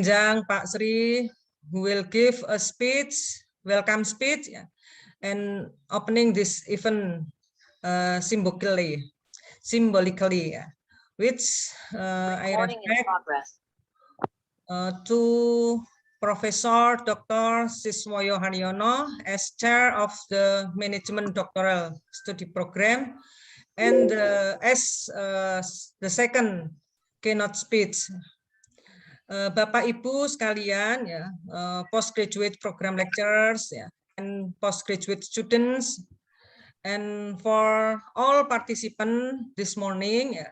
Jang Pak Sri, who will give a speech, welcome speech, and opening this event symbolically, which I respect to Professor Dr. Siswoyo Haryono as chair of the Management Doctoral Study Program, and as the second keynote speech. Bapak Ibu sekalian, ya, postgraduate program lecturers, ya, and postgraduate students, and for all participants this morning, ya,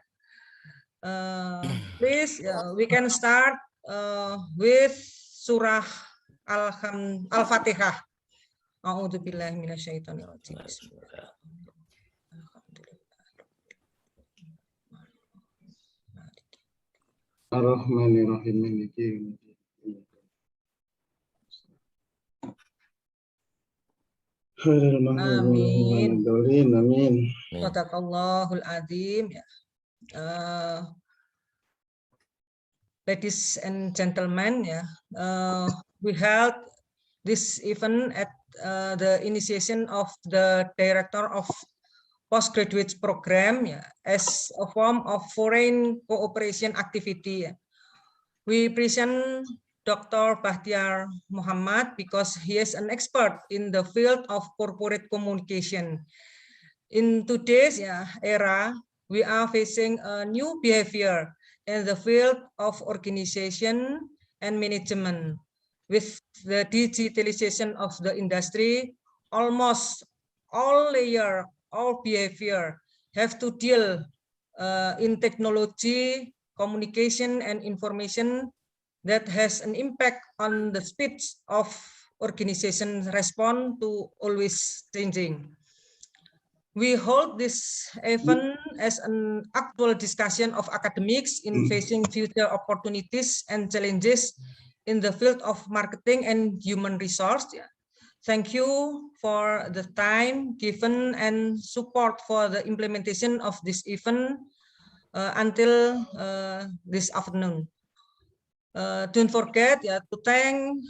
please, we can start with Surah Al-Fatihah. A'udzubillahi minasyaitonirrajim. Ar-Rahmanir-Rahim. Amin. Amin. Sadaqallahul Azim. Ladies and gentlemen, we held this event at the initiation of the Director of Postgraduate Program, as a form of foreign cooperation activity. We present Dr. Bahtiar Muhammad because he is an expert in the field of corporate communication. In today's era, we are facing a new behavior in the field of organization and management. With the digitalization of the industry, almost all layers, all behavior have to deal in technology, communication, and information that has an impact on the speed of organization respond to always changing. We hold this event as an actual discussion of academics in facing future opportunities and challenges in the field of marketing and human resource. Thank you for the time given and support for the implementation of this event until this afternoon. Don't forget to thank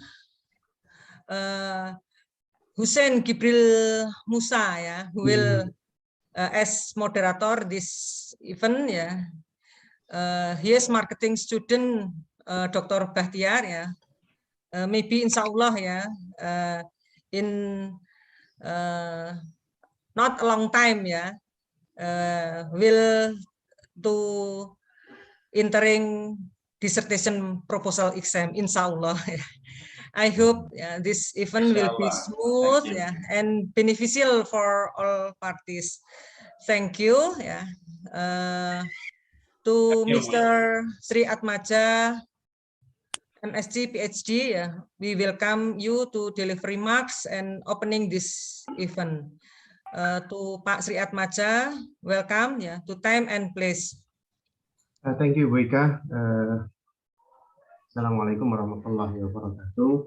Hussein Gibril Musa, who will as moderator this event. He is marketing student Dr. Bahtiar. Maybe Insyaallah in not a long time will to entering dissertation proposal exam, Insyaallah. I hope this event will be smooth and beneficial for all parties. Thank you. To Mr. Sri Atmaja, MSc PhD, we welcome you to deliver remarks and opening this event. To Pak Sri Atmaja, welcome to time and place. Thank you, Bu Ika. Assalamualaikum warahmatullahi wabarakatuh.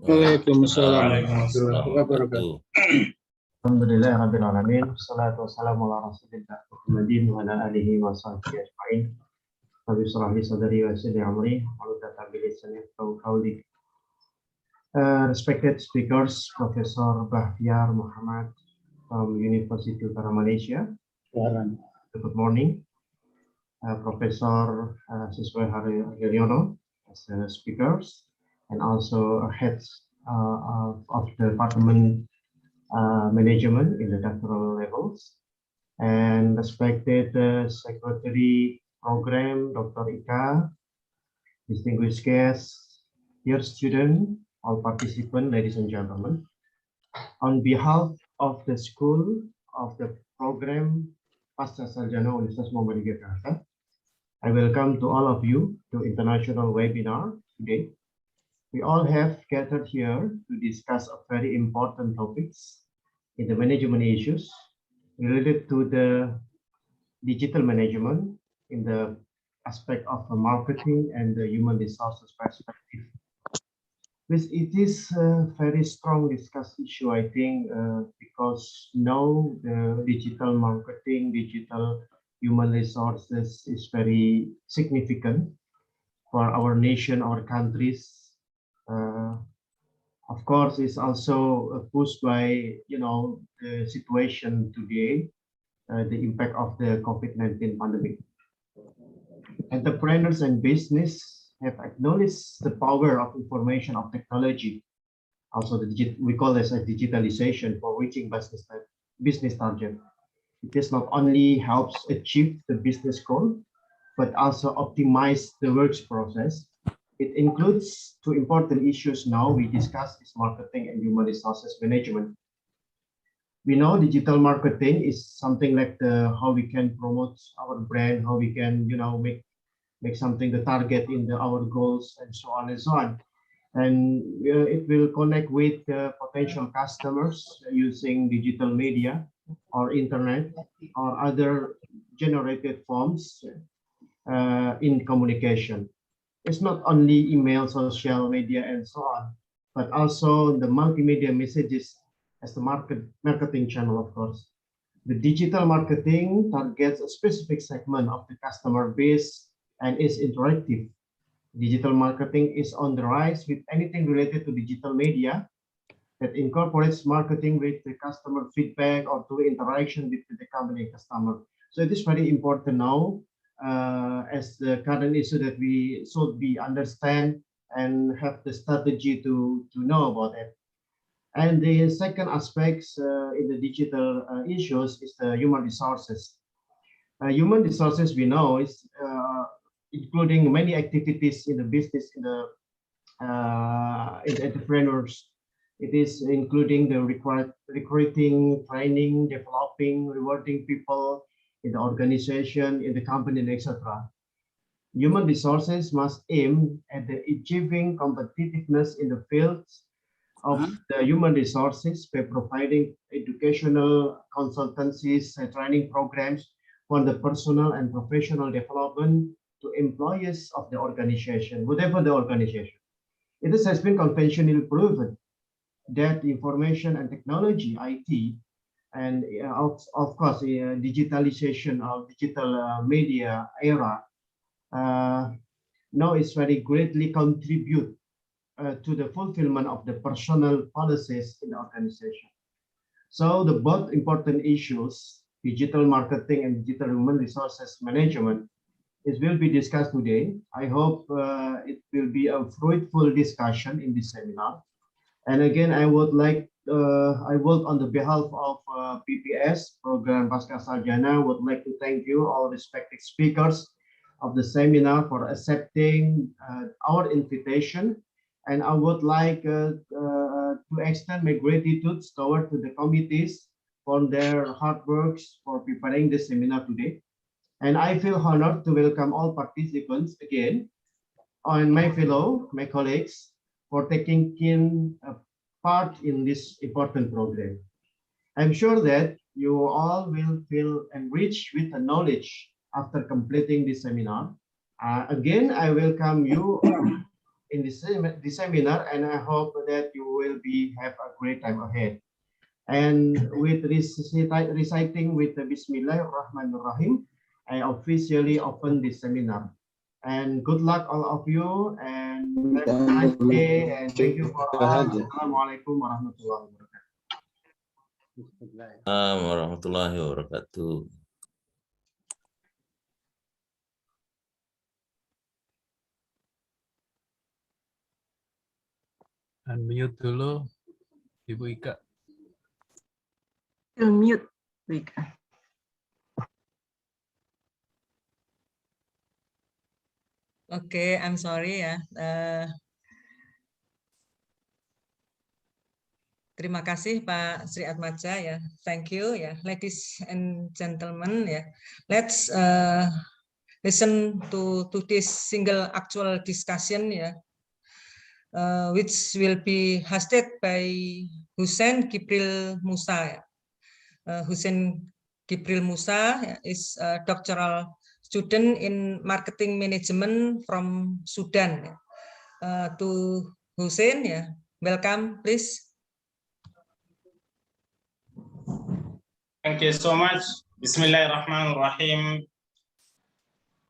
Waalaikumsalam warahmatullahi wabarakatuh. Alhamdulillah rabbil alamin. Wassalatu wassalamu ala rasulillah Muhammadin wa ala alihi wa sahbihi ajma'in. Rabbi shrah li sadri wa yassir li amri wahlul bi lisani yafqahu qawli. Respected speakers, Professor Bahtiar Muhammad from University of Malaysia. Good morning. Professor Siswoyo Haryono as speakers, and also heads of the department management in the doctoral levels, and respected Secretary Program Dr. Ika, distinguished guests, dear students, all participants, ladies and gentlemen. On behalf of the School of the Program Pasca Sarjana Universitas Muhammadiyah Jakarta, I welcome to all of you to international webinar today. We all have gathered here to discuss a very important topics in the management issues related to the digital management in the aspect of the marketing and the human resources perspective. It is a very strong discussed issue, I think, because now the digital marketing, digital human resources is very significant for our nation, our countries. Of course, it's also pushed by the situation today, the impact of the COVID-19 pandemic. Entrepreneurs and business have acknowledged the power of information of technology. Also, we call this a digitalization for reaching business target. This not only helps achieve the business goal, but also optimize the works process. It includes two important issues now we discuss is marketing and human resources management. We know digital marketing is something like how we can promote our brand, how we can make something the target in our goals and so on and so on. And it will connect with potential customers using digital media or internet or other generated forms in communication. It's not only email, social media, and so on, but also the multimedia messages as the marketing channel, of course. The digital marketing targets a specific segment of the customer base and is interactive. Digital marketing is on the rise with anything related to digital media that incorporates marketing with the customer feedback or to interaction with the company customer. So it is very important now as the current issue that we should be understand and have the strategy to know about it. And the second aspects in the digital issues is the human resources. Human resources we know is including many activities in the business, in the entrepreneurs. It is including the recruiting, training, developing, rewarding people in the organization, in the company, etc. Human resources must aim at the achieving competitiveness in the fields of the human resources by providing educational consultancies and training programs for the personal and professional development to employees of the organization, whatever the organization. It has been conventionally proven that information and technology, IT, and of course, digitalization of digital media era now is very greatly contribute to the fulfillment of the personal policies in the organization. So the both important issues, digital marketing and digital human resources management, will be discussed today. I hope it will be a fruitful discussion in this seminar. And again, I would like, I work on the behalf of PPS, Program Pasca Sarjana, would like to thank you, all respected speakers of the seminar for accepting our invitation. And I would like to extend my gratitude toward to the committees for their hard works for preparing this seminar today. And I feel honored to welcome all participants again and my colleagues for taking keen part in this important program. I'm sure that you all will feel enriched with the knowledge after completing this seminar. Again, I welcome you in this seminar, and I hope that you will have a great time ahead. And with reciting with the Bismillahirrahmanirrahim, I officially open this seminar. And good luck all of you, and have a nice day, and thank you for all. Assalamualaikum warahmatullahi wabarakatuh. Warahmatullahi wabarakatuh. Unmute dulu, Ibu Ika. Mute, Bu Ika. Okay, I'm sorry ya. Terima kasih Pak Sri Atmaja ya. Thank you ya, ladies and gentlemen ya. Let's listen to this single actual discussion ya, which will be hosted by Hussein Gibril Musa. Hussein Gibril Musa is a doctoral student in marketing management from Sudan. To Hussein, welcome, please. Thank you so much. Bismillahirrahmanirrahim.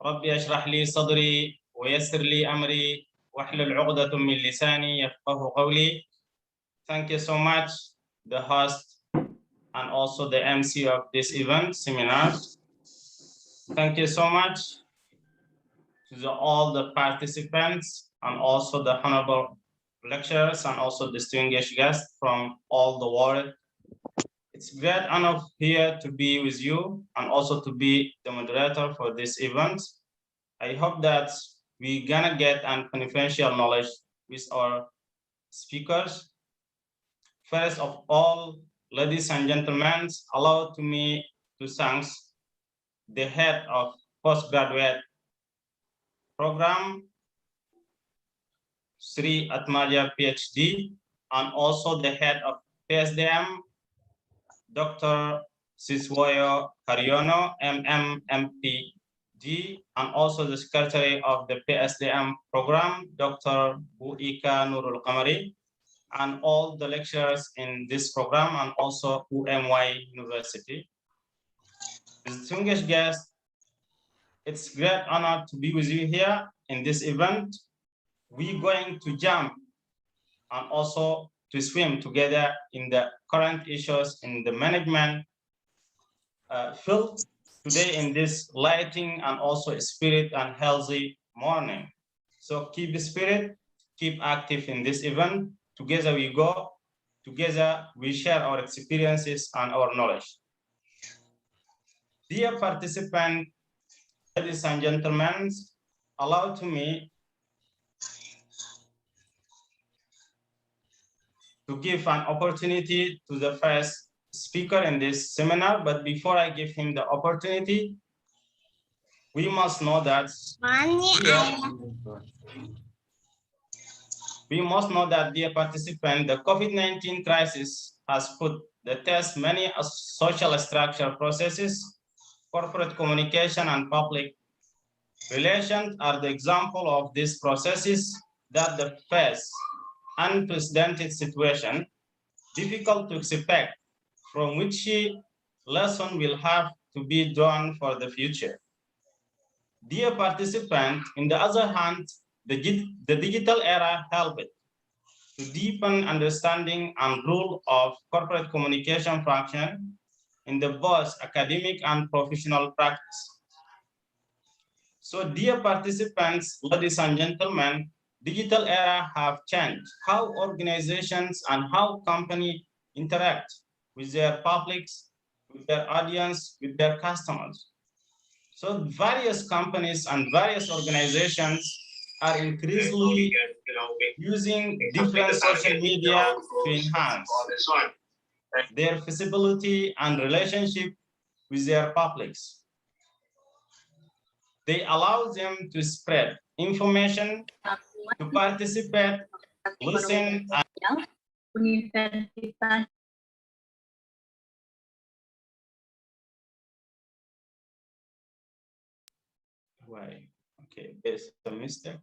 Rabbi ashrah li sadri ويسر لي أمري واحلل عقدة من لساني يفقهوا قولي. Thank you so much, the host and also the MC of this event seminars. Thank you so much to all the participants and also the honorable lecturers and also distinguished guests from all the world. It's a great honor here to be with you and also to be the moderator for this event. I hope that we're gonna get an confidential knowledge with our speakers. First of all, ladies and gentlemen, allow to me to thank the head of postgraduate program, Sri Atmaja PhD, and also the head of PSDM, Dr. Siswoyo Karyono, MMMPD, and also the secretary of the PSDM program, Dr. Buika Nurul Kamari, and all the lecturers in this program, and also UMY University. Distinguished guests, it's a great honor to be with you here in this event. We're going to jump and also to swim together in the current issues in the management field today in this lighting and also spirit and healthy morning. So keep the spirit, keep active in this event. Together we go, together we share our experiences and our knowledge. Dear participants, ladies and gentlemen, allow to me to give an opportunity to the first speaker in this seminar, but before I give him the opportunity, we must know that dear participant, the COVID-19 crisis has put the test many social structure processes. Corporate communication and public relations are the example of these processes that the face unprecedented situation, difficult to expect, from which lesson will have to be drawn for the future. Dear participants, on the other hand, the digital era helped to deepen understanding and rule of corporate communication function in the both academic and professional practice. So dear participants, ladies and gentlemen, digital era have changed how organizations and how companies interact with their publics, with their audience, with their customers. So various companies and various organizations are increasingly using different social media to enhance their visibility and relationship with their publics. They allow them to spread information, to participate, listen, and why? Okay, there's a mistake.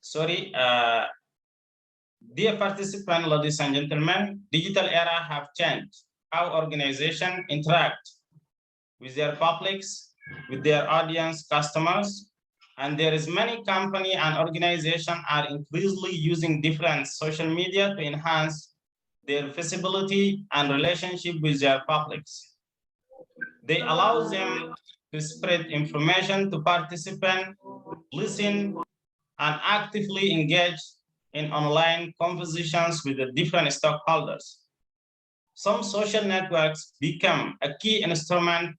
Sorry, dear participants, ladies and gentlemen, digital era have changed how organizations interact with their publics, with their audience, customers, and there is many company and organizations are increasingly using different social media to enhance their visibility and relationship with their publics. They allow them to spread information to participants, listen, and actively engage in online conversations with the different stakeholders. Some social networks become a key instrument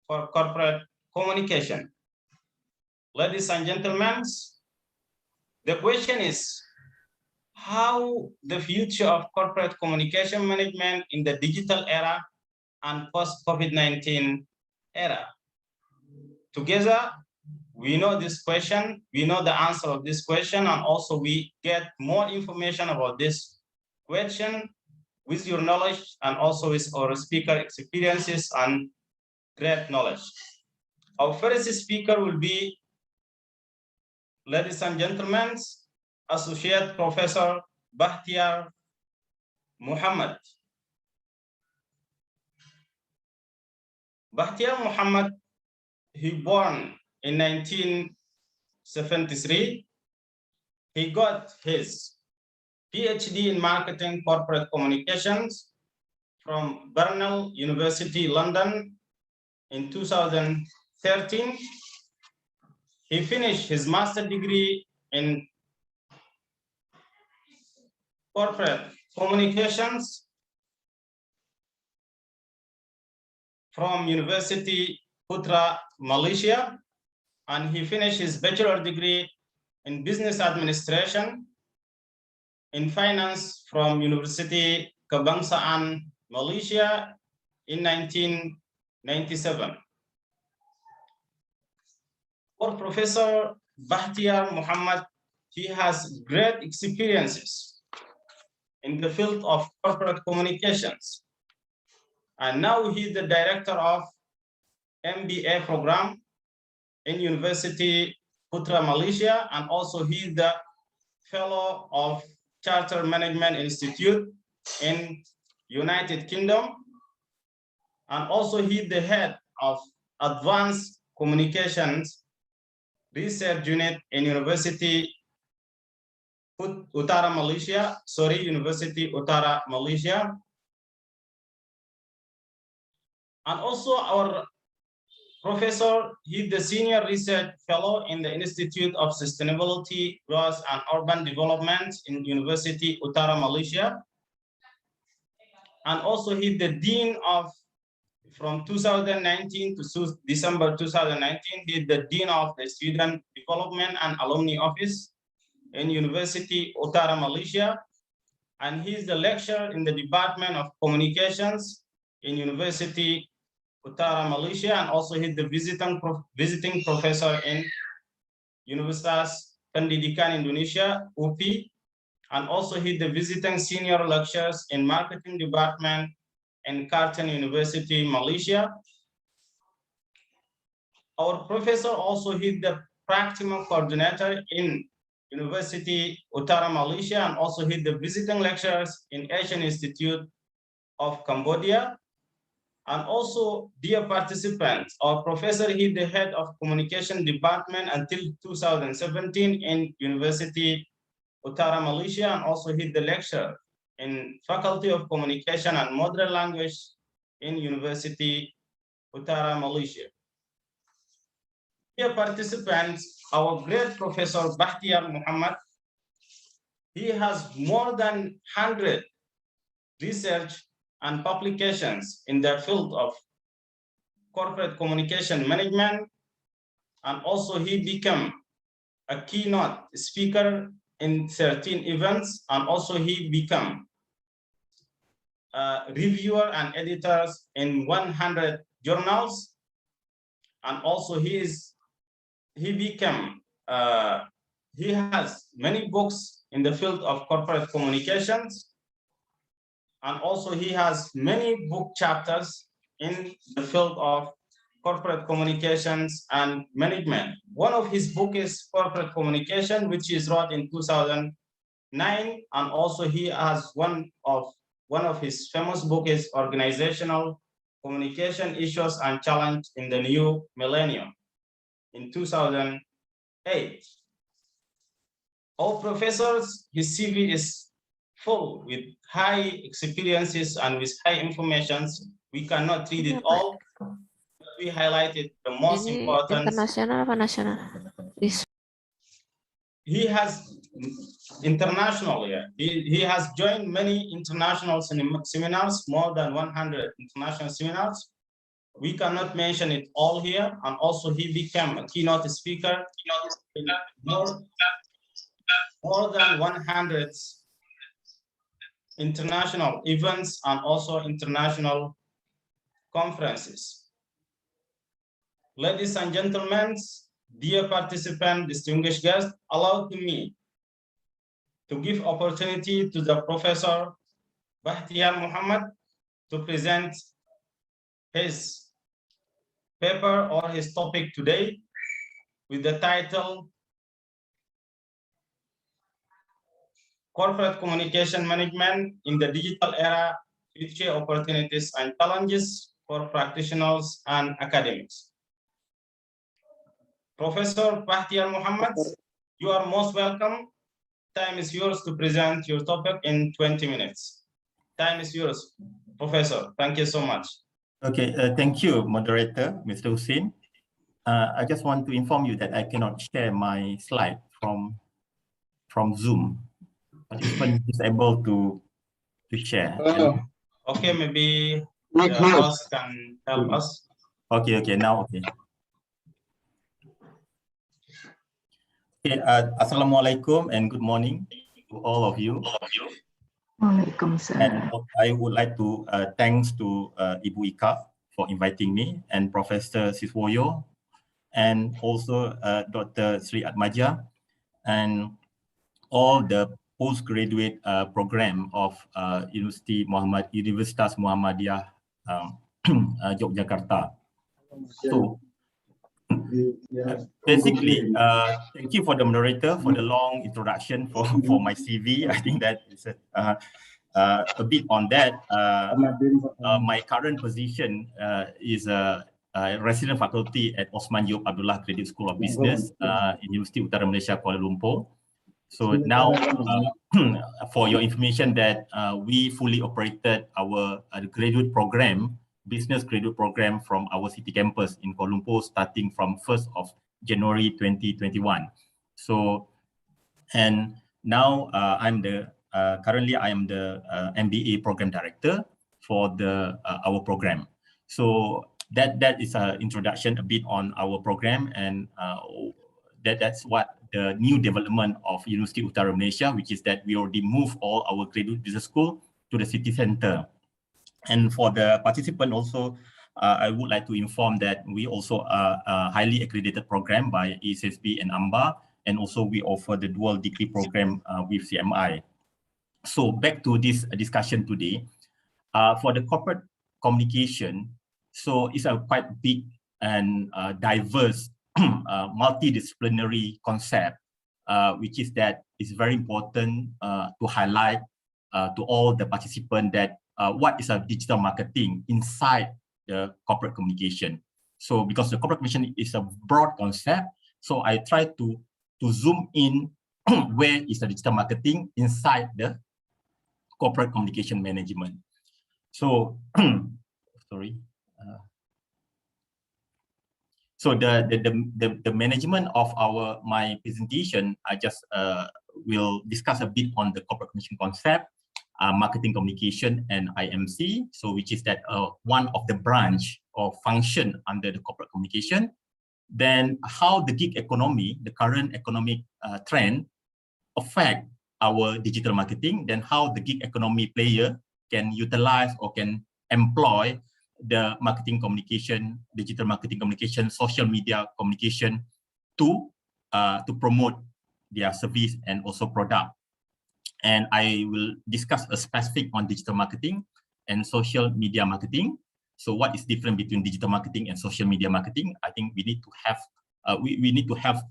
for corporate communication. Ladies and gentlemen, the question is how the future of corporate communication management in the digital era and post-COVID-19 era. Together, we know this question, we know the answer of this question, and also we get more information about this question with your knowledge and also with our speaker experiences and great knowledge. Our first speaker will be, ladies and gentlemen, Associate Professor Bahtiar Muhammad. Bahtiar Muhammad, he born in 1973. He got his PhD in marketing corporate communications from Brunel University, London in 2013. He finished his master's degree in corporate communications from University Putra, Malaysia, and he finished his bachelor degree in business administration in finance from University Kebangsaan, Malaysia in 1997. For Professor Bahtiar Muhammad, he has great experiences in the field of corporate communications. And now he's the director of MBA program in University Putra, Malaysia, and also he's the fellow of Charter Management Institute in United Kingdom. And also he's the head of Advanced Communications Research Unit in University Utara Malaysia, University Utara Malaysia. And also our professor, he's the senior research fellow in the Institute of Sustainability, Growth and Urban Development in University Utara Malaysia. And also he's the dean of, from 2019 to December 2019, he's the dean of the Student Development and Alumni Office in University Utara Malaysia. And he's the lecturer in the Department of Communications in University Utara Malaysia, and also he's the visiting professor in Universitas Pendidikan Indonesia, UPI, and also he's the visiting senior lecturers in Marketing Department in Carleton University, Malaysia. Our professor also he's the practical coordinator in University Utara Malaysia, and also he's the visiting lecturers in Asian Institute of Cambodia. And also, dear participants, our professor is the head of communication department until 2017 in University Utara Malaysia, and also he's the lecturer in Faculty of Communication and Modern Language in University Utara Malaysia. Dear participants, our great Professor Bahtiar Muhammad, he has more than 100 research and publications in the field of corporate communication management, and also he became a keynote speaker in 13 events, and also he became a reviewer and editors in 100 journals, and also he has many books in the field of corporate communications. And also he has many book chapters in the field of corporate communications and management. One of his books is Corporate Communication, which is wrote in 2009. And also he has one of his famous books is Organizational Communication Issues and Challenge in the New Millennium in 2008. Our professors, his CV is full with high experiences and with high informations. We cannot read it all. We highlighted the most important. Internasional apa nasional? He has international, yeah. He has joined many international seminars, more than 100 international seminars. We cannot mention it all here. And also he became a keynote speaker in more than 100 international events and also international conferences. Ladies and gentlemen, dear participants, distinguished guests, allow me to give opportunity to the Professor Bahtiar Muhammad to present his paper or his topic today with the title Corporate Communication Management in the Digital Era, Future Opportunities and Challenges for Practitioners and Academics. Professor Bahtiar Muhammad, you are most welcome. Time is yours to present your topic in 20 minutes. Time is yours, Professor. Thank you so much. Okay, thank you, moderator, Mr. Hussein. I just want to inform you that I cannot share my slide from Zoom. Participant is able to share. Oh, Okay, maybe make the noise. host can help us. Okay, now okay. Okay, Assalamualaikum and good morning to all of you. And I would like to thanks to Ibu Ika for inviting me and Professor Siswoyo and also Dr. Sri Atmaja and all the postgraduate program of Universitas Muhammadiyah Yogyakarta. So basically, thank you for the moderator for the long introduction for my CV. I think that is a bit on that. My current position is a resident faculty at Osman Yop Abdullah Credit School of Business in University Utara Malaysia, Kuala Lumpur. So now, for your information, that we fully operated our graduate program, business graduate program from our city campus in Kuala Lumpur, starting from 1st of January 2021. So, and now currently I am the MBA program director for our program. So that is an introduction a bit on our program, and that's what the new development of University Utara Malaysia, which is that we already moved all our graduate business school to the city center. And for the participant also, I would like to inform that we also are a highly accredited program by ESSB and AMBA, and also we offer the dual degree program with CMI. So back to this discussion today, for the corporate communication, so it's a quite big and diverse multidisciplinary concept, which is that it's very important to highlight to all the participants that what is a digital marketing inside the corporate communication. So because the corporate communication is a broad concept, so I try to zoom in where is the digital marketing inside the corporate communication management. So sorry. So the management of my presentation, I just will discuss a bit on the corporate communication concept, marketing communication, and IMC. So which is that one of the branch or function under the corporate communication. Then how the gig economy, the current economic trend, affect our digital marketing. Then how the gig economy player can utilize or can employ the marketing communication, digital marketing communication, social media communication to promote their service and also product. And I will discuss a specific on digital marketing and social media marketing. So what is different between digital marketing and social media marketing? I think we need to have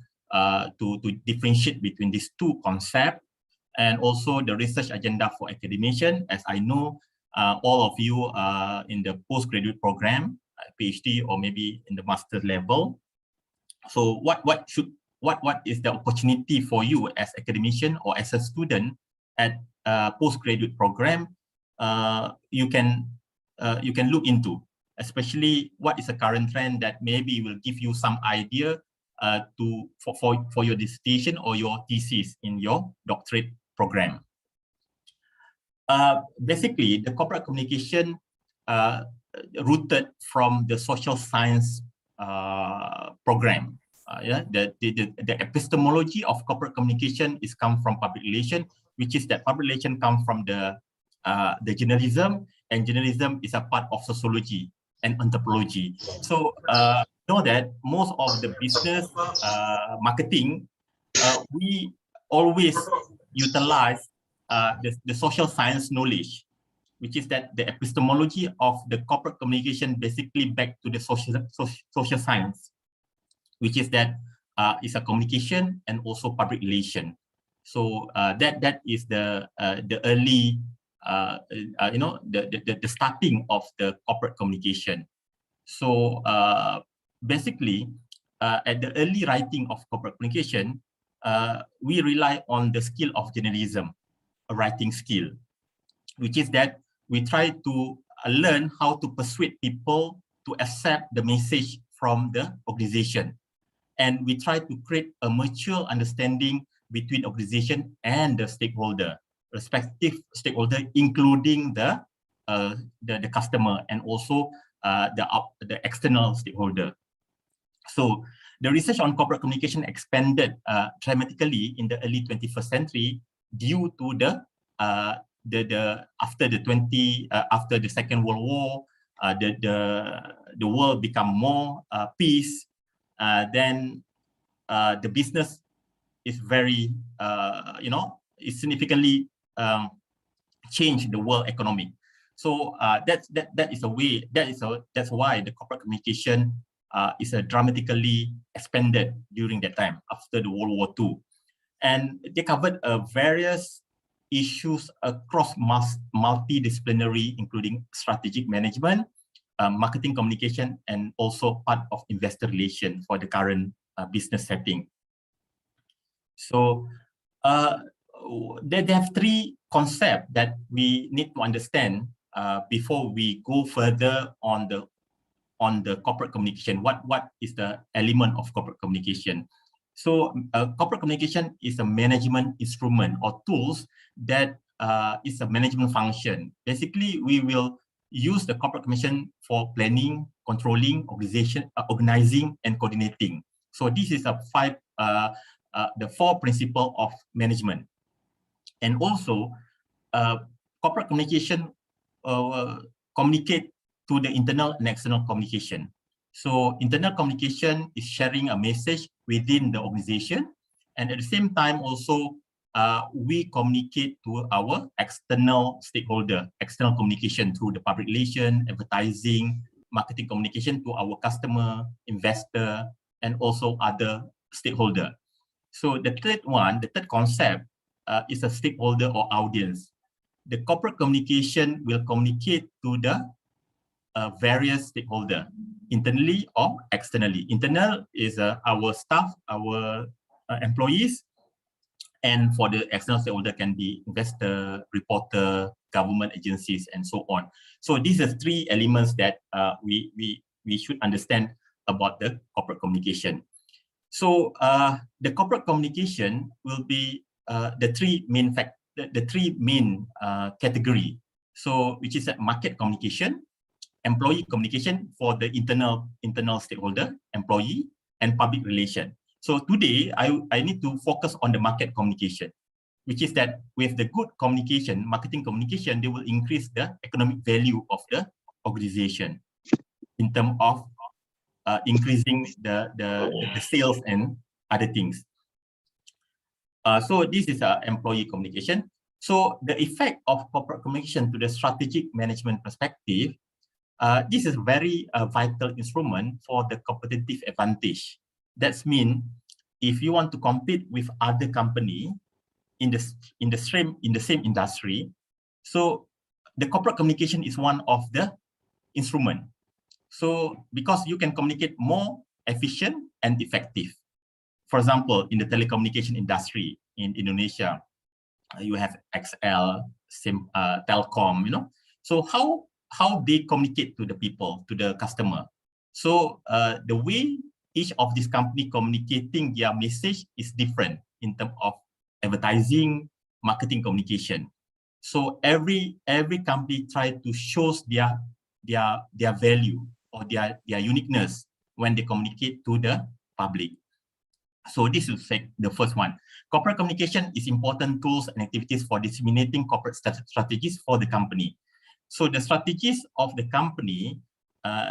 to differentiate between these two concepts, and also the research agenda for academician. As I know, all of you are in the postgraduate program, PhD, or maybe in the master level. So what is the opportunity for you as academician or as a student at postgraduate program? You can look into, especially what is the current trend that maybe will give you some idea for your dissertation or your thesis in your doctorate program. Basically, the corporate communication rooted from the social science program. The epistemology of corporate communication is come from public relation, which is that public relation come from the journalism, and journalism is a part of sociology and anthropology. So know that most of the business marketing, we always utilize the social science knowledge, which is that the epistemology of the corporate communication basically back to the social science, which is that is a communication and also public relation. So that is the early the starting of the corporate communication. So basically at the early writing of corporate communication, we rely on the skill of journalism, a writing skill, which is that we try to learn how to persuade people to accept the message from the organization. And we try to create a mutual understanding between organization and the stakeholder, respective stakeholder, including the customer and also the external stakeholder. So the research on corporate communication expanded dramatically in the early 21st century due to after the Second World War, the world become more peace. Then the business is very is significantly changed the world economy. So that is a way, that's why the corporate communication is dramatically expanded during that time after the World War II. And they covered various issues across multidisciplinary, including strategic management, marketing communication, and also part of investor relations for the current business setting. So they have three concepts that we need to understand before we go further on the corporate communication. What is the element of corporate communication? So corporate communication is a management instrument or tools that is a management function. Basically, we will use the corporate communication for planning, controlling, organizing, and coordinating. So this is the four principles of management. And also, corporate communication communicate to the internal and external communication. So internal communication is sharing a message within the organization, and at the same time also we communicate to our external stakeholder, external communication through the public relation, advertising, marketing communication to our customer, investor, and also other stakeholder. So the third concept is a stakeholder or audience. The corporate communication will communicate to the various stakeholders, internally or externally. Internal is our staff, our employees, and for the external stakeholder can be investor, reporter, government agencies, and so on. So these are three elements that we should understand about the corporate communication. So the corporate communication will be the three main category. So which is market communication, employee communication for the internal stakeholder, employee, and public relation. So today I need to focus on the market communication, which is that with the good communication, marketing communication, they will increase the economic value of the organization in terms of increasing the sales and other things. So this is employee communication. So the effect of corporate communication to the strategic management perspective, this is very vital instrument for the competitive advantage. That means if you want to compete with other company in the same industry, so the corporate communication is one of the instrument. So because you can communicate more efficient and effective. For example, in the telecommunication industry in Indonesia, you have XL, Telkom, So how they communicate to the people, to the customer. So the way each of these company communicating their message is different in terms of advertising, marketing communication. So every company try to show their value or their uniqueness when they communicate to the public. So this is the first one. Corporate communication is important tools and activities for disseminating corporate strategies for the company. So the strategies of the company,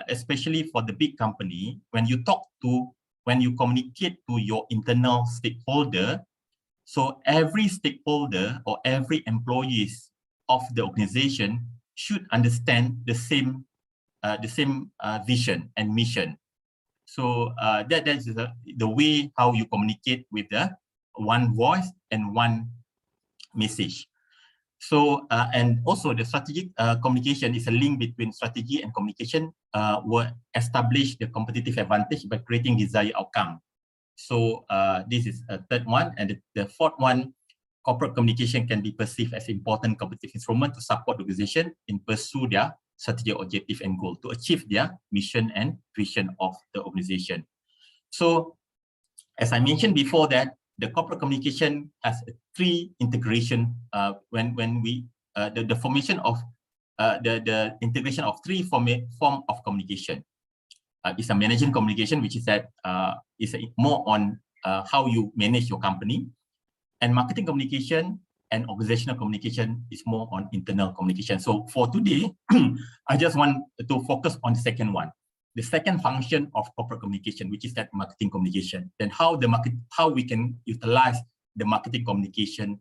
especially for the big company, when you communicate to your internal stakeholder, so every stakeholder or every employees of the organization should understand the same vision and mission. So that is the way how you communicate with the one voice and one message. So, and also the strategic communication is a link between strategy and communication will establish the competitive advantage by creating desired outcome. So this is a third one. And the fourth one, corporate communication can be perceived as important competitive instrument to support the organization in pursue their strategic objective and goal to achieve their mission and vision of the organization. So as I mentioned before that, the corporate communication has three integration when we the formation of the integration of three form of communication. It's a management communication, which is that is more on how you manage your company, and marketing communication and organizational communication is more on internal communication. So for today, I just want to focus on the second one. The second function of corporate communication, which is that marketing communication, then how we can utilize the marketing communication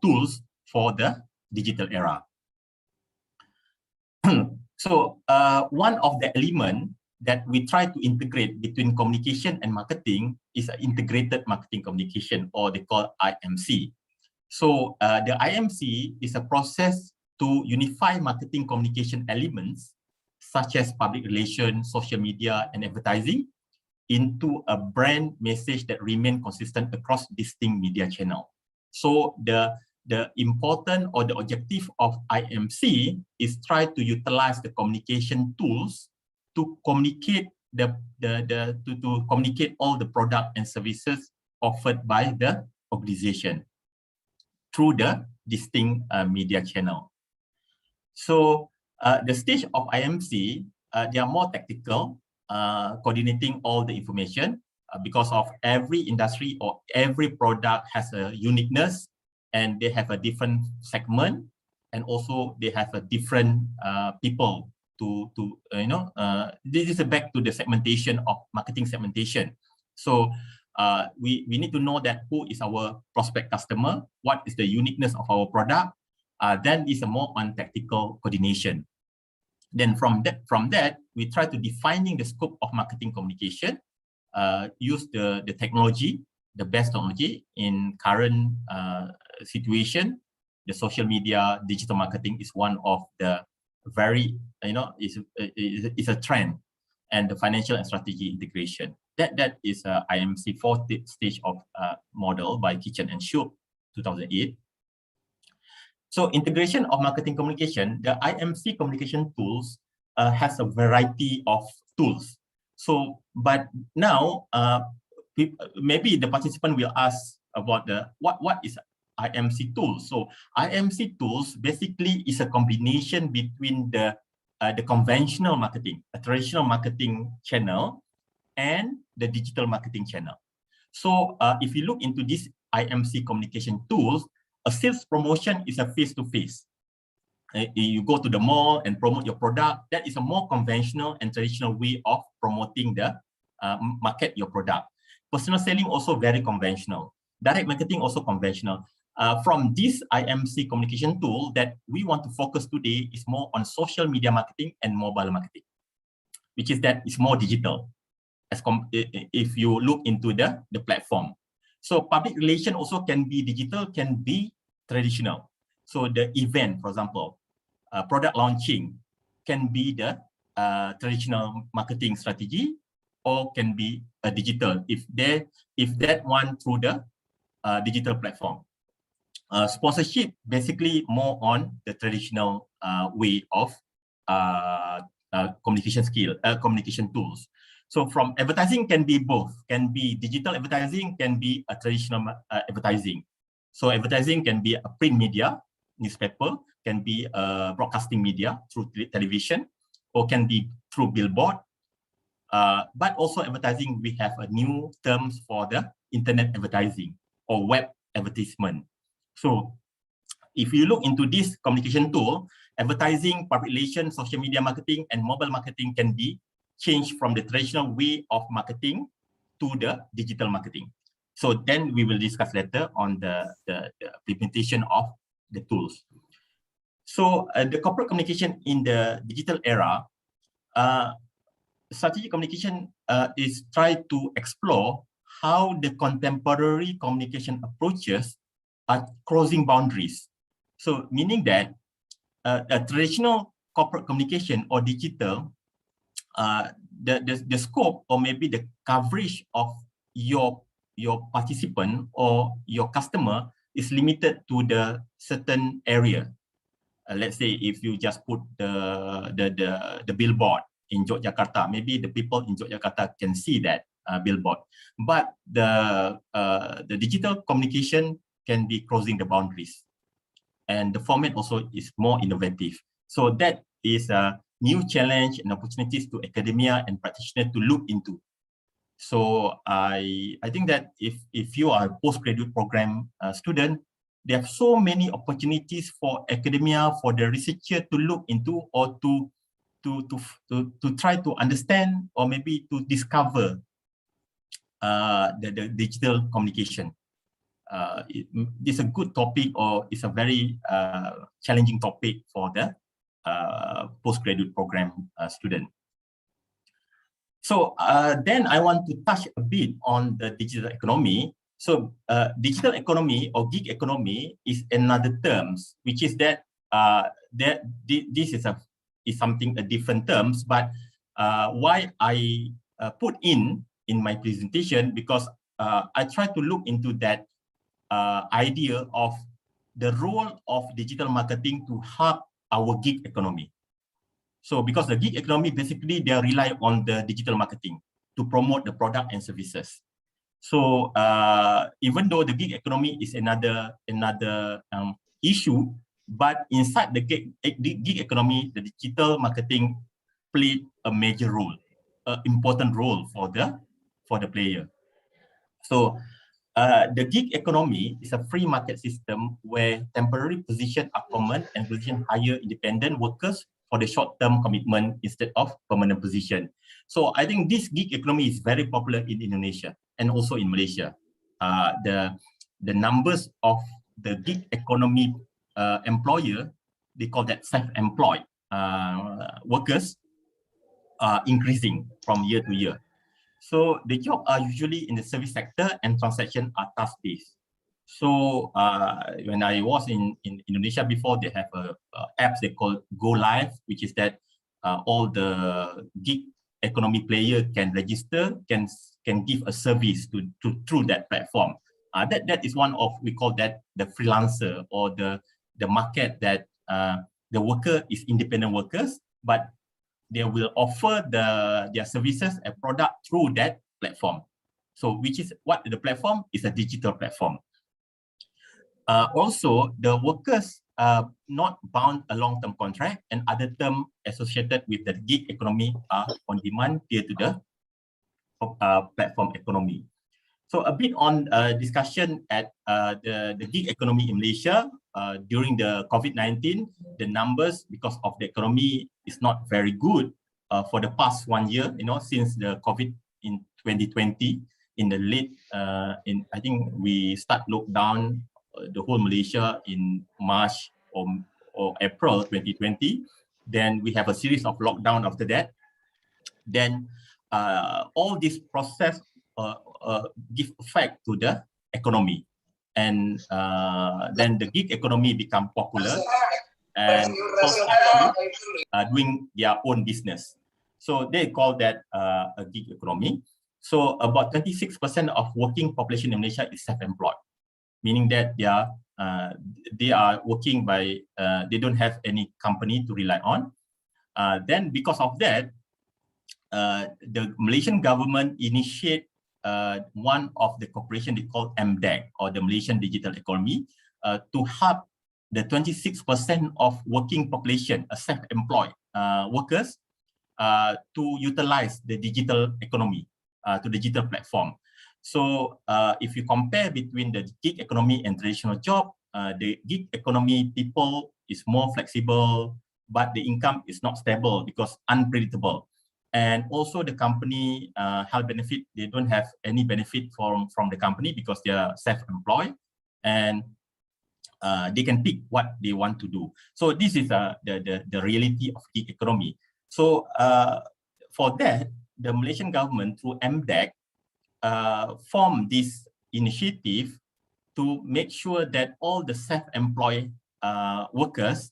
tools for the digital era. So one of the element that we try to integrate between communication and marketing is an integrated marketing communication, or they call IMC. So the IMC is a process to unify marketing communication elements such as public relations, social media, and advertising into a brand message that remain consistent across distinct media channel. So the important or the objective of IMC is try to utilize the communication tools to communicate to communicate all the product and services offered by the organization through the distinct media channel. So the stage of IMC, they are more tactical, coordinating all the information because of every industry or every product has a uniqueness, and they have a different segment, and also they have a different people to this is back to the segmentation of marketing segmentation. So we need to know that who is our prospect customer, what is the uniqueness of our product. Then is a more on tactical coordination. Then from that, we try to defining the scope of marketing communication, use the technology, the best technology in current situation. The social media, digital marketing is one of the very, is a trend, and the financial and strategy integration. That is IMC fourth stage of model by Kitchen and Shoop, 2008. So integration of marketing communication, the IMC communication tools has a variety of tools. So, but now maybe the participant will ask about what is IMC tools. So IMC tools basically is a combination between the conventional marketing, a traditional marketing channel, and the digital marketing channel. So if you look into this IMC communication tools, a sales promotion is a face-to-face. You go to the mall and promote your product. That is a more conventional and traditional way of promoting the market your product. Personal selling also very conventional. Direct marketing also conventional. From this IMC communication tool that we want to focus today is more on social media marketing and mobile marketing, which is that it's more digital as if you look into the platform. So public relation also can be digital, can be traditional. So the event, for example, product launching can be the traditional marketing strategy, or can be a digital if that one through the digital platform. Sponsorship basically more on the traditional way of communication tools. So from advertising can be both, can be digital advertising, can be a traditional advertising. So advertising can be a print media, newspaper, can be a broadcasting media through television, or can be through billboard. But also advertising, we have a new terms for the internet advertising or web advertisement. So if you look into this communication tool, advertising, public relations, social media marketing, and mobile marketing can be changed from the traditional way of marketing to the digital marketing. So then we will discuss later on the implementation of the tools. So the corporate communication in the digital era, strategic communication is try to explore how the contemporary communication approaches are crossing boundaries So meaning that a traditional corporate communication or digital, the scope or maybe the coverage of your participant or your customer is limited to the certain area. Let's say if you just put the billboard in Yogyakarta, maybe the people in Yogyakarta can see that billboard, but the digital communication can be crossing the boundaries, and the format also is more innovative. So that is a new challenge and opportunities to academia and practitioners to look into. So I think that if you are a postgraduate program student, there are so many opportunities for academia, for the researcher to look into, or to try to understand, or maybe to discover the digital communication. It's a good topic, or it's a very challenging topic for the postgraduate program student. So then I want to touch a bit on the digital economy. So digital economy or gig economy is another terms, which is that this is something a different terms. But why I put in my presentation, because I try to look into that idea of the role of digital marketing to help our gig economy. So because the gig economy, basically they rely on the digital marketing to promote the product and services. So even though the gig economy is another issue, but inside the gig economy, the digital marketing played a major role, an important role for the player. So the gig economy is a free market system where temporary positions are common and positions hire independent workers for the short-term commitment instead of permanent position. So I think this gig economy is very popular in Indonesia and also in Malaysia. The numbers of the gig economy employer, they call that self-employed workers, are increasing from year to year. So the jobs are usually in the service sector and transactions are task-based. So when I was in Indonesia before, they have a apps they call Go Live, which is that all the gig economy player can register, can give a service through that platform. That is one of, we call that the freelancer, or the market that the worker is independent workers, but they will offer their services and product through that platform. So which is what the platform is, a digital platform. Also, the workers are not bound a long-term contract, and other terms associated with the gig economy are on demand due to the platform economy. So a bit on discussion at the gig economy in Malaysia during the COVID-19, the numbers because of the economy is not very good for the past 1 year, since the COVID in 2020, in the late, I think we start lockdown the whole Malaysia in March or April 2020. Then we have a series of lockdown after that. Then all this process give effect to the economy, and then the gig economy become popular, and doing their own business. So they call that a gig economy. So about 26% of working population in Malaysia is self-employed, meaning that they are working by, they don't have any company to rely on. Then because of that, the Malaysian government initiate one of the corporation they call MDEC, or the Malaysian Digital Economy, to help the 26% of working population, self-employed workers, to utilize the digital economy, to digital platform. So if you compare between the gig economy and traditional job, the gig economy people is more flexible, but the income is not stable because unpredictable. And also the company health benefit, they don't have any benefit from the company because they are self-employed, and they can pick what they want to do. So this is the reality of gig economy. So for that, the Malaysian government through MDEC formed this initiative to make sure that all the self-employed workers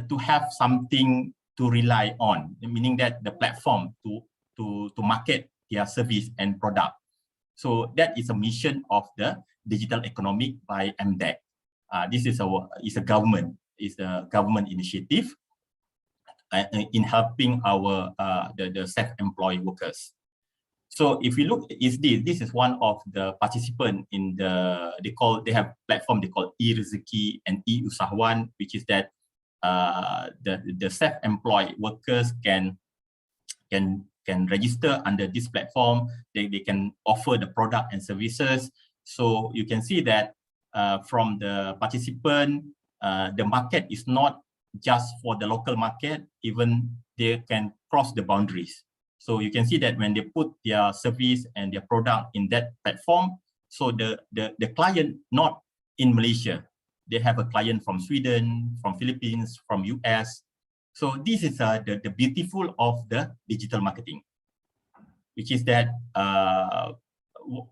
to have something to rely on, meaning that the platform to market their service and product. So that is a mission of the digital economy by MDEC. This is a government initiative in helping our the self-employed workers. So if you look, this is one of the participants in they have platform they call e-Rezeki and e-Usahawan, which is that the self-employed workers can register under this platform. They can offer the product and services. So you can see that from the participant, the market is not just for the local market, even they can cross the boundaries. So you can see that when they put their service and their product in that platform, so the client not in Malaysia, they have a client from Sweden, from Philippines, from US. So this is the beautiful of the digital marketing, which is that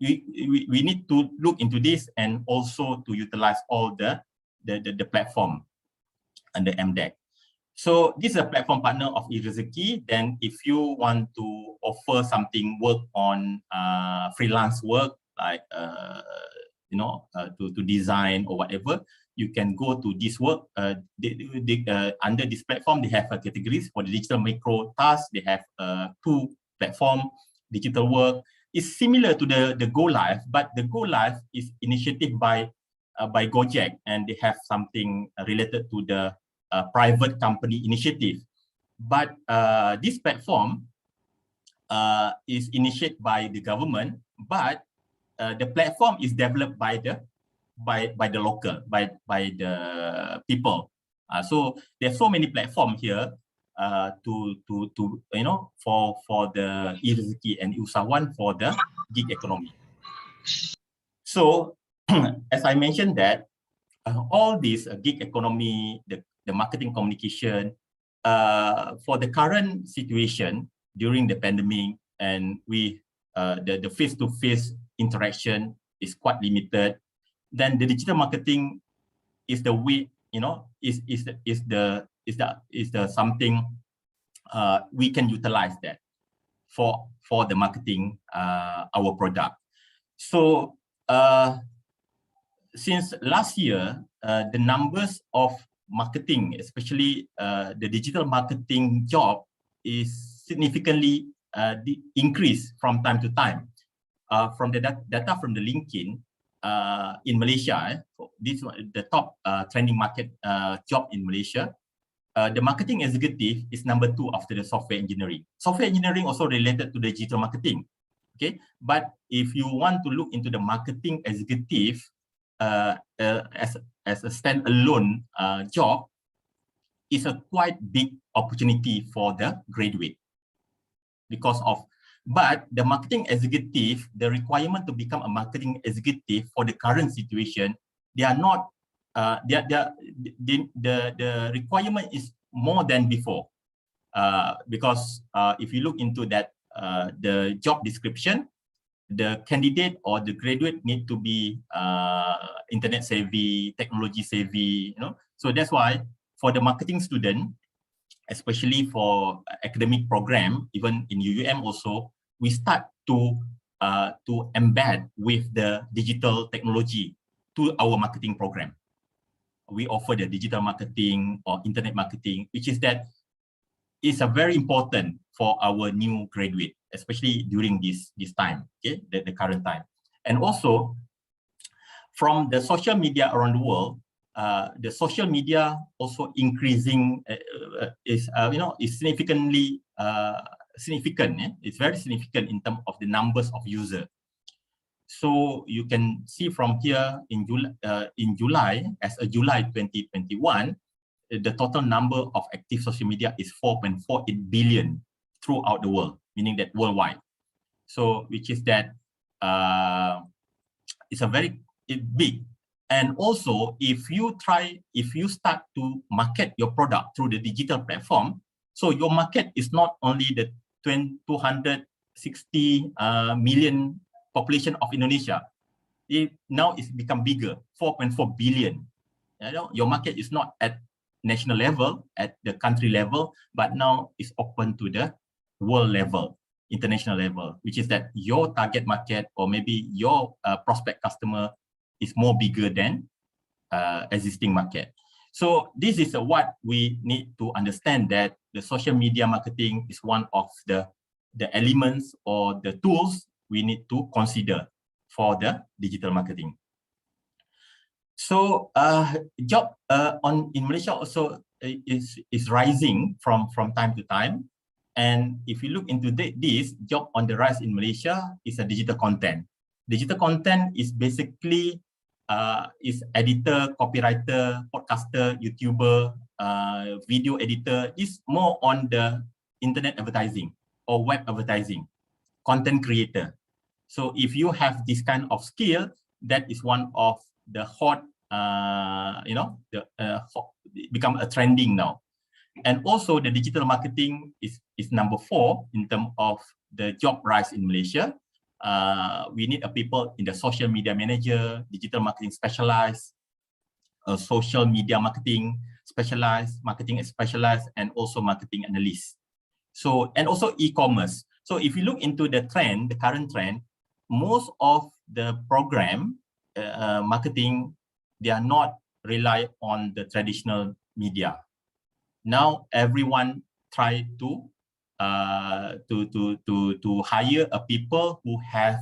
we need to look into this and also to utilize all the platform under MDEC. So this is a platform partner of e-Rezeki. Then if you want to offer something, work on freelance work, like to design or whatever, you can go to this work. Under this platform, they have categories for the digital micro tasks. They have 2 platform digital work. It's similar to the Go Live, but the Go Live is initiated by Gojek, and they have something related to the private company initiative. But this platform is initiated by the government, but the platform is developed by the local, by the people. So there's so many platforms here for the e-Rezeki and e-Usahawan for the gig economy. So as I mentioned that all this gig economy, the marketing communication, for the current situation during the pandemic, and the face-to-face interaction is quite limited, then the digital marketing is the way, is the something we can utilize that for the marketing our product. So since last year, the numbers of marketing, especially the digital marketing job, is significantly increased from time to time. From the data from the LinkedIn in Malaysia, this the top trending market job in Malaysia. The marketing executive is number 2 after the software engineering. Software engineering also related to the digital marketing. Okay, but if you want to look into the marketing executive as a standalone job, is a quite big opportunity for the graduate but the marketing executive, the requirement to become a marketing executive for the current situation, they are not the requirement is more than before, because if you look into that the job description, the candidate or the graduate need to be internet savvy, technology savvy, So that's why for the marketing student, especially for academic program, even in UUM also, we start to embed with the digital technology to our marketing program. We offer the digital marketing or internet marketing, which is a very important for our new graduate, especially during this time, okay, the current time. And also from the social media around the world, the social media also increasing is significantly significant. It's very significant in terms of the numbers of users. So you can see from here in July, as of July 2021, the total number of active social media is 4.48 billion throughout the world, meaning that worldwide. So which is that it's a very big. And also, if you start to market your product through the digital platform, so your market is not only the 260 million population of Indonesia. Now it's become bigger, 4.4 billion. You know, your market is not at national level, at the country level, but now it's open to the world level, international level, which is that your target market or maybe your prospect customer is more bigger than existing market. So this is what we need to understand, that the social media marketing is one of the elements or the tools we need to consider for the digital marketing. So job in Malaysia also is rising from time to time. And if you look into this, job on the rise in Malaysia is a digital content. Digital content is basically is editor, copywriter, podcaster, YouTuber, video editor. Is more on the internet advertising or web advertising, content creator. So if you have this kind of skill, that is one of the hot, you know, become a trending now. And also the digital marketing is number 4 in terms of the job rise in Malaysia. We need people in the social media manager, digital marketing specialized, social media marketing specialized, marketing specialized, and also marketing analyst. So, and also e-commerce. So if you look into the trend, the current trend, most of the program marketing, they are not rely on the traditional media. Now everyone try to hire people who have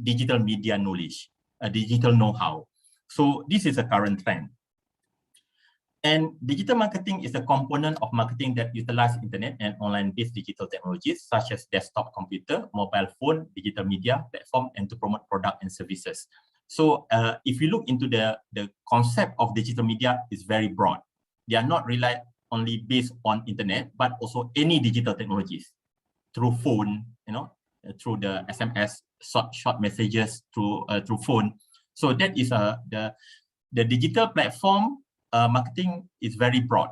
digital media knowledge, a digital know-how. So this is a current trend. And digital marketing is a component of marketing that utilize internet and online-based digital technologies such as desktop computer, mobile phone, digital media platform, and to promote product and services. So if you look into the concept of digital media, is very broad. They are not rely only based on internet, but also any digital technologies through phone, you know, through the SMS, short messages through phone. So that is the digital platform marketing is very broad,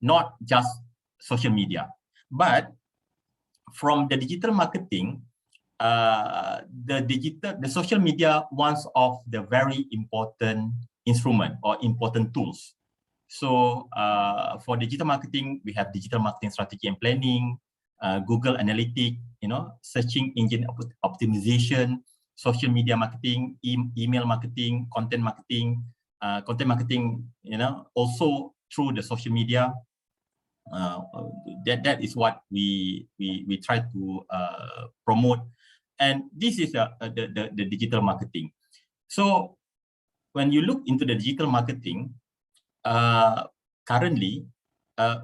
not just social media. But from the digital marketing, the social media one of the very important instrument or important tools. So for digital marketing, we have digital marketing strategy and planning, Google Analytics, you know, searching engine optimization, social media marketing, email marketing, content marketing, you know, also through the social media. That is what we try to promote, and this is the digital marketing. So when you look into the digital marketing, currently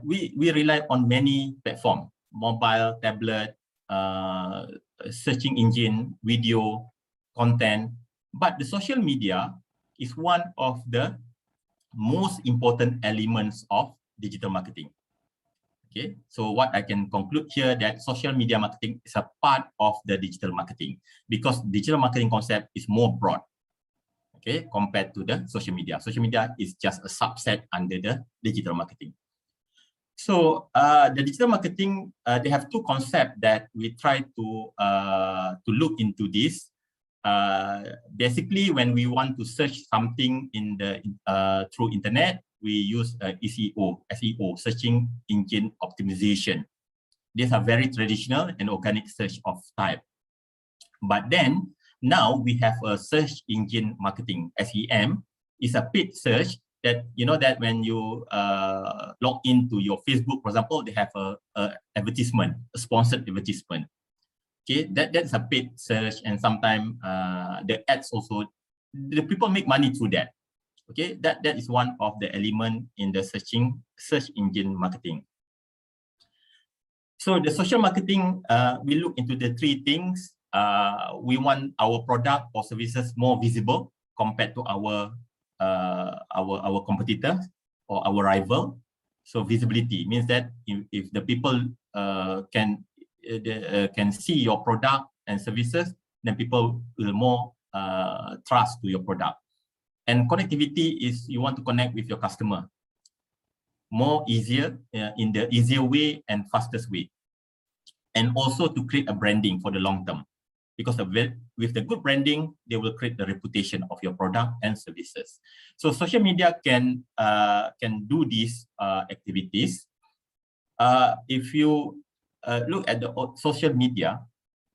we rely on many platforms: mobile, tablet, searching engine, video, content. But the social media is one of the most important elements of digital marketing. Okay, so what I can conclude here, that social media marketing is a part of the digital marketing, because digital marketing concept is more broad, okay, compared to the social media. Social media is just a subset under the digital marketing. So the digital marketing, they have two concepts that we try to look into this. Basically, when we want to search something in the through internet, we use SEO, searching engine optimization. These are very traditional and organic search of type. But then now we have a search engine marketing, SEM, is a paid search that, you know, that when you log into your Facebook, for example, they have a advertisement, a sponsored advertisement. Okay, that's a paid search, and sometimes the ads also, the people make money through that. Okay, that is one of the element in the search engine marketing. So the social marketing, we look into the three things. We want our product or services more visible compared to our competitors or our rival. So visibility means that if the people can see your product and services, then people will more trust to your product. And connectivity is you want to connect with your customer more easier, in the easier way and fastest way. And also to create a branding for the long term. because with the good branding, they will create the reputation of your product and services. So social media can do these activities. If you look at the social media,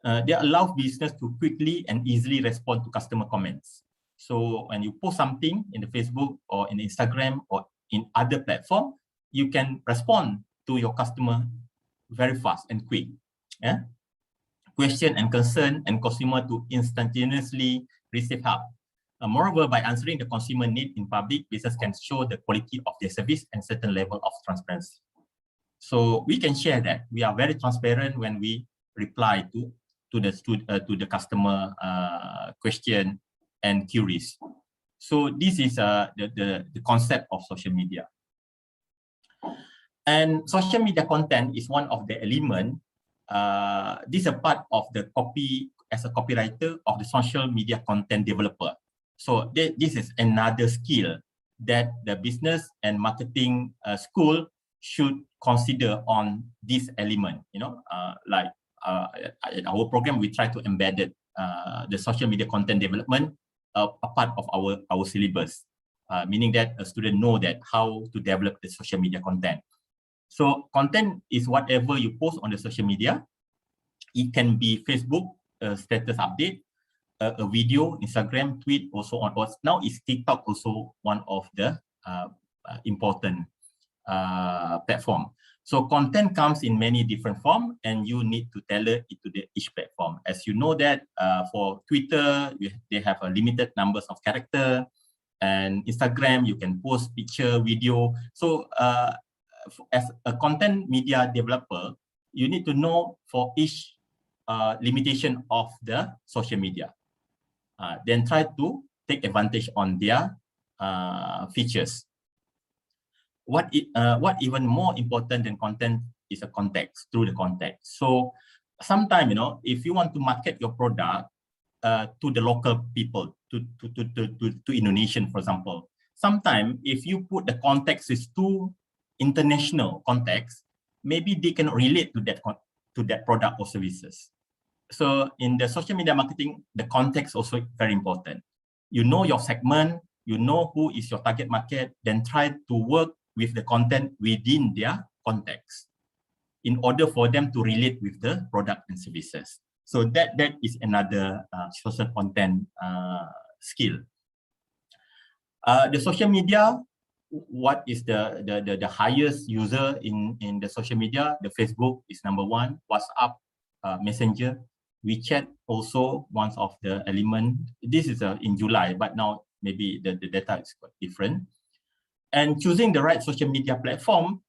they allow business to quickly and easily respond to customer comments. So when you post something in the Facebook or in Instagram or in other platform, you can respond to your customer very fast and quick. Yeah? Question and concern and consumer to instantaneously receive help. Moreover, by answering the consumer need in public, business can show the quality of their service and certain level of transparency. So we can share that we are very transparent when we reply to the customer question and queries. So this is the concept of social media. And social media content is one of the element. This is a part of the as a copywriter of the social media content developer. So this is another skill that the business and marketing school should consider on this element. In our program, we try to embed it, the social media content development a part of our syllabus, meaning that a student know that how to develop the social media content. So content is whatever you post on the social media. It can be Facebook status update, a video, Instagram, tweet, also on. Now is TikTok also one of the important platform. So content comes in many different forms, and you need to tailor it to each platform. As you know that for Twitter, they have a limited numbers of character, and Instagram, you can post picture, video. So as a content media developer, you need to know for each limitation of the social media. Then try to take advantage on their features. What even more important than content is a context, through the context. So sometimes, if you want to market your product to the local people, to Indonesian, for example, sometimes if you put the context is too international context, maybe they can relate to that product or services. So in the social media marketing, the context also very important. You know your segment, you know who is your target market, then try to work with the content within their context in order for them to relate with the product and services. So that is another social content skill. The social media, what is the highest user in the social media? The Facebook is number one, WhatsApp, Messenger, WeChat also one of the element. This is in July, but now maybe the data is quite different. And choosing the right social media platform,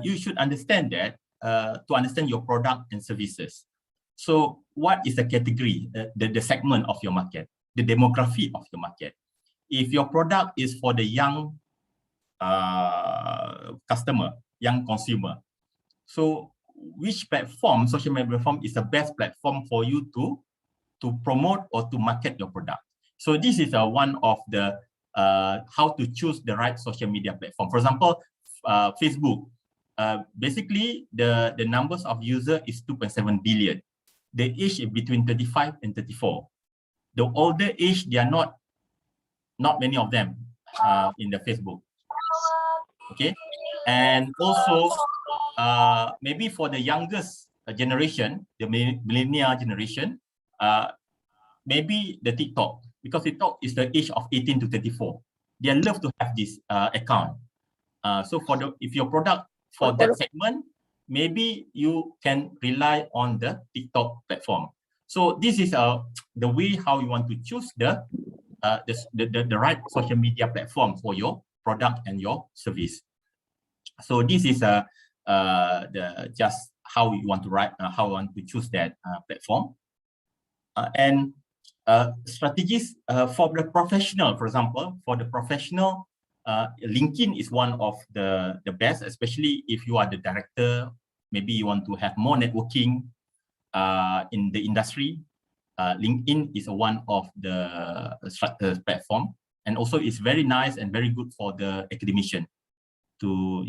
you should understand that to understand your product and services. So what is the category, the segment of your market, the demography of your market? If your product is for the young customer, young consumer, so which platform, social media platform, is the best platform for you to promote or to market your product? So this is one of the how to choose the right social media platform. For example, Facebook. Basically, the numbers of users is 2.7 billion. The age is between 35 and 34. The older age, they are not many of them in the Facebook. Okay, and also maybe for the youngest generation, the millennial generation, maybe the TikTok, because TikTok is the age of 18 to 34. They love to have this account. So if your product for that segment, maybe you can rely on the TikTok platform. So this is the way how you want to choose the right social media platform for your product and your service. So this is just how you want to how you want to choose that platform. And strategies for the professional, for example, for the professional, LinkedIn is one of the best, especially if you are the director. Maybe you want to have more networking in the industry. LinkedIn is one of the platform, and also it's very nice and very good for the academician. to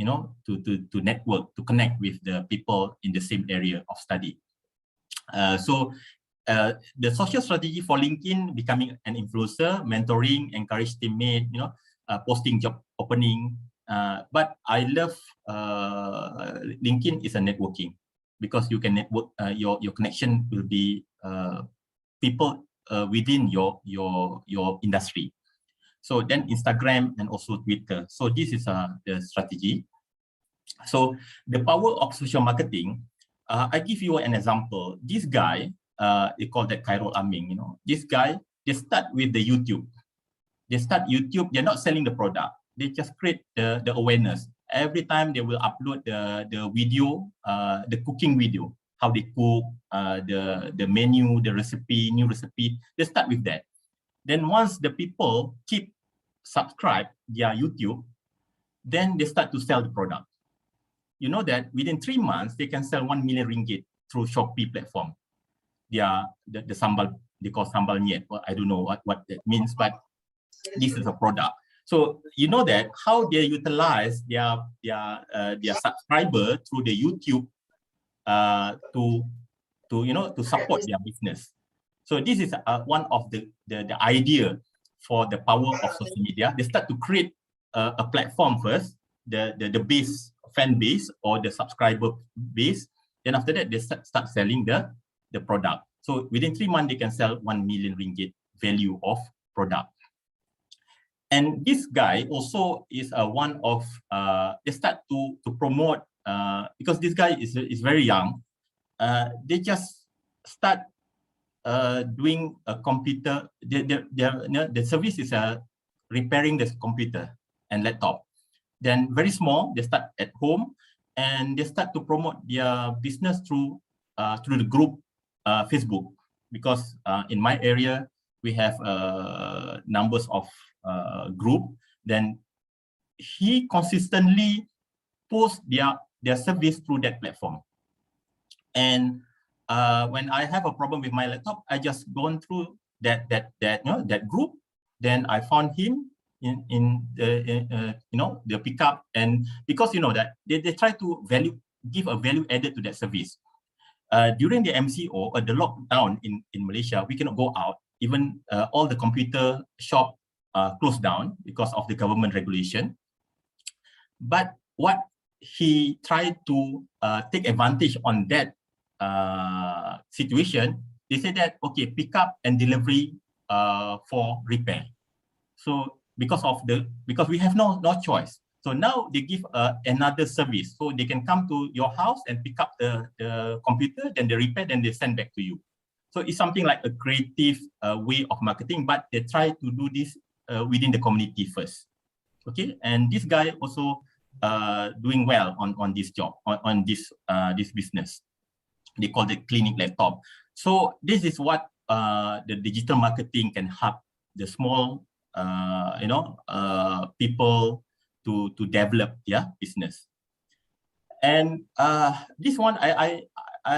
network, to connect with the people in the same area of study. The social strategy for LinkedIn, becoming an influencer, mentoring, encourage teammate, posting job opening. But I love LinkedIn is a networking, because you can network. Your connection will be people within your industry. So then Instagram and also Twitter. So this is the strategy. So the power of social marketing. I give you an example. This guy, they call that Khairul Aming. This guy, they start with the YouTube. They start YouTube. They're not selling the product. They just create the awareness. Every time they will upload the video, the cooking video, how they cook, the menu, the recipe, new recipe. They start with that. Then once the people keep subscribe via YouTube, then they start to sell the product. You know that within 3 months, they can sell 1 million ringgit through Shopee platform. The sambal, they call sambal nyet. Well, I don't know what that means, but this is a product. So you know that how they utilize their subscriber through the YouTube to support their business. So this is one of the idea for the power of social media. They start to create a platform first, the base, fan base or the subscriber base. Then after that, they start selling the product. So within 3 months, they can sell 1 million ringgit value of product. And this guy also is one of, they start to promote, because this guy is very young. They just start doing a computer. The service is repairing the computer and laptop. Then very small, they start at home, and they start to promote their business through the group Facebook, because in my area we have numbers of group. Then he consistently posts their service through that platform. And when I have a problem with my laptop, I just gone through that group. Then I found him in the pickup, and because that they try to give a value added to that service. During the MCO or the lockdown in Malaysia, we cannot go out. Even all the computer shop closed down because of the government regulation. But what he tried to take advantage on that situation, they say that okay, pick up and delivery for repair. So because we have no choice. So now they give another service, so they can come to your house and pick up the computer, then they repair, then they send back to you. So it's something like a creative way of marketing, but they try to do this within the community first. Okay, and this guy also doing well on this job, on this business. They call it clinic laptop. So this is what the digital marketing can help the small people to develop their business. And this one, I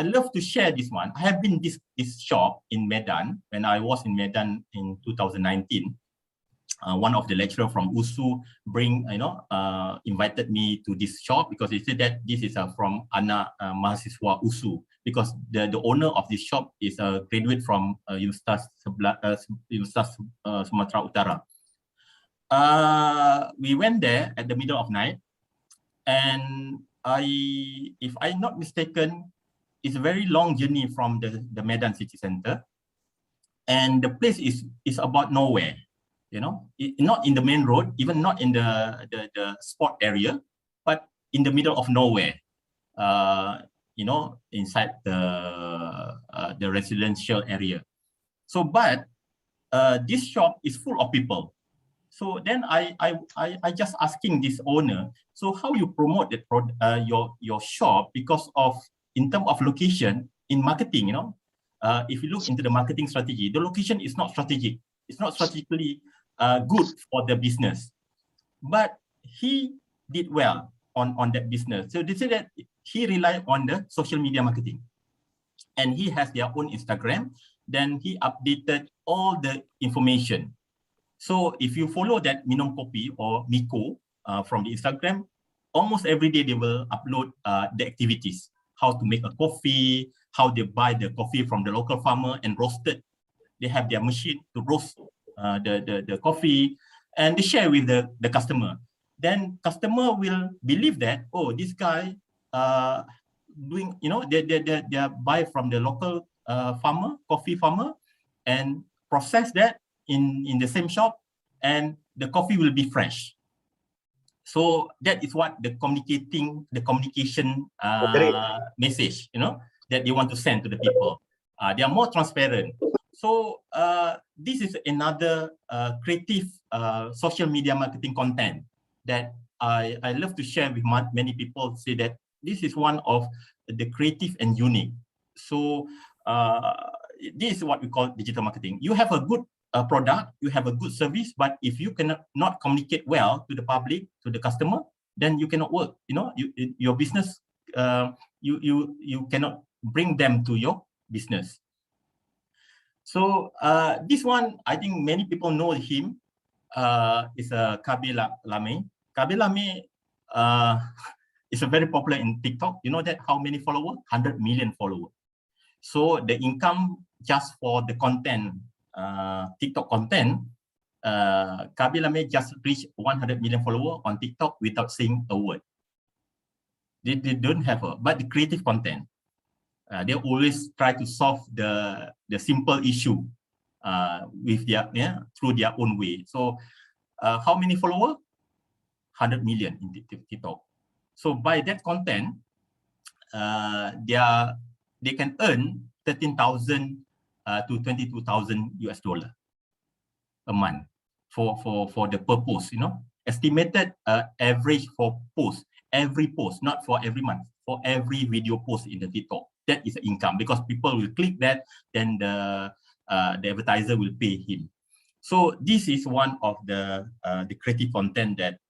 love to share this one. I have been this shop in Medan when I was in Medan in 2019. One of the lecturer from USU invited me to this shop because they said that this is from anak mahasiswa USU, because the owner of this shop is a graduate from Universitas Sumatera Utara. We went there at the middle of night, and if I'm not mistaken, it's a very long journey from the Medan city center, and the place is about nowhere. Not in the main road, even not in the sport area, but in the middle of nowhere. Inside the residential area. So, but this shop is full of people. So then I just asking this owner, so how you promote that your shop, because of in terms of location in marketing, if you look into the marketing strategy, the location is not strategic. It's not strategically good for the business, but he did well on that business. So they say that he relied on the social media marketing, and he has their own Instagram. Then he updated all the information. So if you follow that Minum Kopi or Miko from the Instagram, almost every day they will upload the activities, how to make a coffee, how they buy the coffee from the local farmer and roast it. They have their machine to roast the coffee, and they share with the customer. Then customer will believe that, oh, this guy doing, they buy from the local coffee farmer, and process that in the same shop, and the coffee will be fresh. So that is what the communication message, that they want to send to the people. They are more transparent. So this is another creative social media marketing content that I love to share with many people. Say that this is one of the creative and unique. So this is what we call digital marketing. You have a good product, you have a good service, but if you cannot not communicate well to the public, to the customer, then you cannot work. Your business, you cannot bring them to your business. So this one, I think many people know him. Is Kabe Lame. Kabe Lame is very popular in TikTok. You know that how many followers? 100 million followers. So the income just for the content, TikTok content, Kabe Lame just reached 100 million followers on TikTok without saying a word. They don't have but the creative content. They always try to solve the simple issue with their through their own way. So how many followers? 100 million in TikTok. So by that content, they can earn 13,000 to 22,000 US dollar a month for the per post. Estimated average for post, every post, not for every month, for every video post in the TikTok. That is income, because people will click that, then the advertiser will pay him. So this is one of the creative content that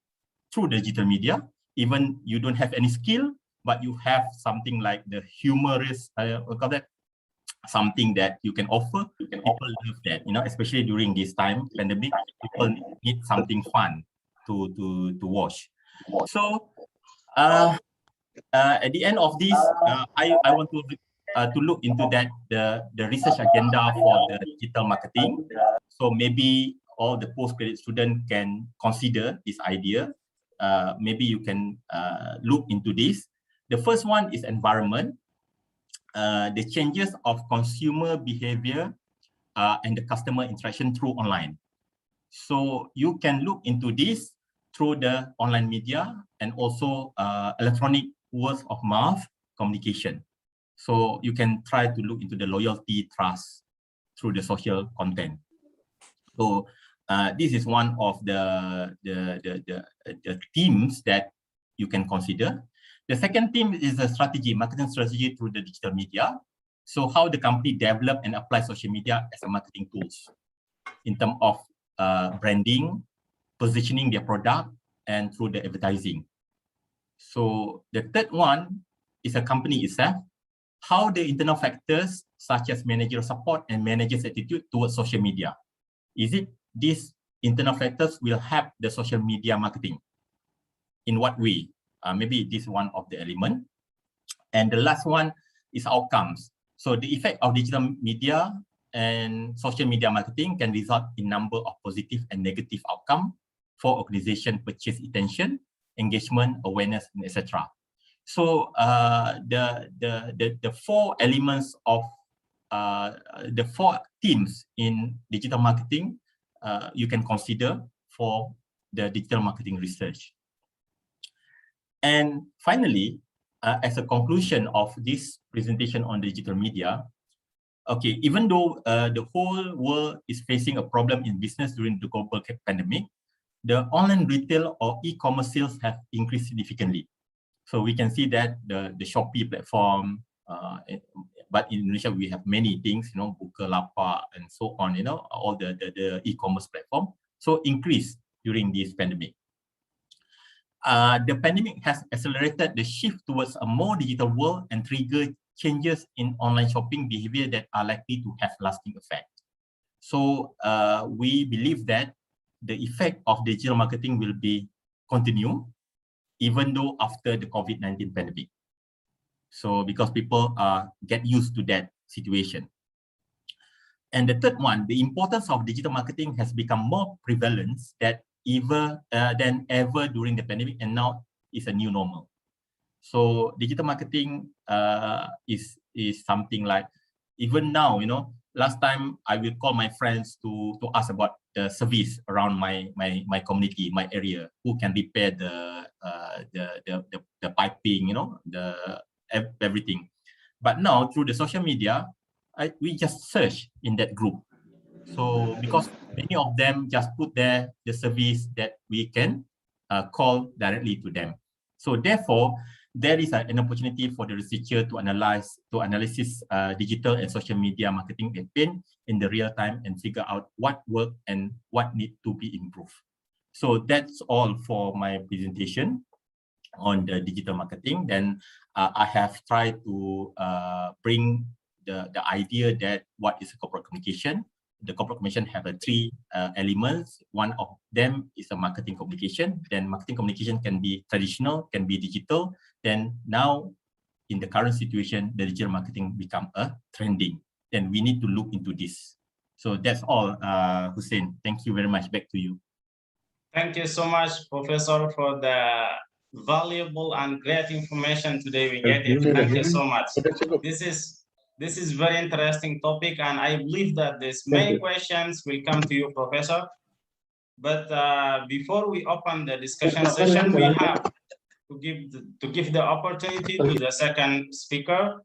through digital media, even you don't have any skill, but you have something like the humorous, something that you can offer. People love that, especially during this time, pandemic, people need something fun to watch. So at the end of this, I want to look into that the research agenda for the digital marketing. So maybe all the postgraduate students can consider this idea. Maybe you can look into this. The first one is environment, the changes of consumer behavior and the customer interaction through online. So you can look into this through the online media and also electronic words of mouth communication. So you can try to look into the loyalty, trust through the social content. So this is one of the themes that you can consider. The second theme is the strategy, marketing strategy through the digital media. So how the company develop and apply social media as a marketing tools in terms of branding, positioning their product, and through the advertising. So the third one is a company itself, how the internal factors such as manager support and manager's attitude towards social media. Is it these internal factors will help the social media marketing? In what way? Maybe this is one of the element. And the last one is outcomes. So the effect of digital media and social media marketing can result in number of positive and negative outcomes for organization purchase intention, engagement, awareness, and etc. So the four elements of the four themes in digital marketing you can consider for the digital marketing research. And finally, as a conclusion of this presentation on digital media, okay, even though the whole world is facing a problem in business during the global pandemic, the online retail or e-commerce sales have increased significantly. So we can see that the Shopee platform, but in Indonesia we have many things, Bukalapak and so on, all the e-commerce platform. So increase during this pandemic. The pandemic has accelerated the shift towards a more digital world and triggered changes in online shopping behavior that are likely to have lasting effect. So we believe that the effect of digital marketing will be continue even though after the COVID-19 pandemic. So because people get used to that situation. And the third one, the importance of digital marketing has become more prevalent than ever during the pandemic, and now is a new normal. So digital marketing is something like, even now, last time I will call my friends to ask about the service around my community, my area, who can repair the piping, everything. But now through the social media, we just search in that group. So because many of them just put there the service that we can call directly to them. So therefore, there is an opportunity for the researcher to analyze digital and social media marketing campaign in the real time and figure out what worked and what need to be improved. So that's all for my presentation on the digital marketing. Then I have tried to bring the idea that what is corporate communication. The corporate communication have three elements. One of them is a marketing communication. Then marketing communication can be traditional, can be digital. Then now, in the current situation, the digital marketing become a trending. Then we need to look into this. So that's all, Hussein. Thank you very much. Back to you. Thank you so much, Professor, for the valuable and great information today we get it. Thank you so much. This is very interesting topic, and I believe that there's many questions will come to you, Professor. But before we open the discussion session, we have to give the opportunity to the second speaker,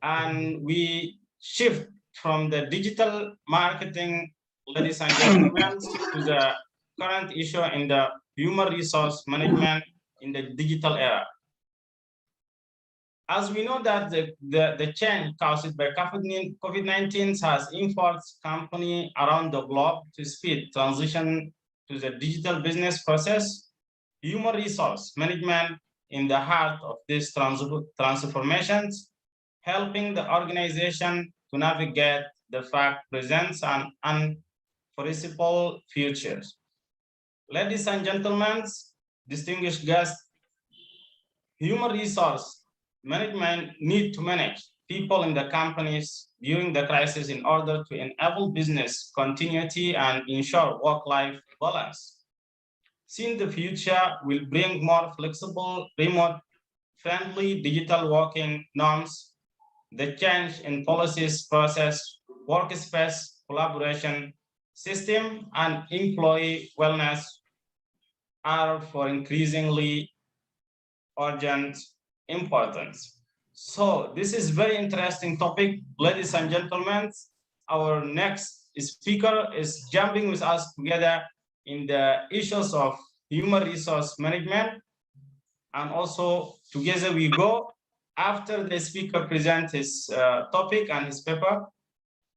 and we shift from the digital marketing, ladies and gentlemen, to the current issue in the human resource management in the digital era. As we know that the change caused by COVID-19 has influenced companies around the globe to speed transition to the digital business process, human resource management in the heart of these transformations, helping the organization to navigate the fact presents an unforeseeable futures. Ladies and gentlemen, distinguished guests, human resource management need to manage people in the companies during the crisis in order to enable business continuity and ensure work-life balance. Since the future will bring more flexible, remote-friendly digital working norms, the change in policies, process, workspace, collaboration, system, and employee wellness are for increasingly urgent importance. So this is very interesting topic, ladies and gentlemen. Our next speaker is jumping with us together in the issues of human resource management, and also together we go after the speaker presents his topic and his paper,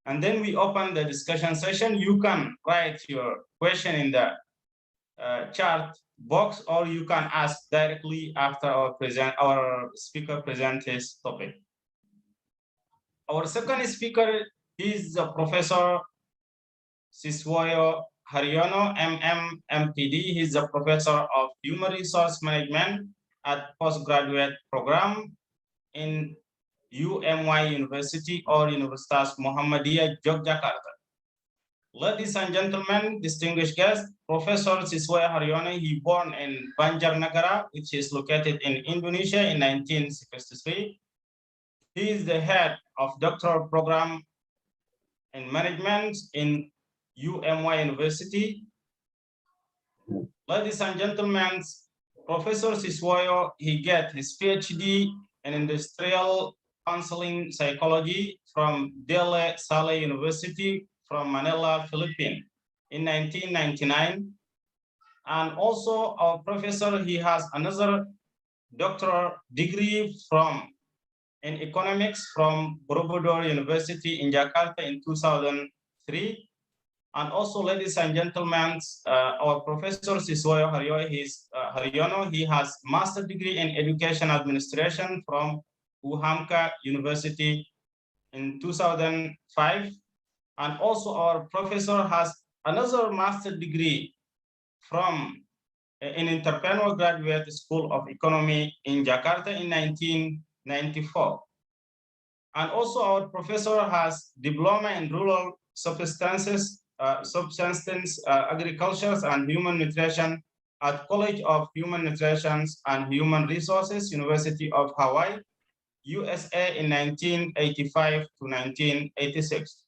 and then we open the discussion session. You can write your question in the chat box, or you can ask directly after our speaker presents his topic. Our second speaker is Professor Siswoyo Haryono, MM, MPD. He's a professor of human resource management at postgraduate program in UMY University or Universitas Muhammadiyah, Yogyakarta. Ladies and gentlemen, distinguished guests, Professor Siswoyo Haryono, he born in Banjarnegara, which is located in Indonesia in 1963. He is the head of doctoral program in management in UMY University. Ladies and gentlemen, Professor Siswoyo, he get his PhD in industrial counseling psychology from Dele Salle University from Manila, Philippines in 1999. And also our professor, he has another doctoral degree in economics from Borobudur University in Jakarta in 2003. And also, ladies and gentlemen, our Professor Siswoyo Haryono, he has master's degree in education administration from UHAMKA University in 2005. And also our professor has another master's degree from in Entrepreneur Graduate School of Economy in Jakarta in 1994. And also our professor has diploma in rural subsistence agriculture and human nutrition at College of Human Nutrition and Human Resources, University of Hawaii, USA in 1985 to 1986.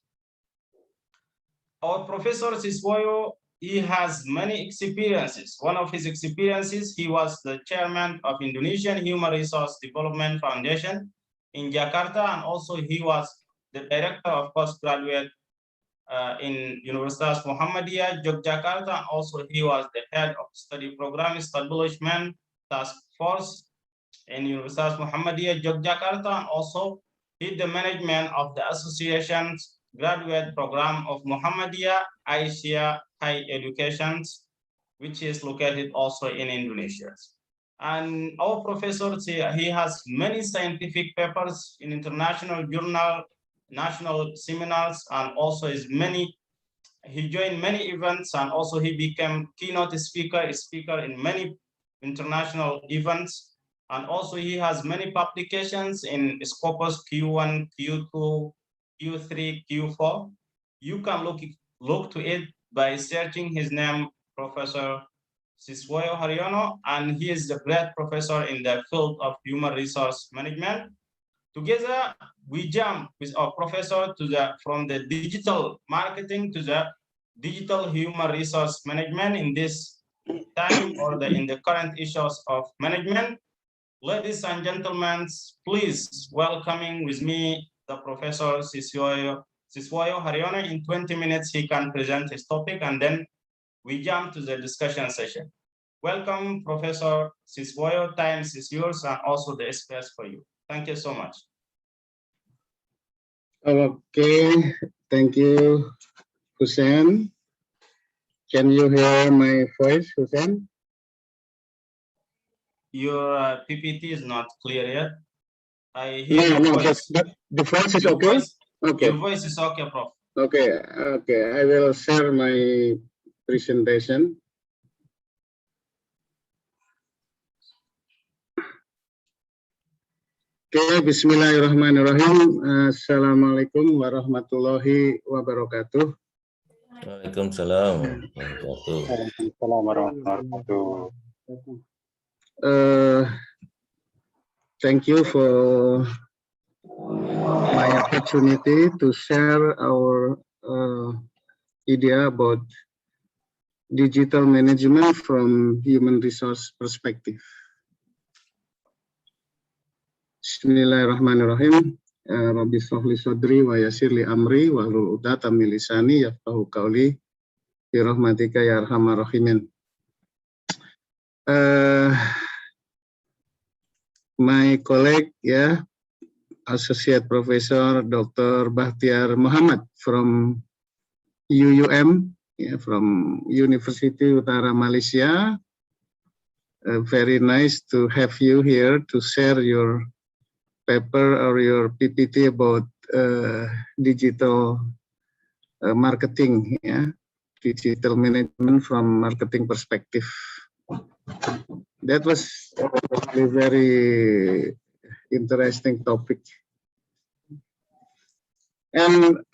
Our professor Siswoyo, he has many experiences. One of his experiences, he was the chairman of Indonesian Human Resource Development Foundation in Jakarta, and also he was the director of postgraduate in Universitas Muhammadiyah, Yogyakarta, and also he was the head of study program establishment task force in Universitas Muhammadiyah, Yogyakarta, and also he the management of the association's graduate program of Muhammadiyah Asia High Education, which is located also in Indonesia. And our professor, he has many scientific papers in international journal, national seminars, and also he joined many events, and also he became keynote speaker in many international events. And also he has many publications in Scopus Q1, Q2, Q3, Q4. You can look to it by searching his name, Professor Siswoyo Haryono, and he is the great professor in the field of human resource management. Together, we jump with our professor from the digital marketing to the digital human resource management in this time or in the current issues of management. Ladies and gentlemen, please welcoming with me the Professor Siswoyo Haryono. In 20 minutes, he can present his topic, and then we jump to the discussion session. Welcome, Professor Siswoyo. Time is yours, and also the space for you. Thank you so much. Okay, thank you, Hussein. Can you hear my voice, Hussein? Your PPT is not clear yet. I hear No, voice. the voice is okay? Okay. Your voice is okay, Prof. Okay, I will share my presentation. Okay, bismillahirrahmanirrahim. Assalamualaikum warahmatullahi wabarakatuh. Waalaikumsalam warahmatullahi wabarakatuh. Thank you for my opportunity to share our idea about digital management from human resource perspective. Bismillahirrahmanirrahim. Rabbi shrahli sadri wa yassir li amri wa hlul 'uqdatam min lisani yafqahu qawli bi rahmatika ya arhamar rahimin. My colleague, Associate Professor Dr. Bahtiar Muhammad from UUM, from University Utara Malaysia. Very nice to have you here to share your paper or your PPT about digital marketing, digital management from marketing perspective. That was a very interesting topic. And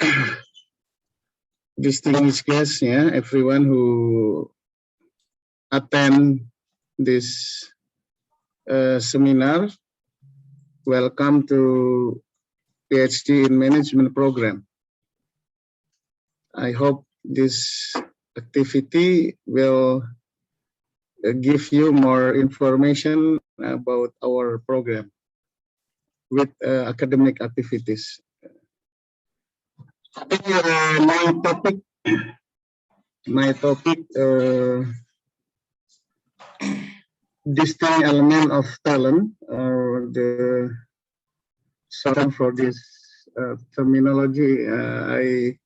distinguished guests, everyone who attend this seminar, welcome to PhD in Management program. I hope this activity will give you more information about our program with academic activities. My topic, distinct element of talent, or the song for this terminology. I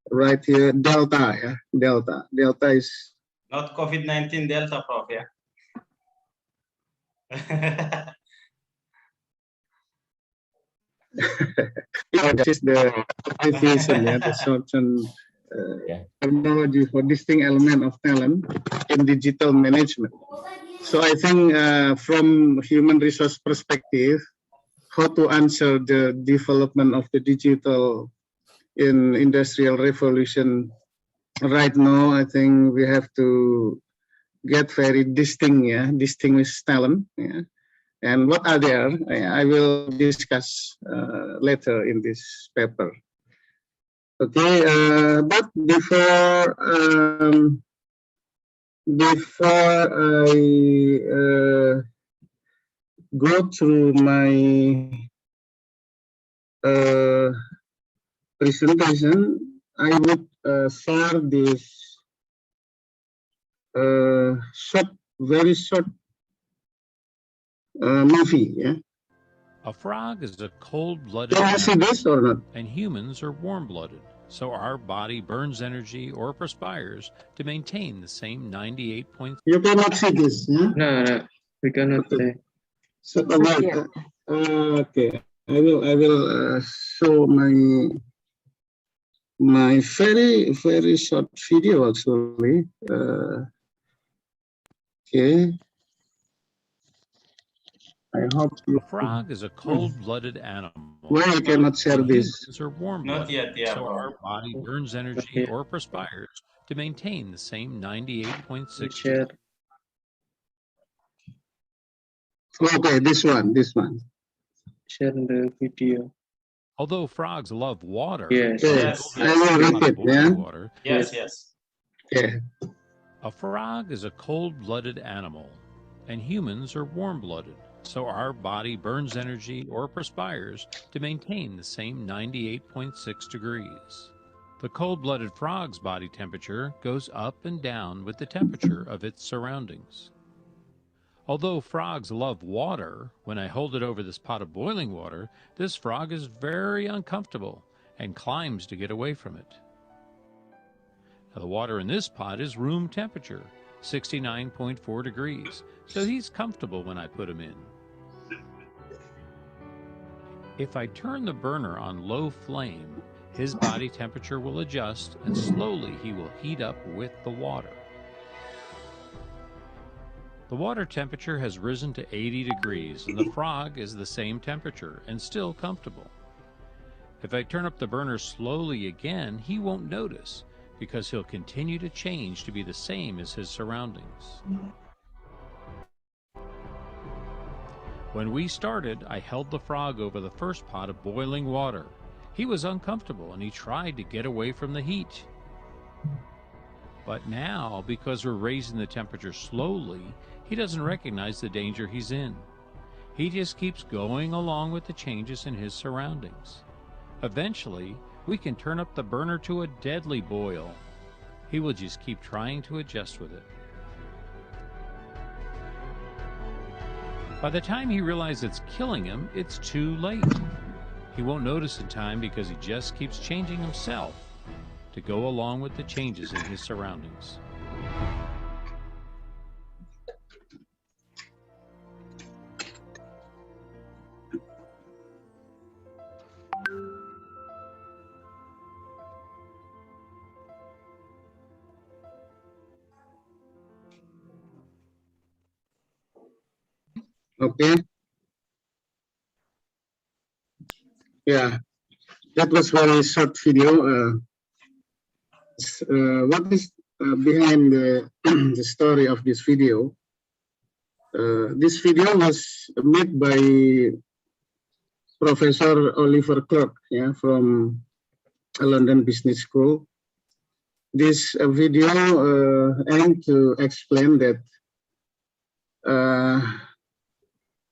write here Delta. Delta is not COVID-19 Delta, Prof. This is the abbreviation, the shortened terminology for distinct element of talent in digital management. So I think from human resource perspective, how to answer the development of the digital in industrial revolution right now, I think we have to get very distinguished talent. Yeah. And what are there? I will discuss later in this paper. Okay, but before I go through my presentation, I would share this very short movie. Yeah. A frog is a cold-blooded Can you see animal, this or not? and humans are warm-blooded. So our body burns energy or perspires to maintain the same 98.6. You cannot see this. Yeah? No, we cannot say. So, okay, I will show my very short video actually. Okay. I hope A frog is a cold-blooded animal. Why I cannot share this? Humans are warm-blooded, so our body burns energy or perspires to maintain the same 98.6. Share. Okay, this one. Share the video. Although frogs love water, Yes. Yes. I will repeat. Yeah. water, Yes. Okay. a frog is a cold-blooded animal, and humans are warm-blooded. So our body burns energy or perspires to maintain the same 98.6 degrees. The cold-blooded frog's body temperature goes up and down with the temperature of its surroundings. Although frogs love water, when I hold it over this pot of boiling water, this frog is very uncomfortable and climbs to get away from it. Now, the water in this pot is room temperature, 69.4 degrees, so he's comfortable when I put him in. If I turn the burner on low flame, his body temperature will adjust and slowly he will heat up with the water. The water temperature has risen to 80 degrees and the frog is the same temperature and still comfortable. If I turn up the burner slowly again, he won't notice because he'll continue to change to be the same as his surroundings. When we started, I held the frog over the first pot of boiling water. He was uncomfortable and he tried to get away from the heat. But now, because we're raising the temperature slowly, he doesn't recognize the danger he's in. He just keeps going along with the changes in his surroundings. Eventually, we can turn up the burner to a deadly boil. He will just keep trying to adjust with it. By the time he realizes it's killing him, it's too late. He won't notice in time because he just keeps changing himself to go along with the changes in his surroundings. Okay. Yeah, that was very short video. What is behind the story of this video? This video was made by Professor Oliver Clark, yeah, from London Business School. This video aimed to explain that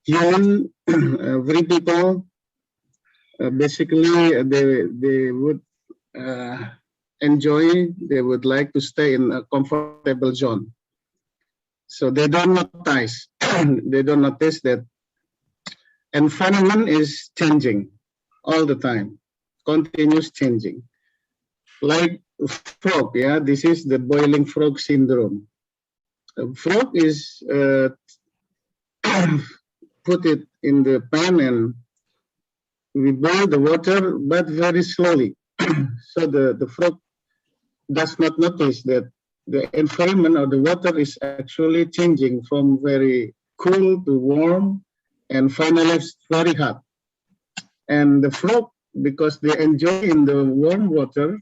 human, every people, basically they would enjoy, they would like to stay in a comfortable zone. So they don't notice, that environment is changing all the time, continuous changing. Like frog, yeah, this is the boiling frog syndrome. A frog is put it in the pan and we boil the water, but very slowly. So the frog does not notice that the environment or the water is actually changing from very cool to warm, and finally it's very hot. And the frog, because they enjoy in the warm water,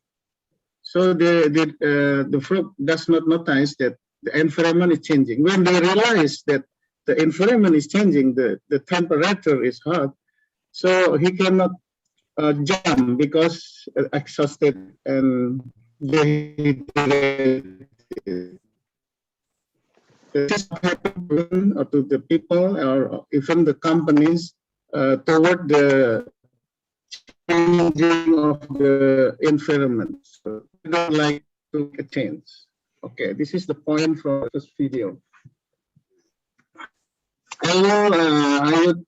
so the frog does not notice that the environment is changing. When they realize that the environment is changing, the temperature is hot, so he cannot jump because exhausted and dehydrated. This is what happened to the people or even the companies toward the changing of the environment. So we don't like to change. Okay, this is the point from this video. I would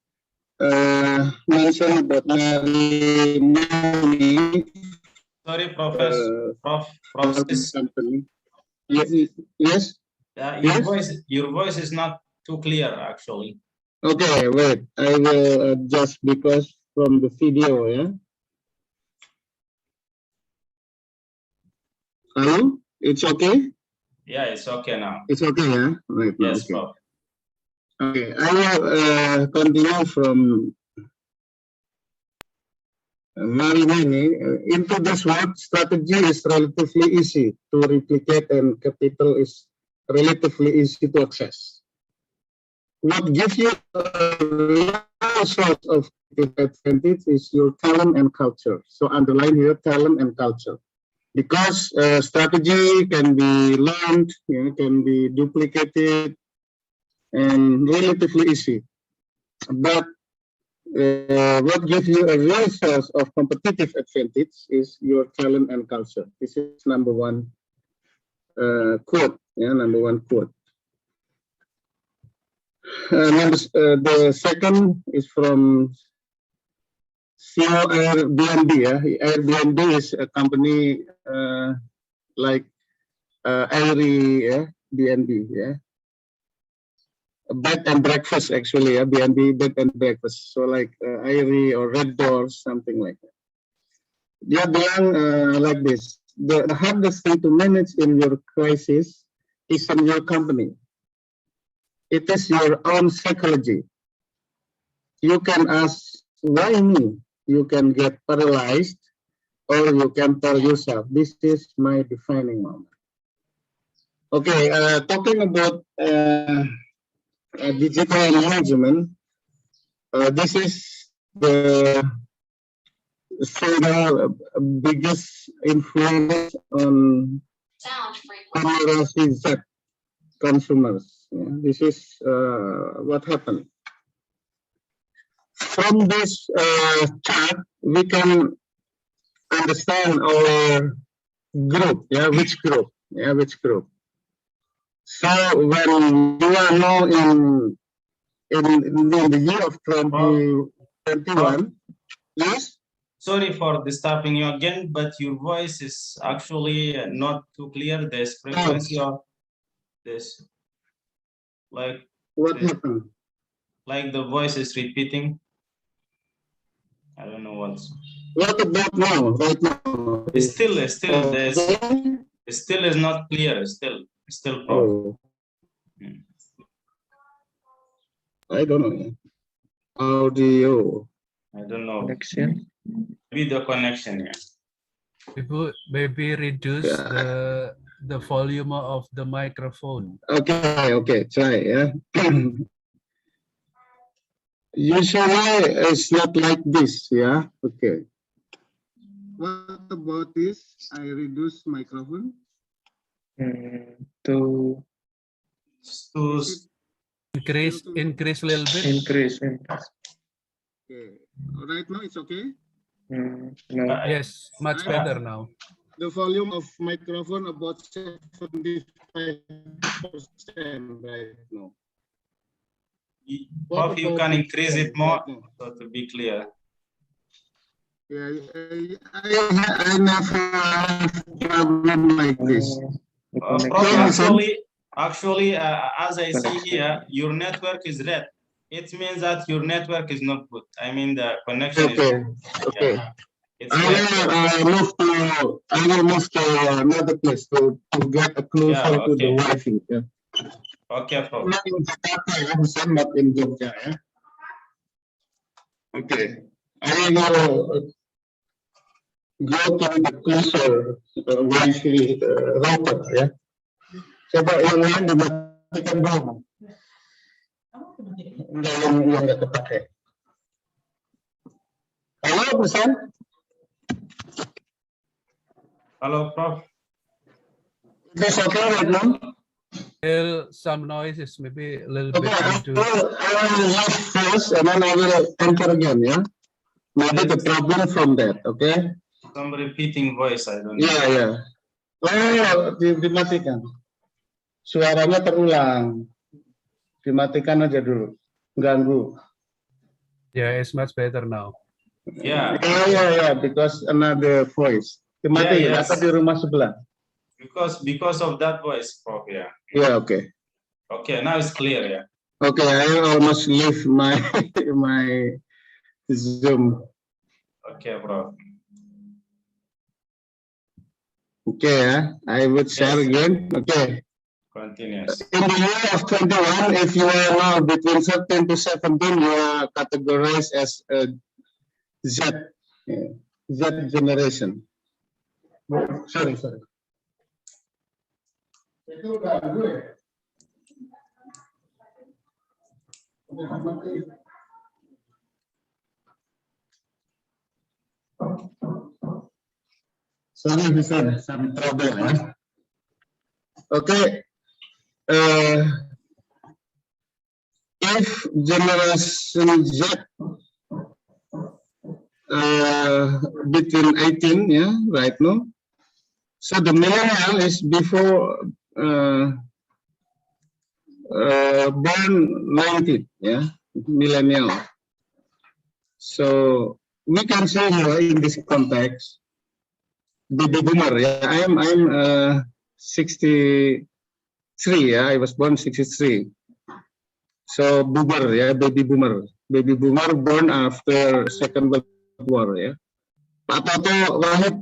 mention about Mary Money. Sorry, Professor. Professor. Company. Yes. Your voice is not too clear, actually. Okay, wait. I will adjust because from the video, yeah. Hello, it's okay. Yeah, it's okay now. It's okay, yeah. Right now. Yes, Okay. Prof. Okay, I will continue from very many. Into this work, strategy is relatively easy to replicate and capital is relatively easy to access. What gives you a real source of advantage is your talent and culture. So underline here talent and culture. Because strategy can be learned, can be duplicated, and relatively easy. But what gives you a real source of competitive advantage is your talent and culture. This is number one quote. Yeah, number one quote. The second is from CEO Airbnb. Yeah? Airbnb is a company like Airy, yeah? BNB, yeah. Bed and breakfast, actually, yeah, BNB bed and breakfast. So like Airy or Red Doors, something like that. Dia bilang like this: the hardest thing to manage in your crisis is in your company. It is your own psychology. You can ask, why me? You can get paralyzed, or you can tell yourself, this is my defining moment. Okay, talking about digital management, this is the single biggest influence on Generation Z consumers. Yeah, this is what happened. From this chart, we can understand our group. Yeah, which group? Yeah, which group? So when you are now in the year of 2021, yes. Sorry for disturbing you again, but your voice is actually not too clear. There's frequency of this, like what happened? Like the voice is repeating. I don't know what's. What about now? Right now? Still, there's. It still is not clear. Still. Oh. I don't know. Audio. I don't know. Connection. Maybe the connection, yeah. Maybe reduce the volume of the microphone. Okay, try, yeah. Usually it's not like this, yeah. Okay. What about this? I reduce microphone. To increase a little bit. increase. Okay. Right now it's okay. No. Yes, much better now. The volume of microphone about 75% right now. If you can increase it more, so to be clear. Yeah, I never have problem like this. Actually, as I see here, your network is red. It means that your network is not good. I mean, the connection is good. Okay. Yeah. It's I will move to another place to get a clue Yeah, to the okay. Wi-Fi. Yeah. Okay, Prof. Not in Jakarta, ya, Hussein, not in Jogja. Ya. Okay. I will go to the closer Wi-Fi router. Ya. Coba yang lain dimatikan dulu. Enggak, yang nggak kepake. Halo, Hussein. Hello, Prof. Is this okay right now? Still some noises, maybe a little Okay, bit I into. will leave first and then I will enter again, yeah? Maybe the problem from that, okay? Some repeating voice, I don't know. Yeah. Oh, dimatikan. Suaranya terulang. Dimatikan aja dulu. Ganggu. Yeah, it's much better now. Yeah. Yeah, because another voice. Dimatiin, Yeah, yes. atau di rumah sebelah? Because of that voice, Prof. Yeah. Yeah, okay. Okay, now it's clear. Yeah. Okay, I almost leave my Zoom. Okay, Prof. Okay, I would share Yes. again. Okay. Continuous. In the year of 21, if you are now between 13 to 17, you are categorized as a Z, Z generation. Sorry. Itu ganggu ya? Sorry, Hussein, some trouble. Huh? Okay. If generation Z between 18, yeah, right now. So the millennial is before born 90, yeah, millennial. So we can say here in this context, baby boomer. Yeah, I'm 63. Yeah, I was born 63. So boomer, yeah, baby boomer born after Second World War. Yeah, Pak Toto Wahid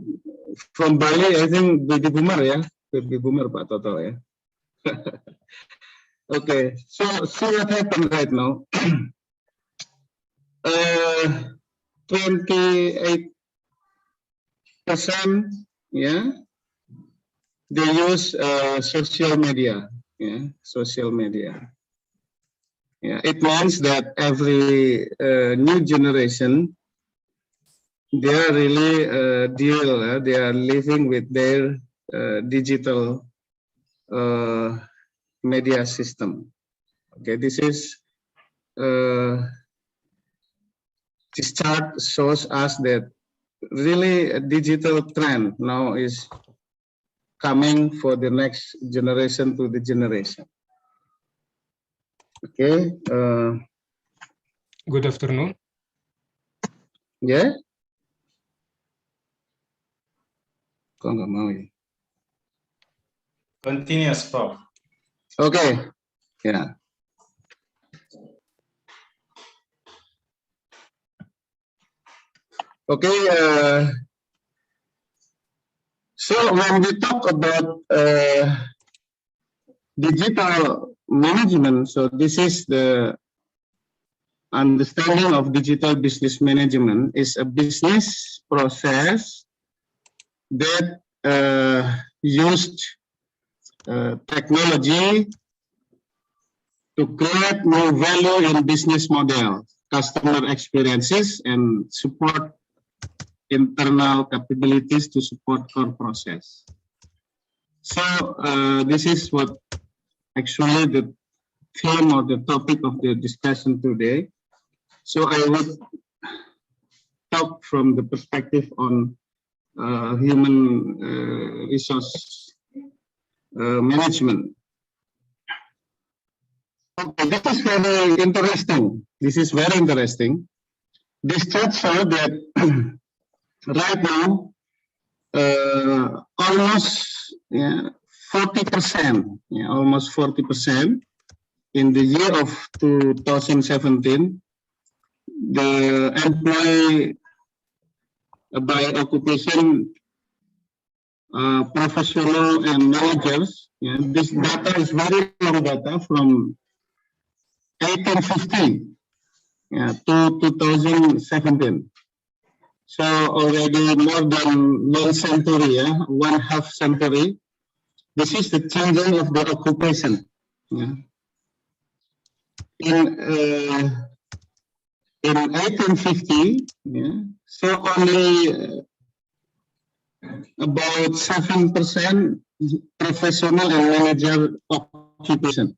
from Bali, I think baby boomer. Yeah, baby boomer Pak Toto. Yeah. Okay, so see what happened right now. 28%, yeah, they use social media. Yeah, social media. Yeah, it means that every new generation, they are really they are living with their digital media system. Okay, this chart shows us that really a digital trend now is coming for the next generation to the generation. Okay. Good afternoon. Yeah. Kok nggak mau ya? Continuous, Prof. Okay. Yeah. Okay. So when we talk about digital management, so this is the understanding of digital business management is a business process that used technology to create new value in business model, customer experiences, and support internal capabilities to support core process. So this is what actually the theme or the topic of the discussion today. So I would talk from the perspective on human resource management. Okay, this is very interesting. This chart shows that right now, almost 40%, almost 40% in the year of 2017, the employee by occupation, professional and managers. Yeah, this data is very long data from 1850 to 2017. So already more than 1 century, 1/2 century. This is the changing of the occupation. Yeah. In 1850, so only about 7% professional and manager occupation.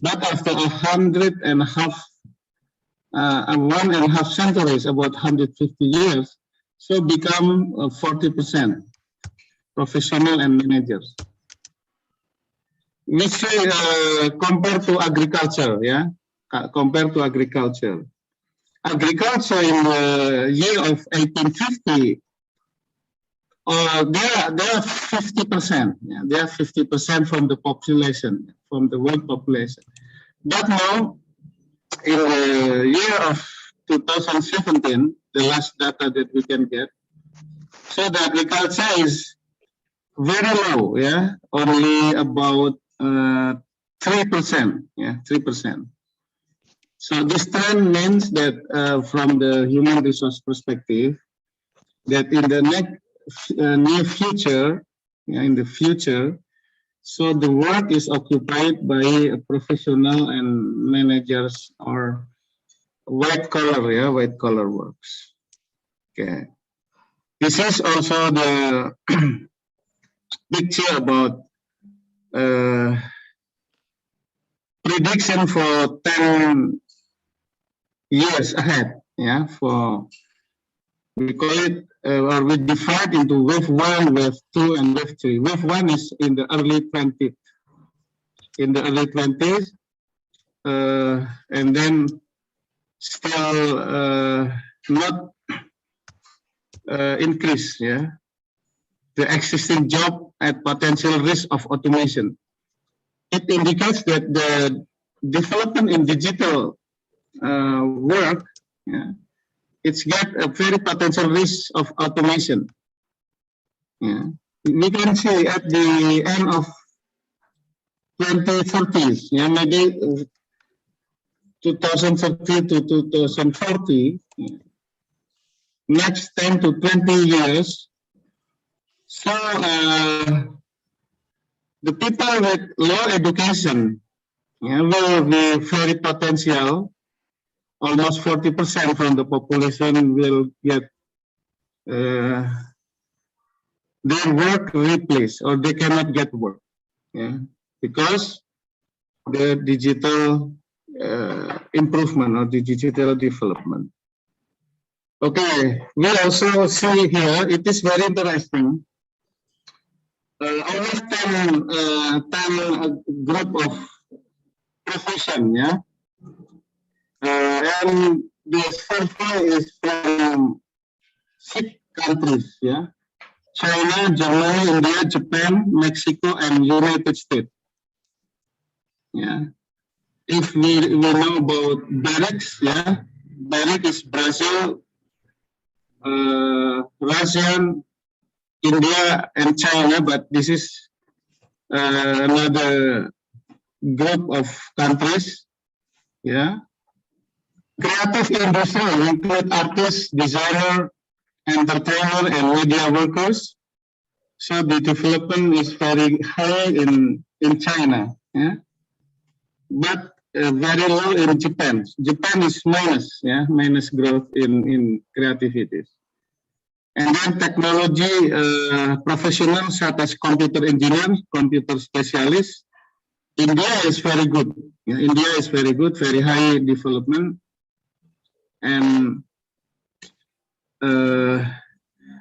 But after 1.5 centuries, about 150 years, so become 40% professional and managers. We say compared to agriculture, compared to agriculture. Agriculture in the year of 1850, they are 50%. Yeah, they are 50% from the population, from the world population. But now, in the year of 2017, the last data that we can get, so the agriculture is very low. Yeah, only about 3%. Yeah, 3%. So this trend means that from the human resource perspective, that in the near future, in the future, so the work is occupied by professional and managers or white collar, white collar works. Okay. This is also the picture about prediction for 10 years ahead. Yeah, for we call it or we divide into wave 1, wave 2, and wave 3. Wave 1 is in the early 20s. In the early 20s, and then still not increase. Yeah, the existing job at potential risk of automation. It indicates that the development in digital work, it's got a very potential risk of automation. Yeah. We can see at the end of 2030s, maybe 2030 to 2040, next 10 to 20 years. So the people with low education will be very potential. Almost 40% from the population will get their work replaced, or they cannot get work, because the digital improvement or the digital development. Okay, we also see here, it is very interesting, almost 10 group of profession, and the survey is from 6 countries, China, Germany, India, Japan, Mexico, and United States. If we know about barracks, barrack is Brazil, Russia, India, and China, but this is another group of countries. Creative industry include artists, designer, entertainer, and media workers. So the development is very high in China, but very low in Japan. Japan is minus growth in creativities. And then technology professionals such as computer engineers, computer specialists. India is very good. India is very good, very high development. And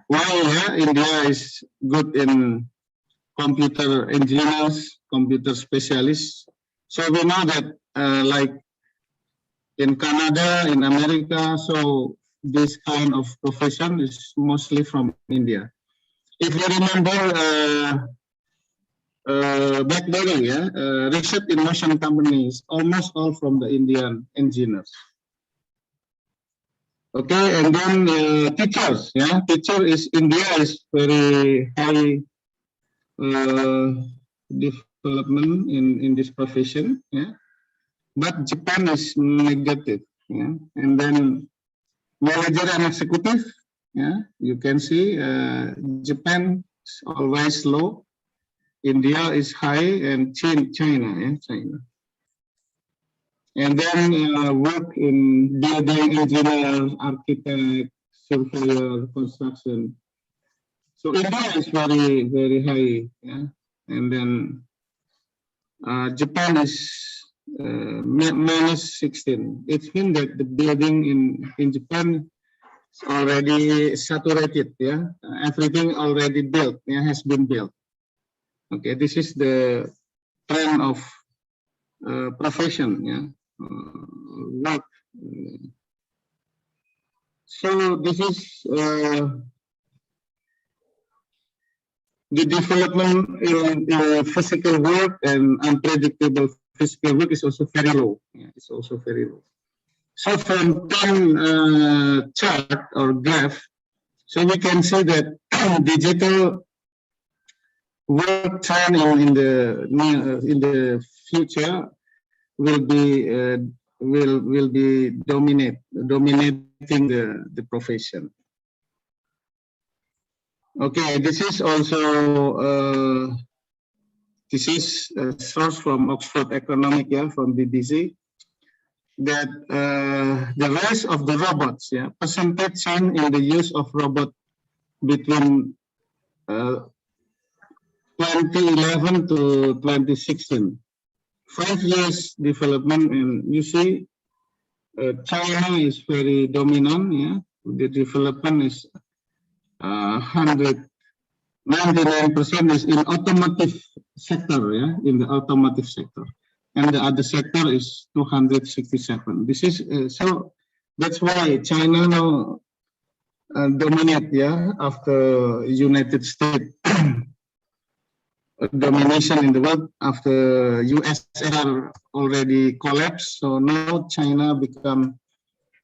while India is good in computer engineers, computer specialists, so we know that like in Canada, in America, so this kind of profession is mostly from India. If you remember BlackBerry, research in motion companies, almost all from the Indian engineers. Okay, and then teachers. Yeah, teacher is India is very high development in this profession. Yeah, but Japan is negative. Yeah, and then manager and executive. Yeah, you can see Japan is always low. India is high, and China. Yeah, China. And then work in building engineer, architect, surveyor, construction. So India is very, very high. Yeah, and then Japan is minus 16. It means that the building in Japan is already saturated. Yeah, everything already built. Yeah, has been built. Okay, this is the trend of profession. Yeah, work. So this is the development in physical work, and unpredictable physical work is also very low. Yeah, it's also very low. So from 10 chart or graph, so we can see that digital work trend in the future will be dominating the profession. Okay, this is also this is a source from Oxford Economic, yeah, from BBC, that the rise of the robots, yeah, percentage change in the use of robot between 2011 to 2016, 5 years development, and you see China is very dominant, yeah, the development is 99% is in automotive sector, yeah, in the automotive sector, and the other sector is 267. This is so that's why China now dominate, yeah, after United States domination in the world, after USSR already collapsed. So now China become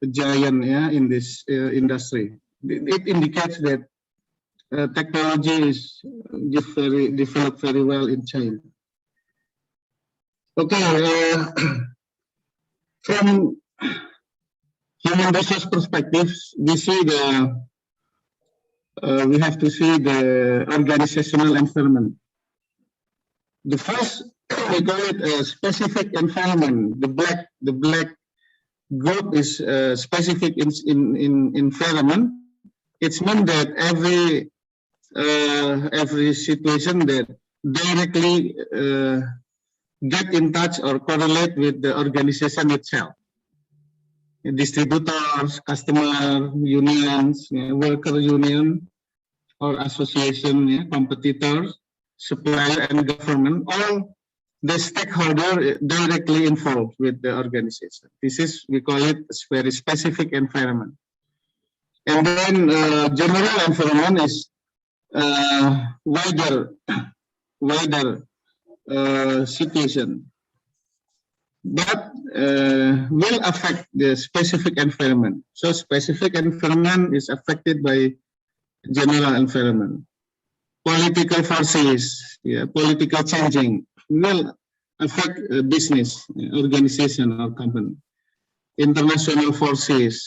a giant, yeah, in this industry. It indicates that technology is developed very well in China. Okay, from human resource perspectives, we see we have to see the organizational environment. The first, we call it a specific environment. The black group is specific in environment. It means that every situation that directly get in touch or correlate with the organization itself. Distributors, customer, unions, worker union or association, competitors, supplier and government, all the stakeholder directly involved with the organization. This is, we call it a very specific environment. And then general environment is wider situation, but will affect the specific environment. So specific environment is affected by general environment. Political forces, political changing will affect business, organization or company. International forces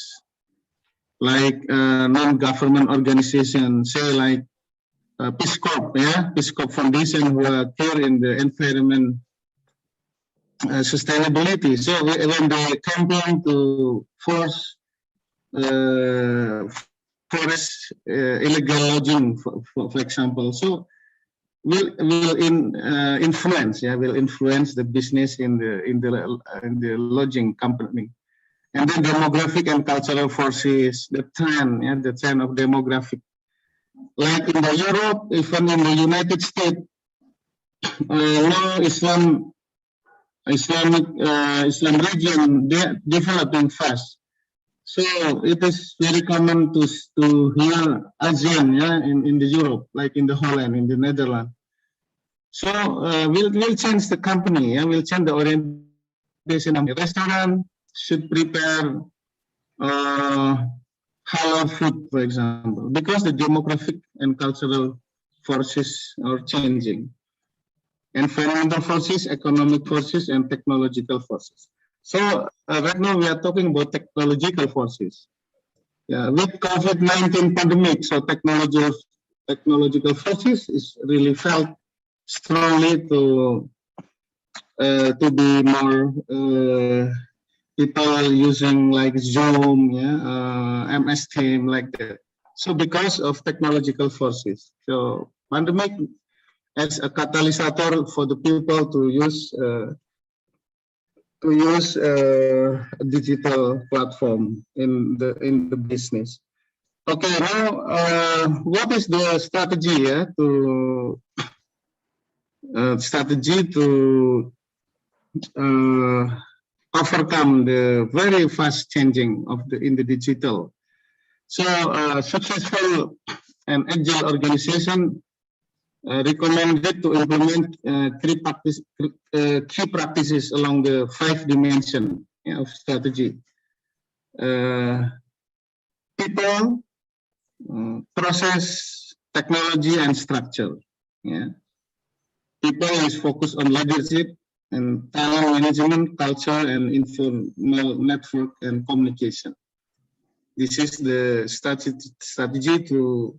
like non-government organization, say like Peace Corps, Peace Corps Foundation, who are care in the environment sustainability. So when they campaign to force forest illegal logging, for example, so will influence, will influence the business in the lodging company. And then demographic and cultural forces, the trend of demographic. Like in the Europe, even in the United States, now Islam region developing fast. So it is very common to hear ASEAN, in the Europe, like in the Holland, in the Netherlands. So we'll change the company, we'll change the orientation of the restaurant, should prepare halal food, for example, because the demographic and cultural forces are changing. Environmental forces, economic forces, and technological forces. So right now we are talking about technological forces. Yeah, with COVID-19 pandemic, so technological forces is really felt strongly to be more people using like Zoom, yeah, MS Team like that. So because of technological forces, so pandemic as a catalyst for the people to use a digital platform in the business. Okay, now what is the strategy to overcome the very fast changing of in the digital? So successful and agile organization recommended to implement key practices along the 5 dimensions of strategy. People, process, technology, and structure. Yeah. People is focused on leadership and talent management, culture, and informal network and communication. This is the strategy to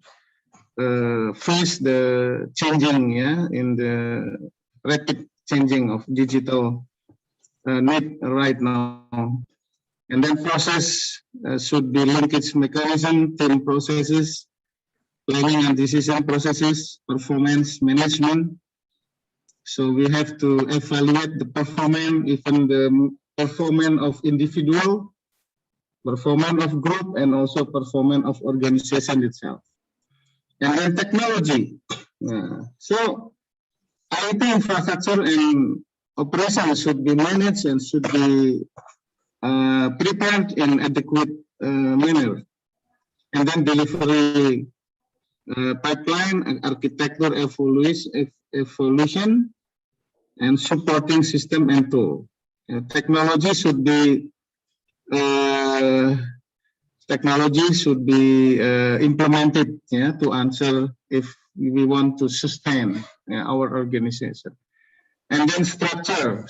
face the changing, in the rapid changing of digital need right now. And then process should be linkage mechanism, team processes, planning and decision processes, performance management. So we have to evaluate the performance, even the performance of individual, performance of group, and also performance of organization itself. And then technology. So IT infrastructure and operations should be managed and should be prepared in adequate manner. And then delivery pipeline and architecture evolution and supporting system and tool. Technology should be implemented, to answer if we want to sustain our organization. And then structure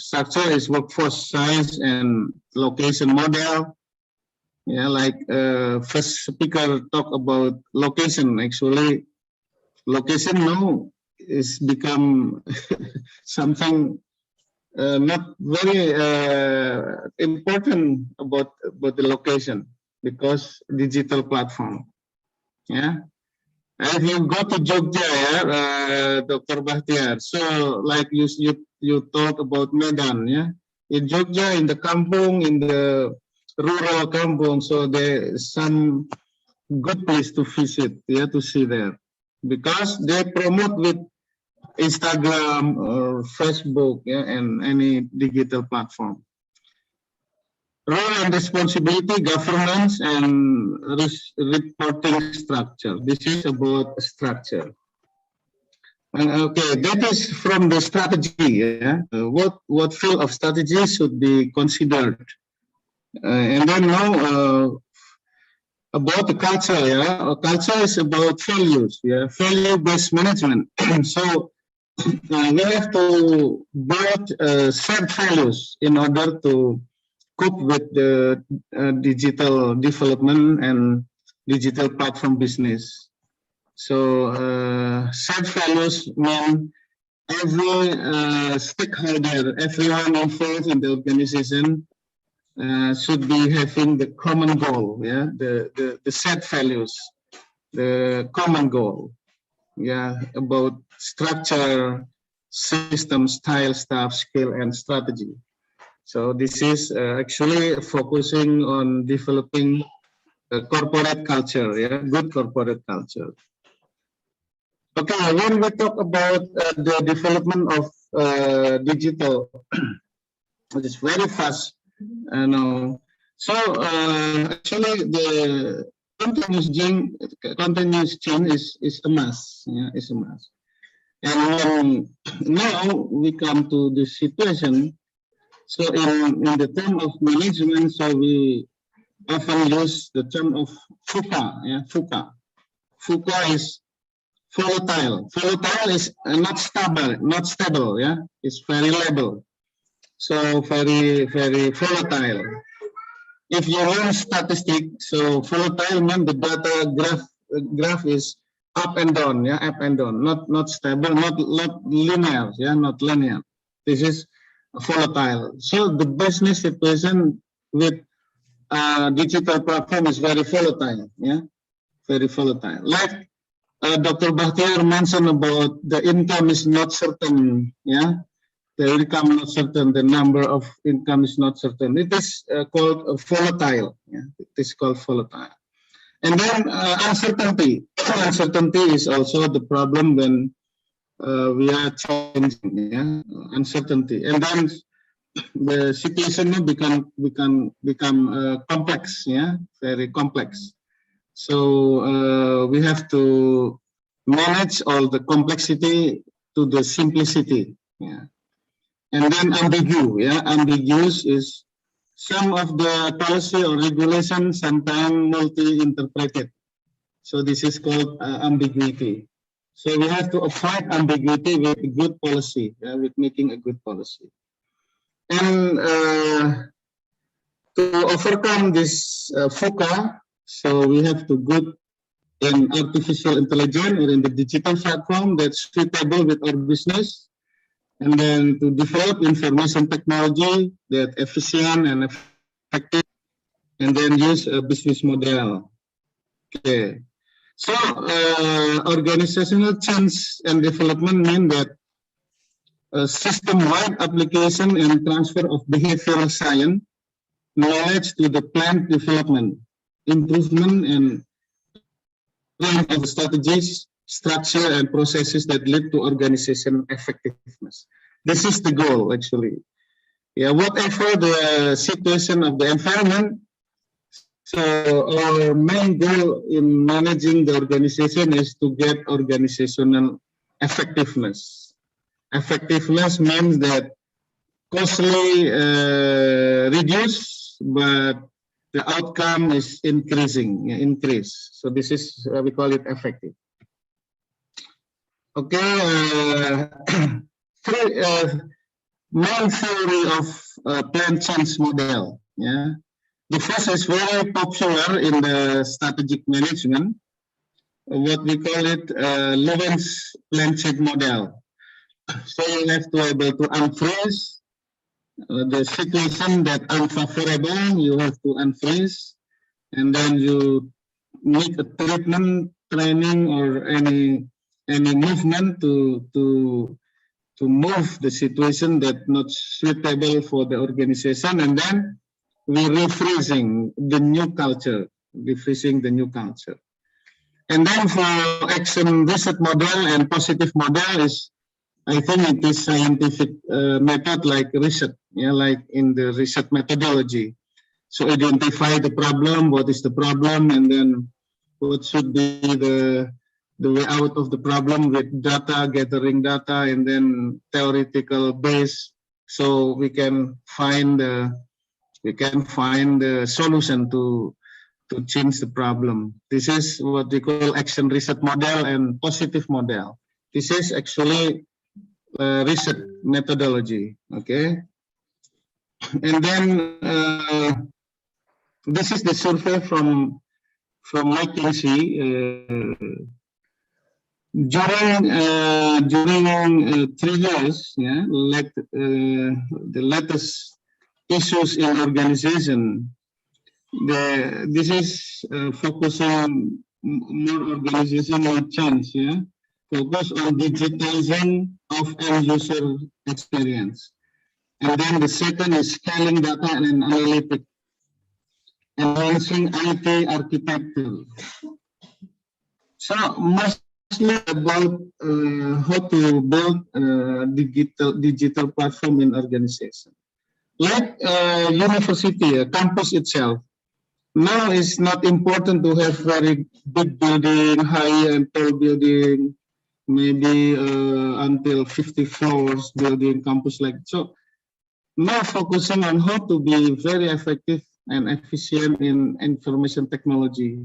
is workforce size and location model. Yeah, like first speaker talk about location. Actually, location now is become something not very important about the location, because digital platform. Yeah, if you go to Jogja, Dr. Bahtiar, so like you talk about Medan, in Jogja, in the kampung, in the rural kampung, so there's some good place to visit, to see there, because they promote with Instagram or Facebook, and any digital platform. Role and responsibility, governance, and reporting structure. This is about structure. Okay, that is from the strategy. What field of strategy should be considered? And then now about the culture. Culture is about values. Value-based management. So we have to build set values in order to cope with the digital development and digital platform business. So set values mean every stakeholder, everyone involved in the organization should be having the common goal, the set values, the common goal, about structure, system, style, staff, skill, and strategy. So this is actually focusing on developing a corporate culture, good corporate culture. Okay, when we talk about the development of digital, it is very fast now. So actually the continuous change is a must, is a must. And now we come to the situation. So in the term of management, so we often use the term of FUCA. Yeah, FUCA. FUCA is volatile. Volatile is not stable. Yeah, it's very labile. So very volatile. If you learn statistics, so volatile means the data graph is up and down, yeah, up and down, not stable, not linear, yeah, not linear. This is volatile. So the business situation with digital platform is very volatile, yeah, very volatile. Like Dr. Bahtiar mentioned about the income is not certain, yeah. The income not certain, the number of income is not certain. It is called volatile. Yeah? It is called volatile. And then uncertainty. Uncertainty is also the problem when we are changing. Yeah? Uncertainty. And then the situation become complex. Yeah, very complex. So we have to manage all the complexity to the simplicity. Yeah. And then ambigu, yeah, ambiguous is some of the policy or regulation sometimes multi-interpreted. So this is called ambiguity. So we have to avoid ambiguity with good policy, with making a good policy. And to overcome this FUCA, so we have to go in artificial intelligence or in the digital platform that's suitable with our business. And then to develop information technology that efficient and effective, and then use a business model. Okay. So organizational change and development mean that a system-wide application and transfer of behavioral science knowledge to the plant development, improvement, and of strategies, structure, and processes that lead to organizational effectiveness. This is the goal, actually. Yeah, whatever the situation of the environment, so our main goal in managing the organization is to get organizational effectiveness. Effectiveness means that costly reduce, but the outcome is increase. So this is we call it effective. Okay, main theory of plan change model. Yeah, the first is very popular in the strategic management. What we call it Lewin's plan change model. So you have to be able to unfreeze the situation that unfavorable. You have to unfreeze, and then you make a treatment, training, or any movement to move the situation that not suitable for the organization, and then we refreezing the new culture, And then for action reset model and positive model is, I think it is scientific method like reset, yeah, like in the reset methodology. So identify the problem, what is the problem, and then what should be the way out of the problem with data, gathering data, and then theoretical base, so we can find the solution to change the problem. This is what we call action reset model and positive model. This is actually reset methodology. Okay, and then this is the survey from McKinsey. During 3 years, yeah, like the latest issues in organization, this is focusing more organizational change, yeah, focus on digitizing of end user experience. And then the second is scaling data and analytics, enhancing IT architecture. So mostly about how to build a digital platform in organization. Like university, campus itself. Now it's not important to have very big building, high and tall building, maybe until 50 floors building campus like so. Now focusing on how to be very effective and efficient in information technology.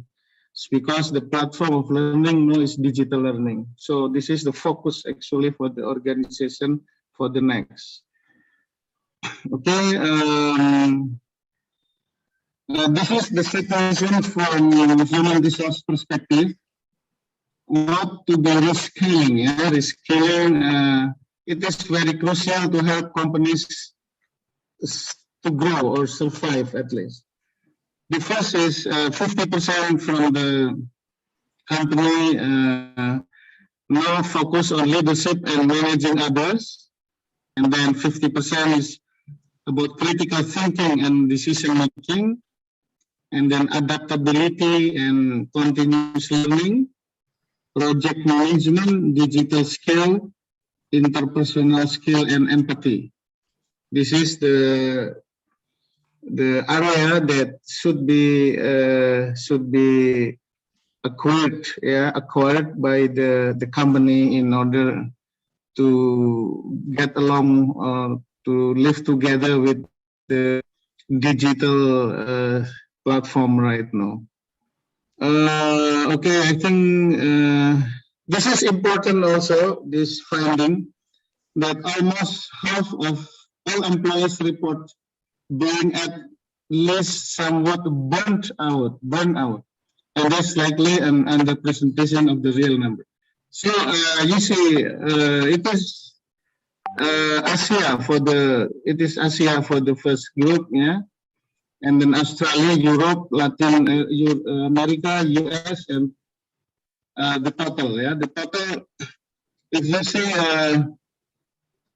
It's because the platform of learning now is digital learning. So this is the focus actually for the organization for the next. Okay, this is the situation from human resource perspective. Not to be reskilling, yeah, reskilling. It is very crucial to help companies to grow or survive at least. The first is 50% from the company now focus on leadership and managing others, and then 50% is about critical thinking and decision making, and then adaptability and continuous learning, project management, digital skill, interpersonal skill, and empathy. This is the area that should be acquired by the company in order to get along, to live together with the digital platform right now. Okay, I think this is important also, this finding, that almost half of all employees report being at least somewhat burnt out, and that's likely an underrepresentation of the real number. So you see, it is Asia for the first group, yeah, and then Australia, Europe, Latin America, US, and the total, yeah, the total. If you see,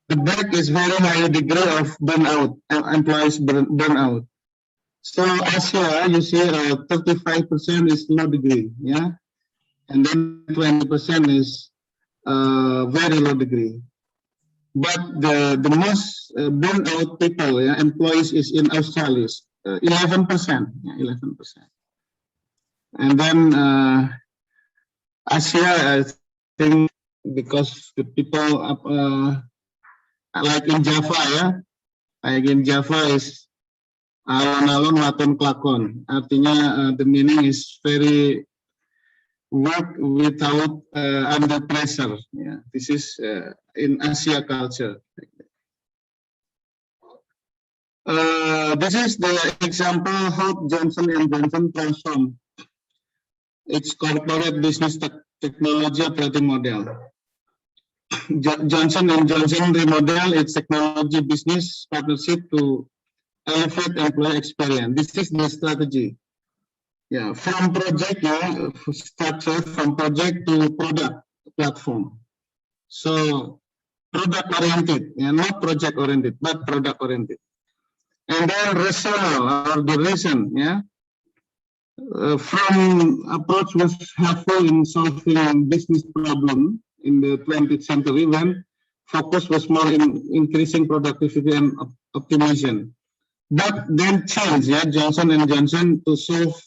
the back is very high degree of burnout, employees burnout. So Asia, you see, 35% is low degree, yeah, and then 20% is very low degree. But the most burnout people, yeah, employees, is in Australia, 11%, yeah, 11%. And then Asia, I think, because the people like in Java, yeah, like in Java is alon-alon waton kelakon. Artinya the meaning is very work without under pressure. Yeah, this is in Asia culture. This is the example how Johnson & Johnson transformed its corporate business technology operating model. Johnson & Johnson remodel its technology business partnership to elevate employee experience. This is the strategy. Yeah, from project, yeah, structure from project to product platform. So product oriented, yeah, not project oriented, but product oriented. And then rational, or the reason, yeah. From approach was helpful in solving business problem in the 20th century, when focus was more in increasing productivity and optimization. But then change, yeah, Johnson & Johnson, to solve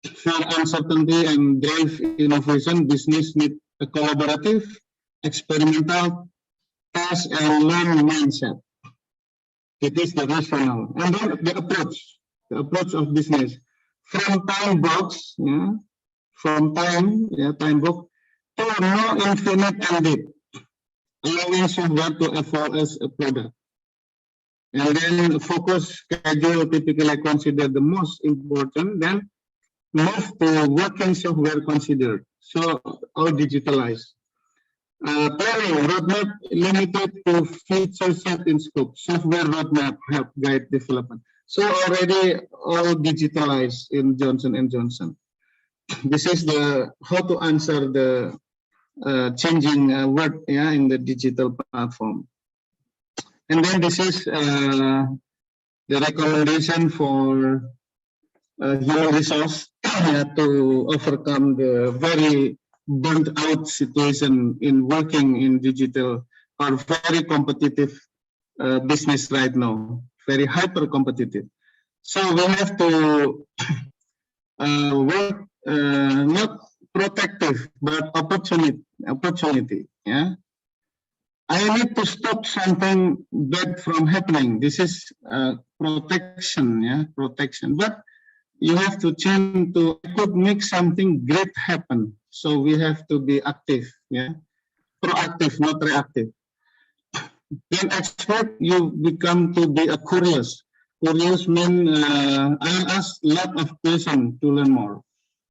fear, uncertainty, and drive innovation. Business need a collaborative, experimental, test and learn mindset. It is the rational. And then the approach of business. From time box, yeah, from time, yeah, time box, to no infinite ended, allowing software to evolve as a product. And then focus schedule typically considered the most important, then move to working software considered. So all digitalized. Planning roadmap limited to feature set in scope. Software roadmap help guide development. So already all digitalized in Johnson & Johnson. This is the how to answer the changing work, yeah, in the digital platform. And then this is the recommendation for human resource to overcome the very burnt out situation in working in digital or very competitive business right now, very hyper competitive. So we have to work not protective but opportunity, yeah. I need to stop something bad from happening. This is protection, yeah, protection. But you have to change to, I could make something great happen. So we have to be active, yeah, proactive, not reactive. Then expert, you become to be a curious. Curious means I'll ask a lot of questions to learn more.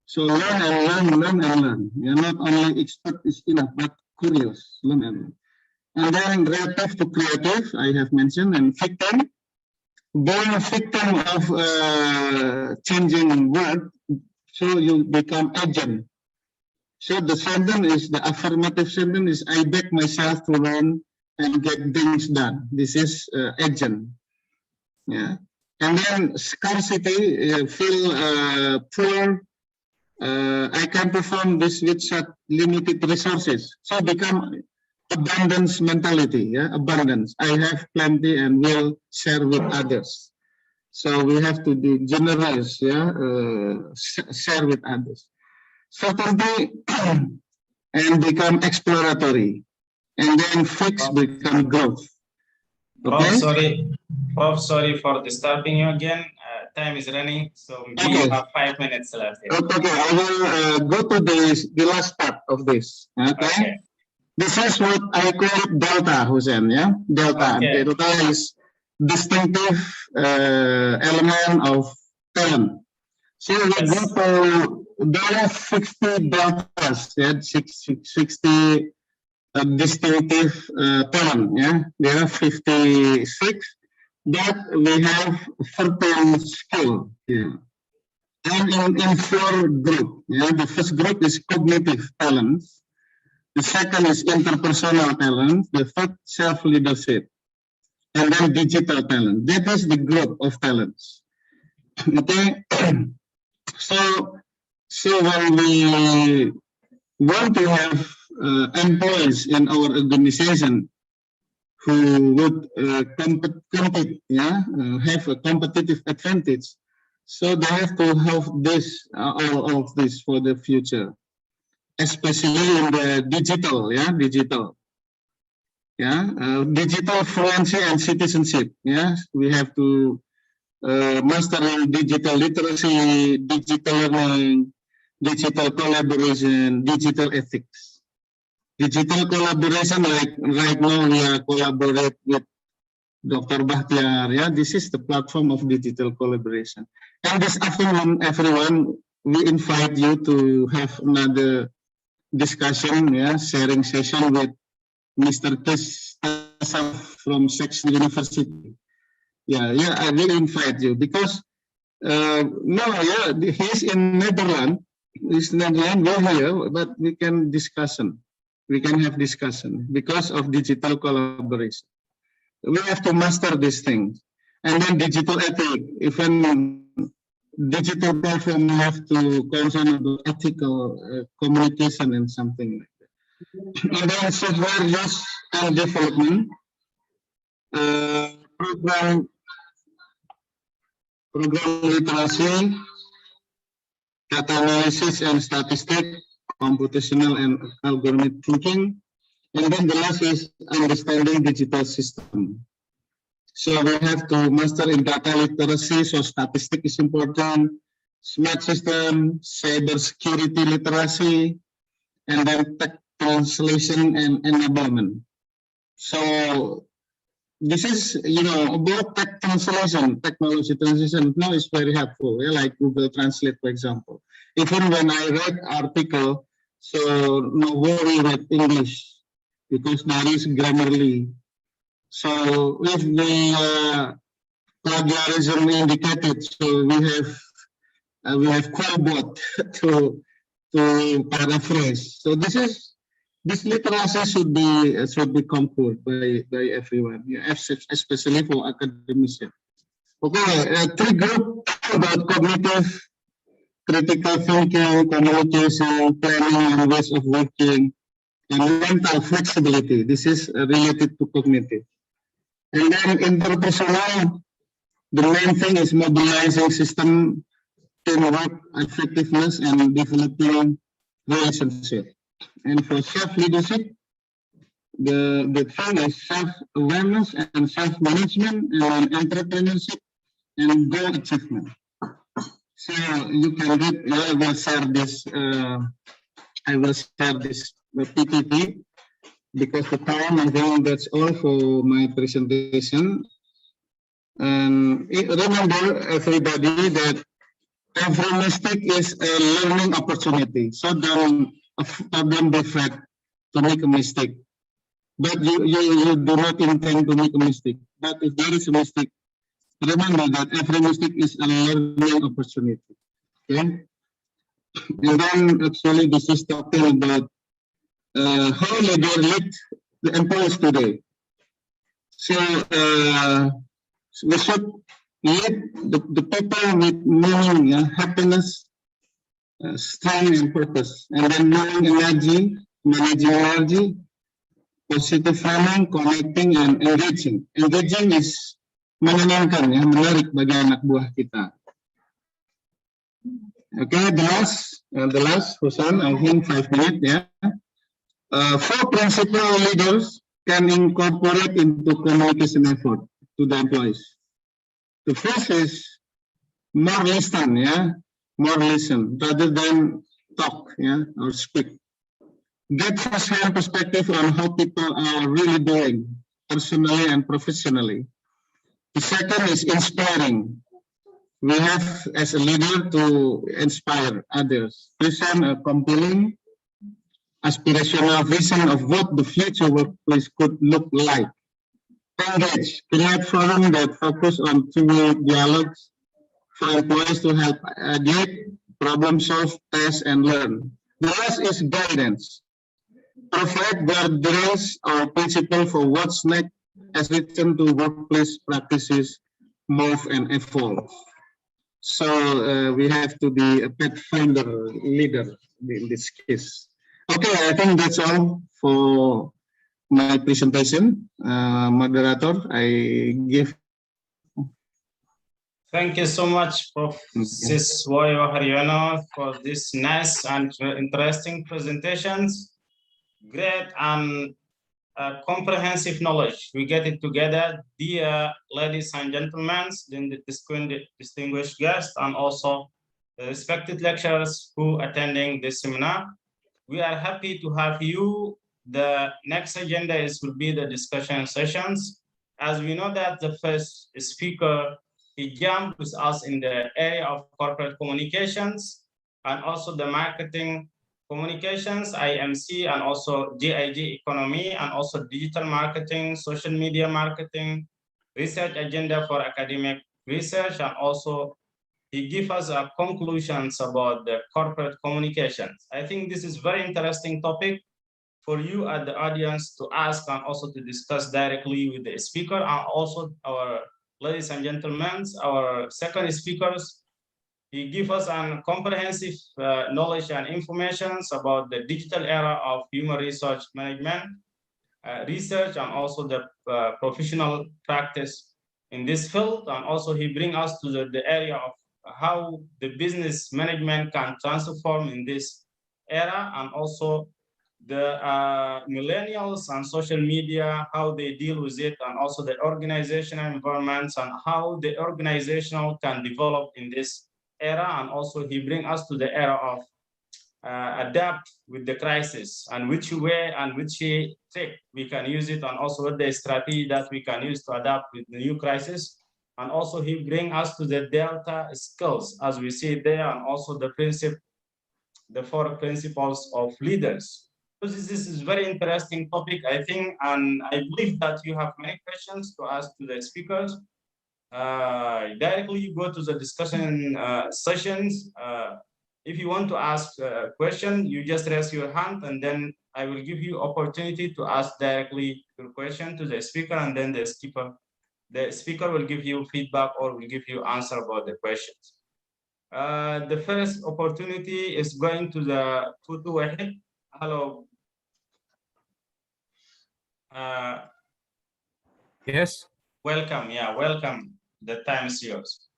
So learn and learn, learn and learn. You're not only expert is enough, but curious, learn and learn. And then reactive to creative, I have mentioned, and victim, being a victim of changing world, so you become agent. So the sentence is, the affirmative sentence is, I back myself to learn and get things done. This is agent. Yeah. And then scarcity, feel poor. I can perform this with such limited resources. So become abundance mentality, yeah, abundance. I have plenty and will share with others. So we have to be generous, yeah, share with others. Certainty and become exploratory, and then fix become growth. Okay? Prof, sorry for disturbing you again. Time is running, so we have 5 minutes left here. Okay, I will go to the last part of this. Okay? This is what I call delta, Hussein, yeah? Delta. Okay. Delta is distinctive element of talent. So we go to, there are 60 deltas, yeah? 60 distinctive talent, yeah? There are 56, but we have 13 skill, yeah. And in 4 group, yeah? The first group is cognitive talents. The second is interpersonal talent. The third, self-leadership. And then digital talent. That is the group of talents. Okay. So when we want to have employees in our organization who would compete, yeah, have a competitive advantage, so they have to have this, all of this for the future. Especially in the digital, yeah, digital fluency and citizenship. Yeah, we have to master digital literacy, digital learning, digital collaboration, digital ethics. Digital collaboration, like right now we are collaborate with Dr. Bahtiar. Yeah, this is the platform of digital collaboration. And this afternoon, everyone, we invite you to have another discussion, yeah, sharing session with Mr. Kes from Saxon University. Yeah, I will invite you because he's in Netherlands. He's in Netherlands, we're here, but we can discussion. We can have discussion because of digital collaboration. We have to master these things. And then digital ethics, even digital platform have to concern about ethical communication and something like that. And then software use and development, program literacy, data analysis and statistics, computational and algorithmic thinking. And then the last is understanding digital system. So we have to master in data literacy, so statistics is important, smart system, cyber security literacy, and then tech translation and enablement. So this is, about tech translation, technology translation now is very helpful, yeah, like Google Translate, for example. Even when I read article, so no worry with English, because there is Grammarly. So if the plagiarism indicated, so we have Quillbot to paraphrase. So this literacy should be conquered by everyone, yeah, especially for academicians. Okay, 3 groups about cognitive, critical thinking, communication, planning, and ways of working, and mental flexibility. This is related to cognitive. And then interpersonal, the main thing is mobilizing system, teamwork, effectiveness, and developing relationship. And for self-leadership, the thing is self-awareness and self-management and entrepreneurship and goal achievement. So you can read. I will share this. I will share this PPT because the time. I think that's all for my presentation. And remember, everybody, that every mistake is a learning opportunity. So don't be afraid to make a mistake. But you do not intend to make a mistake. But if there is a mistake, remember that every mistake is a learning opportunity. Okay? And then actually this is talking about how leader lead the employees today. So we should lead the people with meaning, happiness, strength and purpose. And then managing energy, positive farming, connecting and engaging. Engaging is menyenangkan, ya, menarik bagi anak buah kita. Okay, the last Husan, I think 5 minutes, yeah. 4 principal leaders can incorporate into communication effort to the employees. The first is more listen, yeah, more listen rather than talk, yeah, or speak. Get first-hand perspective on how people are really doing, personally and professionally. The second is inspiring. We have, as a leader, to inspire others. Present a compelling, aspirational vision of what the future workplace could look like. Engage. Create forum that focus on two-way dialogues for employees to help ideate, problem solve, test, and learn. The last is guidance. Provide guardrails or principle for what's next as return to workplace practices move and evolve. So we have to be a pathfinder leader in this case. Okay, I think that's all for my presentation. Moderator, I give. Thank you so much, Professor Woyo Haryono, for this nice and interesting presentations. Great and comprehensive knowledge. We get it together, dear ladies and gentlemen, the distinguished guests, and also the respected lecturers who attending this seminar. We are happy to have you. The next agenda will be the discussion sessions. As we know that the first speaker, he jumped with us in the area of corporate communications and also the marketing communications, IMC, and also GIG economy, and also digital marketing, social media marketing, research agenda for academic research, and also he gives us conclusions about the corporate communications. I think this is very interesting topic for you at the audience to ask and also to discuss directly with the speaker, and also our ladies and gentlemen, our second speakers. He gives us a comprehensive knowledge and information about the digital era of human resource management, research, and also the professional practice in this field. And also he brings us to the area of how the business management can transform in this era, and also the millennials and social media, how they deal with it, and also the organizational environments and how the organizational can develop in this era. And also he brings us to the era of adapt with the crisis, and which way and which trick we can use it, and also what the strategy that we can use to adapt with the new crisis. And also he brings us to the Delta skills, as we see there, and also the 4 principles of leaders. So this is very interesting topic, I think, and I believe that you have many questions to ask to the speakers. Directly go to the discussion sessions. If you want to ask a question, you just raise your hand, and then I will give you opportunity to ask directly your question to the speaker, and then the speaker will give you feedback or will give you answer about the questions. The first opportunity is going to the Tutu Wahid. Hello. Yes. Welcome. Yeah, welcome. The time is yours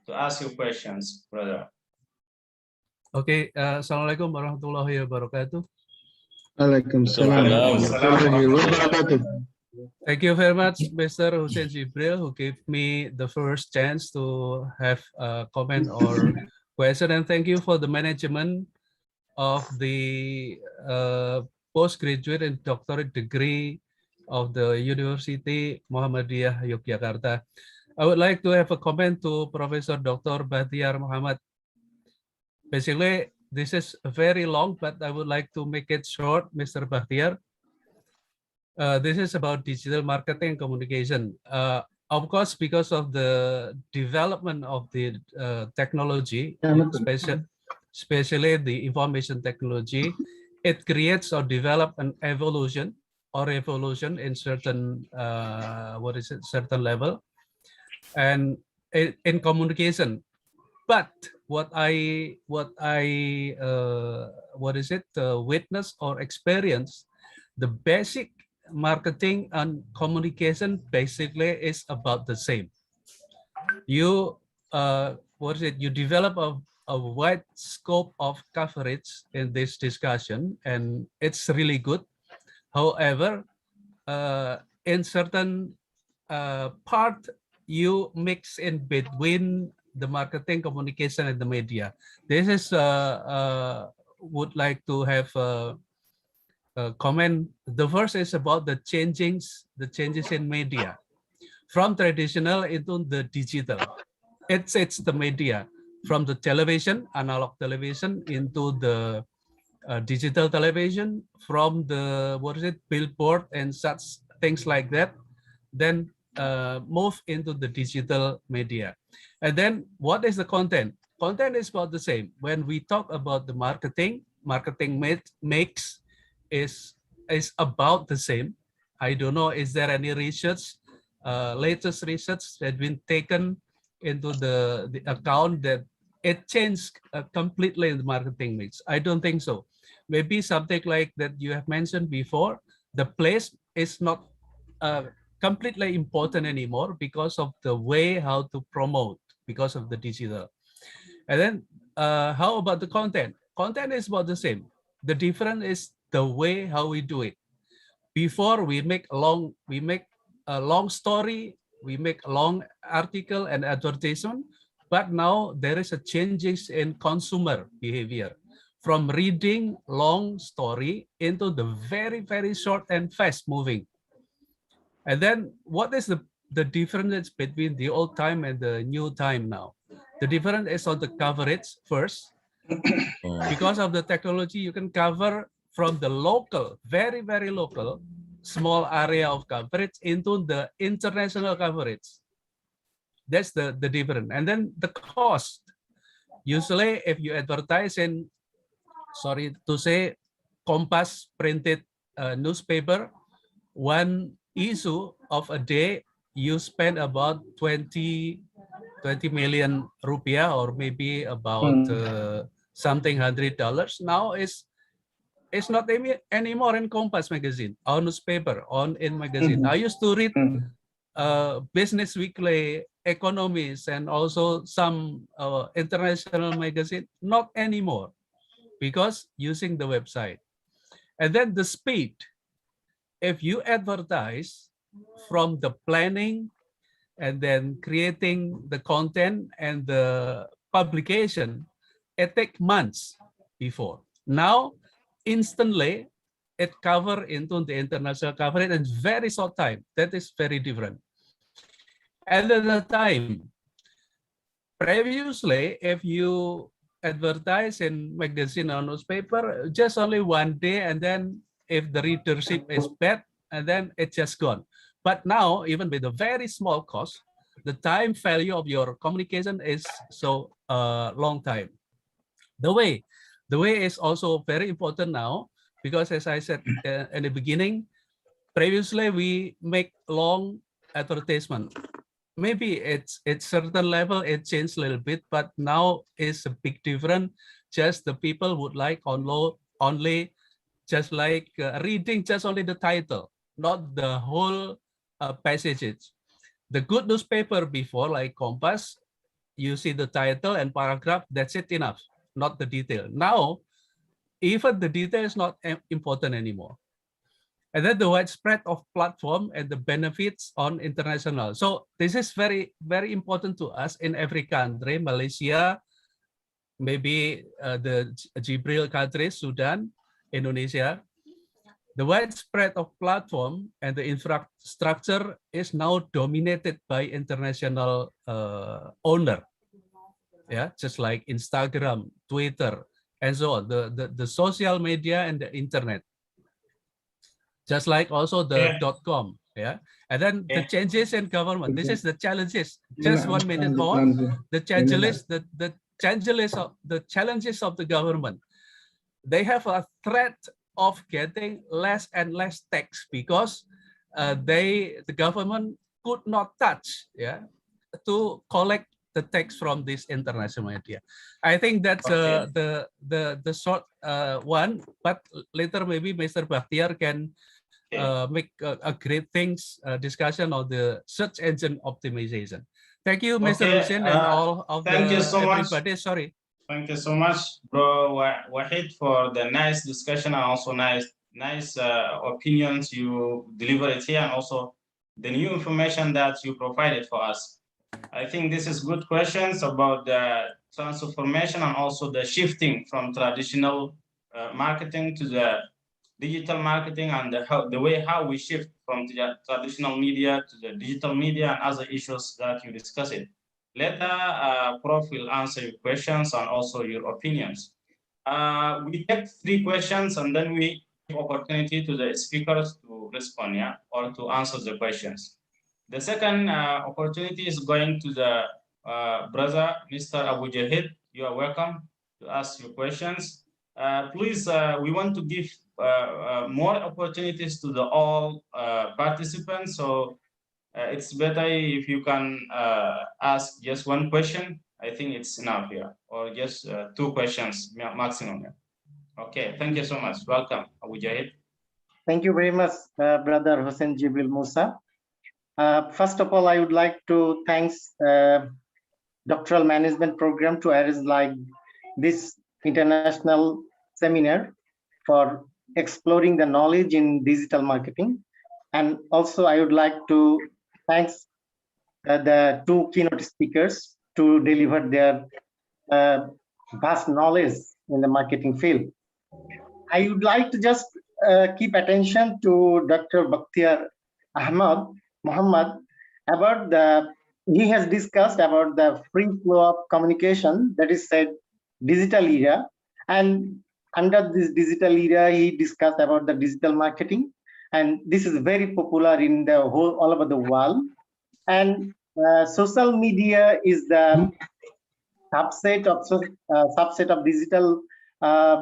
to ask your questions, brother. Okay. Assalamualaikum warahmatullahi wabarakatuh. Waalaikumsalam warahmatullahi wabarakatuh. Thank you very much, Mr. Hussein Jibril, who gave me the first chance to have a comment or question. And thank you for the management of the postgraduate and doctorate degree of the University Muhammadiyah Yogyakarta. I would like to have a comment to Professor Dr. Bahtiar Muhammad. Basically, this is very long, but I would like to make it short, Mr. Bahtiar. This is about digital marketing and communication. Of course, because of the development of the technology, especially the information technology, it creates or develop an evolution or revolution in certain certain level, and in communication. But what I witness or experience, the basic marketing and communication basically is about the same. You you develop a wide scope of coverage in this discussion, and it's really good. However, in certain part, you mix in between the marketing, communication, and the media. This is would like to have a comment. The first is about the changes in media from traditional into the digital. It's the media from the television, analog television, into the digital television, from the billboard and such things like that, then move into the digital media. And then what is the content? Content is about the same. When we talk about the marketing makes is about the same. I don't know, is there any research, latest research that been taken into the account that it changed completely in the marketing mix? I don't think so. Maybe something like that you have mentioned before, the place is not completely important anymore because of the way how to promote, because of the digital. And then how about the content? Content is about the same. The difference is the way how we do it. Before we make a long story, we make a long article and advertisement, but now there is a changes in consumer behavior from reading long story into the very, very short and fast moving. And then what is the difference between the old time and the new time now? The difference is on the coverage first. Because of the technology, you can cover from the local, very, very local, small area of coverage into the international coverage. That's the difference. And then the cost. Usually, if you advertise in, sorry to say, Kompas printed newspaper, one issue of a day, you spend about 20 million rupiah, or maybe about something $100. Now it's not anymore in Kompas magazine, or newspaper, in magazine. I used to read Business Weekly, Economist, and also some international magazine. Not anymore, because using the website. And then the speed. If you advertise from the planning and then creating the content and the publication, it takes months before. Now, instantly, it cover into the international coverage in very short time. That is very different. And at the time, previously, if you advertise in magazine or newspaper, just only one day, and then if the readership is bad, and then it's just gone. But now, even with a very small cost, the time value of your communication is so long time. The way is also very important now, because as I said in the beginning, previously we make long advertisement. Maybe it's certain level, it changed a little bit, but now it's a big difference. Just the people would like only just like reading just only the title, not the whole passages. The good newspaper before, like Kompas, you see the title and paragraph, that's it enough, not the detail. Now, even the detail is not important anymore. And then the widespread of platform and the benefits on international. So this is very, very important to us in every country, Malaysia, maybe the Jibril countries, Sudan, Indonesia. The widespread of platform and the infrastructure is now dominated by international owner. Yeah, just like Instagram, Twitter, and so on. The social media and the internet. Just like also the .com, yeah, and then the changes in government. This is the challenges. Just 1 minute more. The challenges, the challenges of the government. They have a threat of getting less and less tax because the government could not touch, yeah, to collect the text from this international media. I think that's the short one, but later maybe Mr. Bakhtiar can make a great things discussion on the search engine optimization. Thank you, Mr. Hussein, and all of everybody. Much. Sorry. Thank you so much, bro Wahid, for the nice discussion and also nice opinions you delivered here, and also the new information that you provided for us. I think this is good questions about the transformation and also the shifting from traditional marketing to the digital marketing, and the way how we shift from the traditional media to the digital media and other issues that you discussed. Later, Prof will answer your questions and also your opinions. We take 3 questions and then we give opportunity to the speakers to respond, yeah, or to answer the questions. The second opportunity is going to the brother, Mr. Abu Jahid. You are welcome to ask your questions. Please, we want to give more opportunities to the all participants. So it's better if you can ask just 1 question. I think it's enough here, or just 2 questions maximum. Okay, thank you so much. Welcome, Abu Jahid. Thank you very much, Brother Hussein Jibril Musa. First of all, I would like to thanks Doctoral Management Program to arrange like this international seminar for exploring the knowledge in digital marketing. And also I would like to thanks the 2 keynote speakers to deliver their vast knowledge in the marketing field. I would like to just keep attention to Dr. Bakhtiar Muhammad about he has discussed about the free flow of communication, that is said digital era, and under this digital era he discussed about the digital marketing, and this is very popular in the whole all over the world. And social media is the subset of digital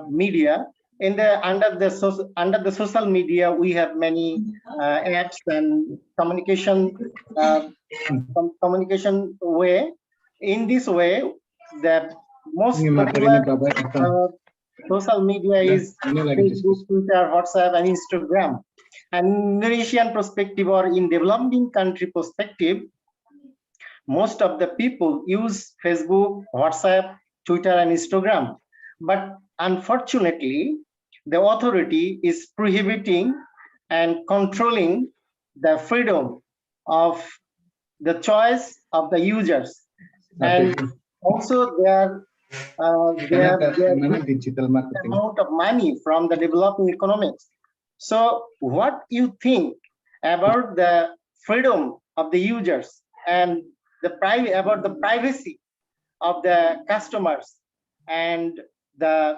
media. Under the social media, we have many apps and communication way. In this way, the most popular social media is Facebook, Twitter, WhatsApp, and Instagram. And Indonesian perspective, or in developing country perspective, most of the people use Facebook, WhatsApp, Twitter, and Instagram. But unfortunately, the authority is prohibiting and controlling the freedom of the choice of the users. And also there digital marketing amount of money from the developing economies. So what you think about the freedom of the users and about the privacy of the customers and the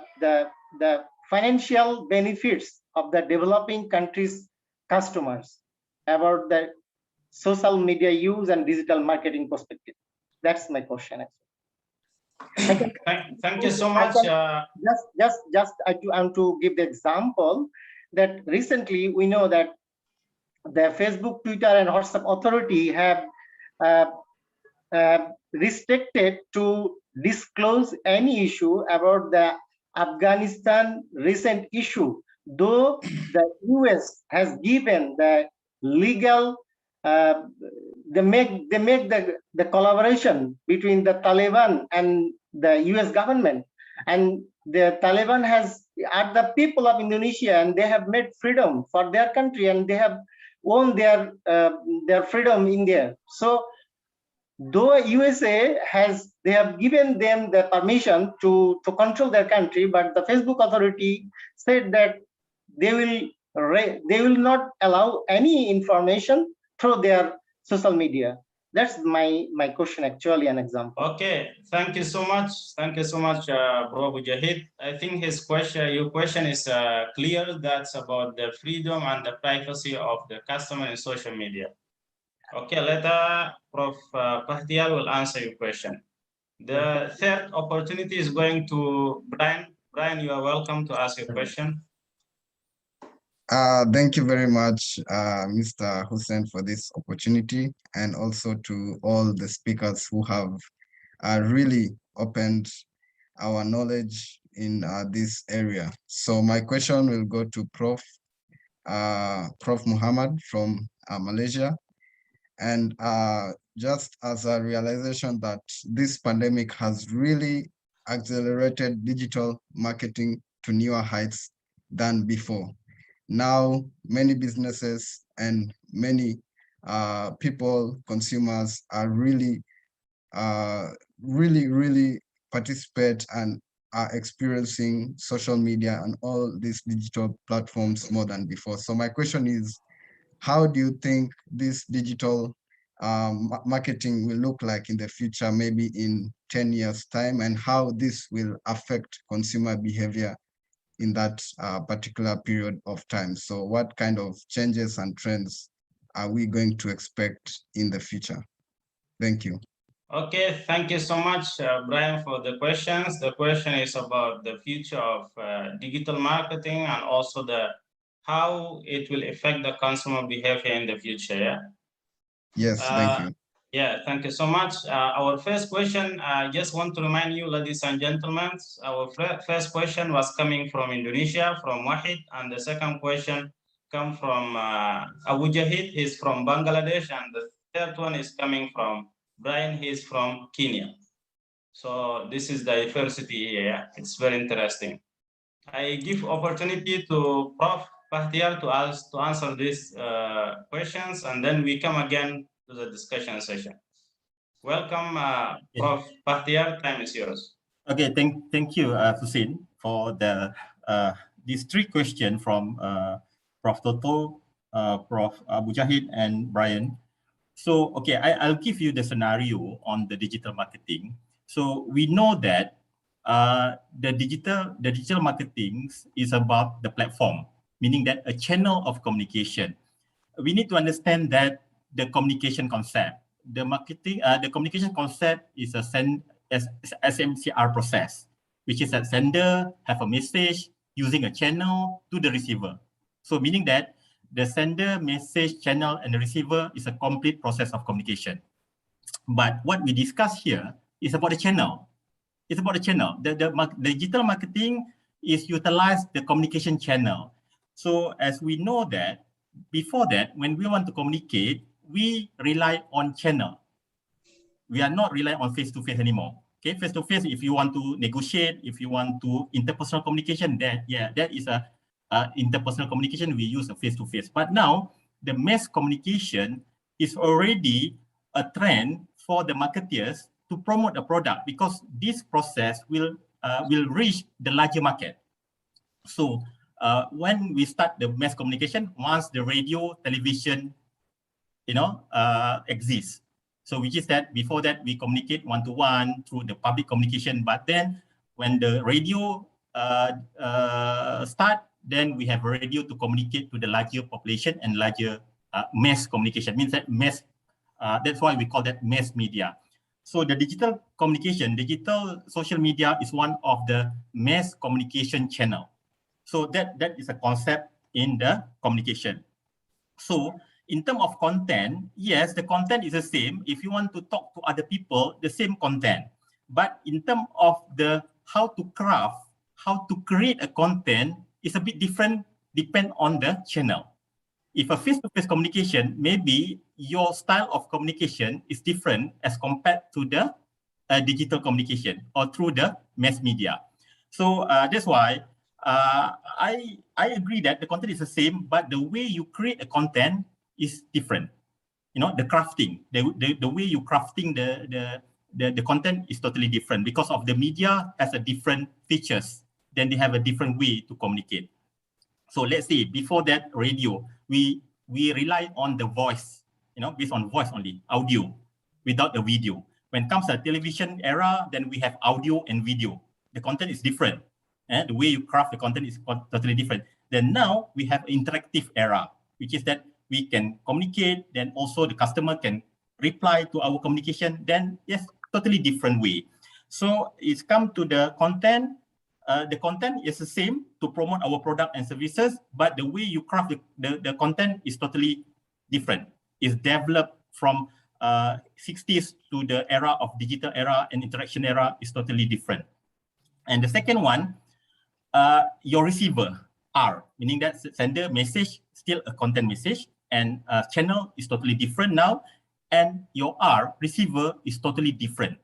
financial benefits of the developing countries' customers, about the social media use and digital marketing perspective? That's my question. Thank you so much. I want to give the example that recently we know that the Facebook, Twitter, and WhatsApp authority have restricted to disclose any issue about the Afghanistan recent issue, though the US has given the legal they make the collaboration between the Taliban and the US government, and the Taliban has are the people of Indonesia, and they have made freedom for their country, and they have won their freedom in there. So though USA they have given them the permission to control their country, but the Facebook authority said that they will not allow any information through their social media. That's my question, actually, an example. Okay, thank you so much. Thank you so much, Bro Mujahid. I think your question is clear. That's about the freedom and the privacy of the customer in social media. Okay, later Prof. Bahtiar will answer your question. The third opportunity is going to Brian. Brian, you are welcome to ask your question. Thank you very much, Mr. Hussein, for this opportunity, and also to all the speakers who have really opened our knowledge in this area. So my question will go to Prof. Muhammad from Malaysia. And just as a realization that this pandemic has really accelerated digital marketing to newer heights than before. Now, many businesses and many people, consumers are really participate and are experiencing social media and all these digital platforms more than before. So my question is, how do you think this digital marketing will look like in the future, maybe in 10 years' time, and how this will affect consumer behavior in that particular period of time? So what kind of changes and trends are we going to expect in the future? Thank you. Okay, thank you so much, Brian, for the questions. The question is about the future of digital marketing and also how it will affect the consumer behavior in the future, yeah? Yes, thank you. Yeah, thank you so much. Our first question, I just want to remind you, ladies and gentlemen, our first question was coming from Indonesia, from Wahid, and the second question come from Abu Jahid, he's from Bangladesh, and the third one is coming from Brian, he's from Kenya. So this is diversity here, it's very interesting. I give opportunity to Prof. Bahtiar to answer these questions, and then we come again to the discussion session. Welcome, Prof. Bahtiar, time is yours. Okay, thank you, Hussein, for these three questions from Prof. Toto, Prof. Mujahid, and Brian. So, okay, I'll give you the scenario on the digital marketing. So we know that the digital marketing is about the platform, meaning that a channel of communication. We need to understand that the communication concept, the communication concept is a SMCR process, which is that sender have a message using a channel to the receiver. So meaning that the sender, message, channel, and the receiver is a complete process of communication. But what we discuss here is about the channel. It's about the channel. The digital marketing is utilize the communication channel. So as we know that, before that, when we want to communicate, we rely on channel. We are not relying on face-to-face anymore. Okay, face-to-face, if you want to negotiate, if you want to interpersonal communication, that is a interpersonal communication, we use a face-to-face. But now, the mass communication is already a trend for the marketeers to promote a product, because this process will reach the larger market. So when we start the mass communication, once the radio, television, exists. So which is that before that we communicate one-to-one through the public communication, but then when the radio start, then we have radio to communicate to the larger population and larger mass communication. Means that mass, that's why we call that mass media. So the digital communication, digital social media is one of the mass communication channel. So that is a concept in the communication. So in terms of content, yes, the content is the same. If you want to talk to other people, the same content. But in terms of the how to craft, how to create a content is a bit different, depend on the channel. If a face-to-face communication, maybe your style of communication is different as compared to the digital communication or through the mass media. So that's why I agree that the content is the same, but the way you create a content is different. You know, the crafting, the way you crafting the content is totally different because of the media has a different features. Then they have a different way to communicate. So let's say before that radio, we rely on the voice, you know, based on voice only, audio, without the video. When it comes to television era, then we have audio and video. The content is different. The way you craft the content is totally different. Then now we have interactive era, which is that we can communicate, then also the customer can reply to our communication, then yes, totally different way. So it's come to the content. The content is the same to promote our product and services, but the way you craft the content is totally different. It's developed from 60s to the era of digital era and interaction era is totally different. And the second one, your receiver R, meaning that sender message, still a content message, and channel is totally different now, and your R, receiver, is totally different.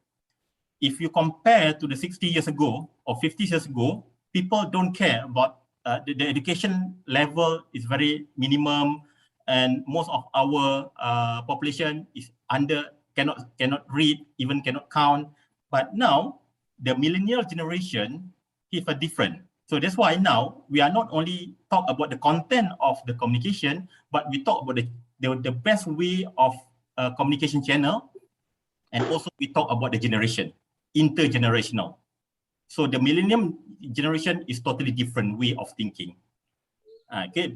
If you compare to the 60 years ago or 50 years ago, people don't care about the education level is very minimum, and most of our population is cannot read, even cannot count. But now the millennial generation is a different. So that's why now we are not only talk about the content of the communication, but we talk about the best way of communication channel, and also we talk about the generation, intergenerational. So the millennium generation is totally different way of thinking. Okay,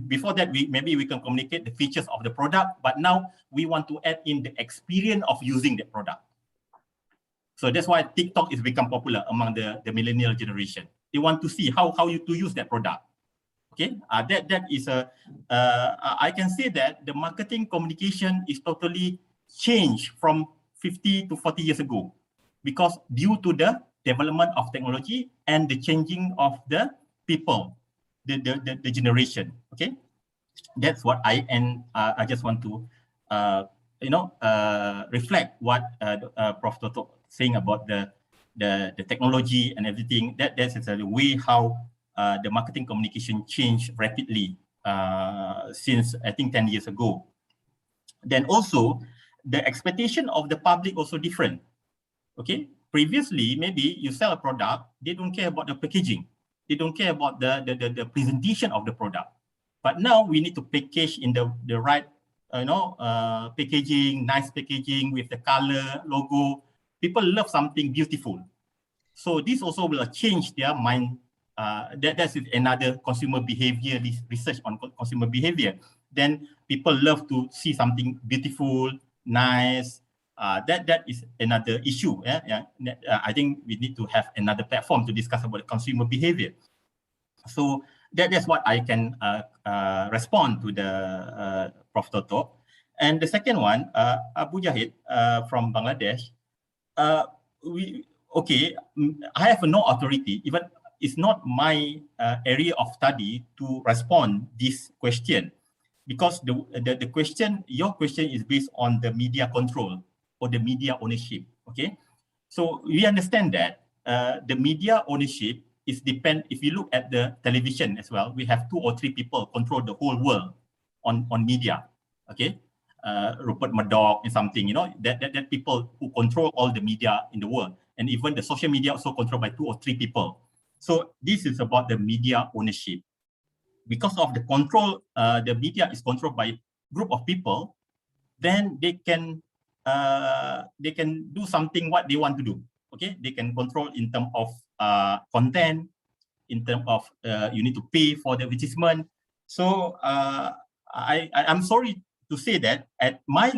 before that, maybe we can communicate the features of the product, but now we want to add in the experience of using the product. So that's why TikTok is become popular among the millennial generation. They want to see how you to use that product. Okay, that is I can say that the marketing communication is totally changed from 50 to 40 years ago, because due to the development of technology and the changing of the people, the generation. Okay, that's what I just want to reflect what Prof. Toto saying about the technology and everything. That's the way how the marketing communication changed rapidly since I think 10 years ago. Then also the expectation of the public also different. Okay, previously maybe you sell a product, they don't care about the packaging, they don't care about the presentation of the product. But now we need to package in the right packaging, nice packaging with the color, logo. People love something beautiful. So this also will change their mind. That's another consumer behavior, this research on consumer behavior. Then people love to see something beautiful, nice. That is another issue. I think we need to have another platform to discuss about consumer behavior. So that's what I can respond to the Prof. Toto. And the second one, Abu Jahid from Bangladesh. I have no authority, even it's not my area of study to respond this question, because the question, your question is based on the media control or the media ownership. Okay, so we understand that the media ownership is depend. If you look at the television as well, we have 2 or 3 people control the whole world on media. Okay. Rupert Murdoch and something, that people who control all the media in the world, and even the social media also controlled by 2 or 3 people. So this is about the media ownership. Because of the control, the media is controlled by group of people, then they can do something what they want to do. Okay, they can control in terms of content, in terms of you need to pay for the advertisement. So I'm sorry to say that at my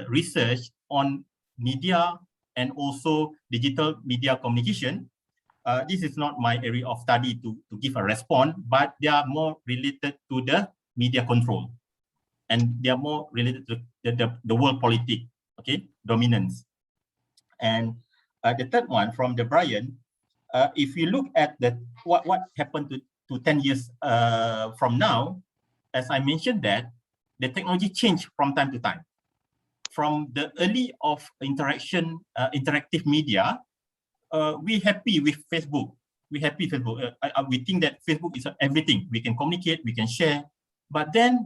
research on media and also digital media communication, this is not my area of study to give a response, but they are more related to the media control, and they are more related to the world politics, okay, dominance. And the third one from the Brian, if you look at what happened to 10 years from now, as I mentioned that the technology changed from time to time. From the early of interactive media, we happy with Facebook. we happy Facebook. We think that Facebook is everything. We can communicate, we can share. But then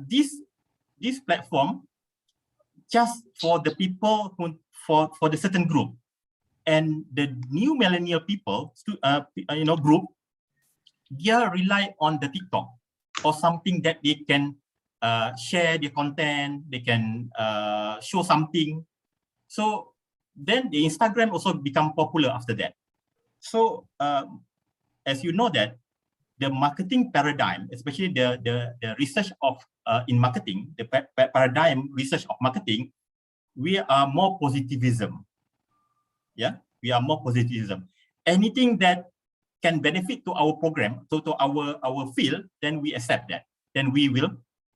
this platform just for the people who for the certain group, and the new millennial people, group, they rely on the TikTok or something that they can share their content, they can show something. So then the Instagram also become popular after that. So as you know that the marketing paradigm, especially the research of in marketing, the paradigm research of marketing, we are more positivism. Yeah, we are more positivism. Anything that can benefit to our program, to our field, then we accept that. Then we will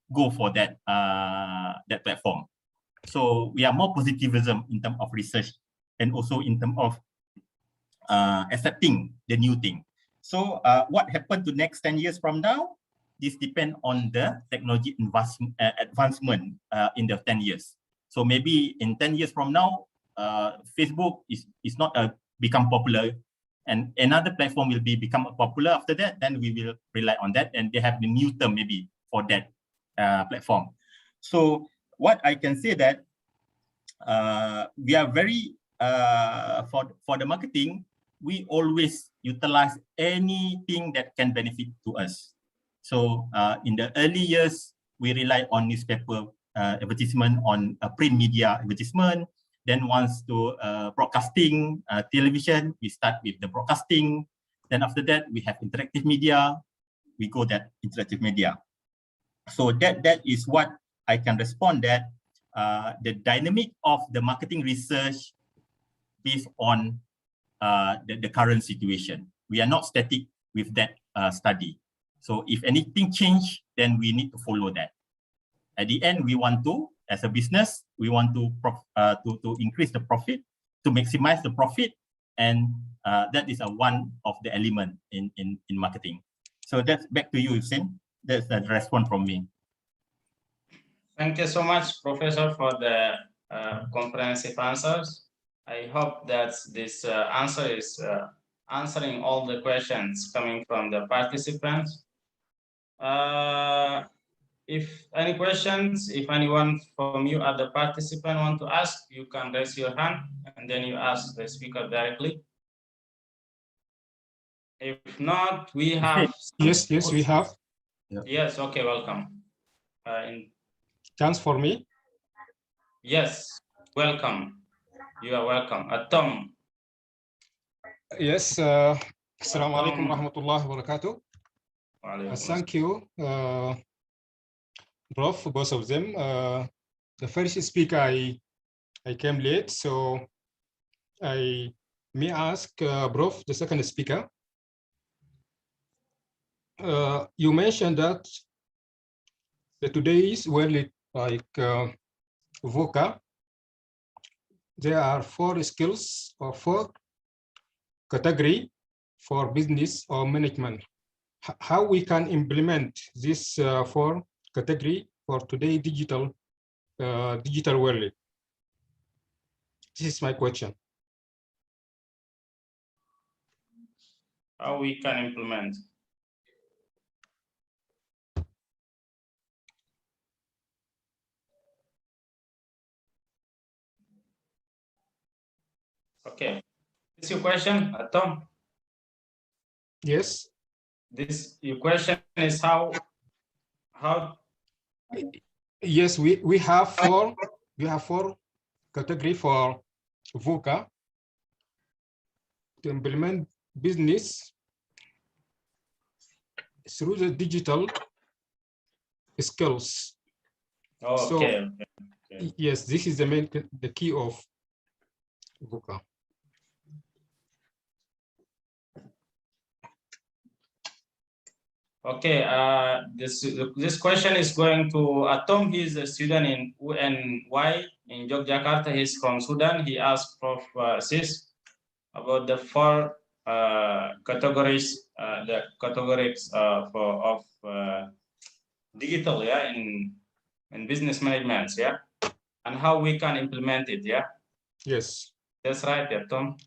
go for that that platform. So we are more positivism in terms of research and also in terms of accepting the new thing. So what happened to next 10 years from now? This depends on the technology advancement in the 10 years. So maybe in 10 years from now, Facebook is not become popular, and another platform will become popular after that. Then we will rely on that, and they have the new term maybe for that platform. So what I can say that we are very for the marketing, we always utilize anything that can benefit to us. So in the early years, we rely on newspaper advertisement, on print media advertisement. Then once to broadcasting, television, we start with the broadcasting. Then after that, we have interactive media. We go that interactive media. So that is what I can respond that the dynamic of the marketing research based on the current situation. We are not static with that study. So if anything change, then we need to follow that. At the end, we want to, as a business, we want to increase the profit, to maximize the profit, and that is one of the element in marketing. So that's back to you, Hussein. That's the response from me. Thank you so much, Professor, for the comprehensive answers. I hope that this answer is answering all the questions coming from the participants. If any questions, if anyone from you other participant want to ask, you can raise your hand and then you ask the speaker directly. If not, we have. Yes, we have. Yes, okay, welcome. Chance for me? Yes, welcome. You are welcome. Tom. Yes, Assalamu alaikum warahmatullahi wabarakatuh. Thank you, Prof, both of them. The first speaker, I came late, so I may ask Prof, the second speaker. You mentioned that today's world, like VUCA, there are 4 skills or 4 categories for business or management. How we can implement this 4 category for today digital world? This is my question. How we can implement? Okay, is your question, Tom? Yes. Your question is how? Yes, we have 4. We have 4 category for VUCA to implement business through the digital skills. Oh, so, okay. Yes, this is the key of VUCA. Okay, this question is going to Tom. He's a student in UNY in Yogyakarta. He's from Sudan. He asked Prof. Sis about the 4 categories, of digital, yeah, in business management, yeah, and how we can implement it, yeah. Yes, that's right, yeah, Tom.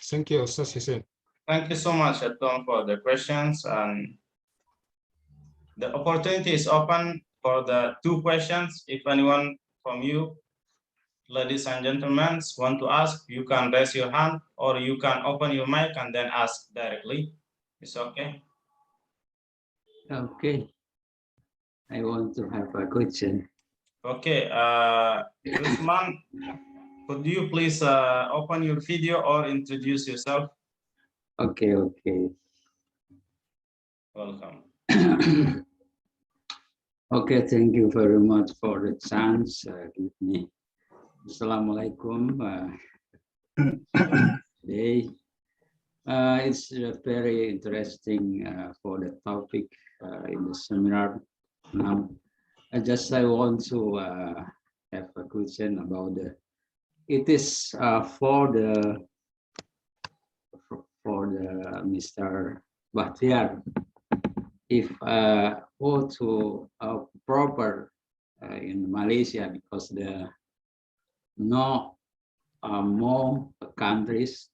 Thank you, Ustaz Hussein. Thank you so much, Tom, for the questions, and the opportunity is open for the 2 questions. If anyone from you, ladies and gentlemen, want to ask, you can raise your hand or you can open your mic and then ask directly. It's okay. Okay. I want to have a question. Okay, Usman, could you please open your video or introduce yourself? Okay, okay. Welcome. Okay, thank you very much for the chance give me. Assalamualaikum. Today, it's very interesting for the topic in the seminar. Now, I want to have a question about the. It is for the Mr. Bahtiar. If go to a proper in Malaysia, because the no more countries,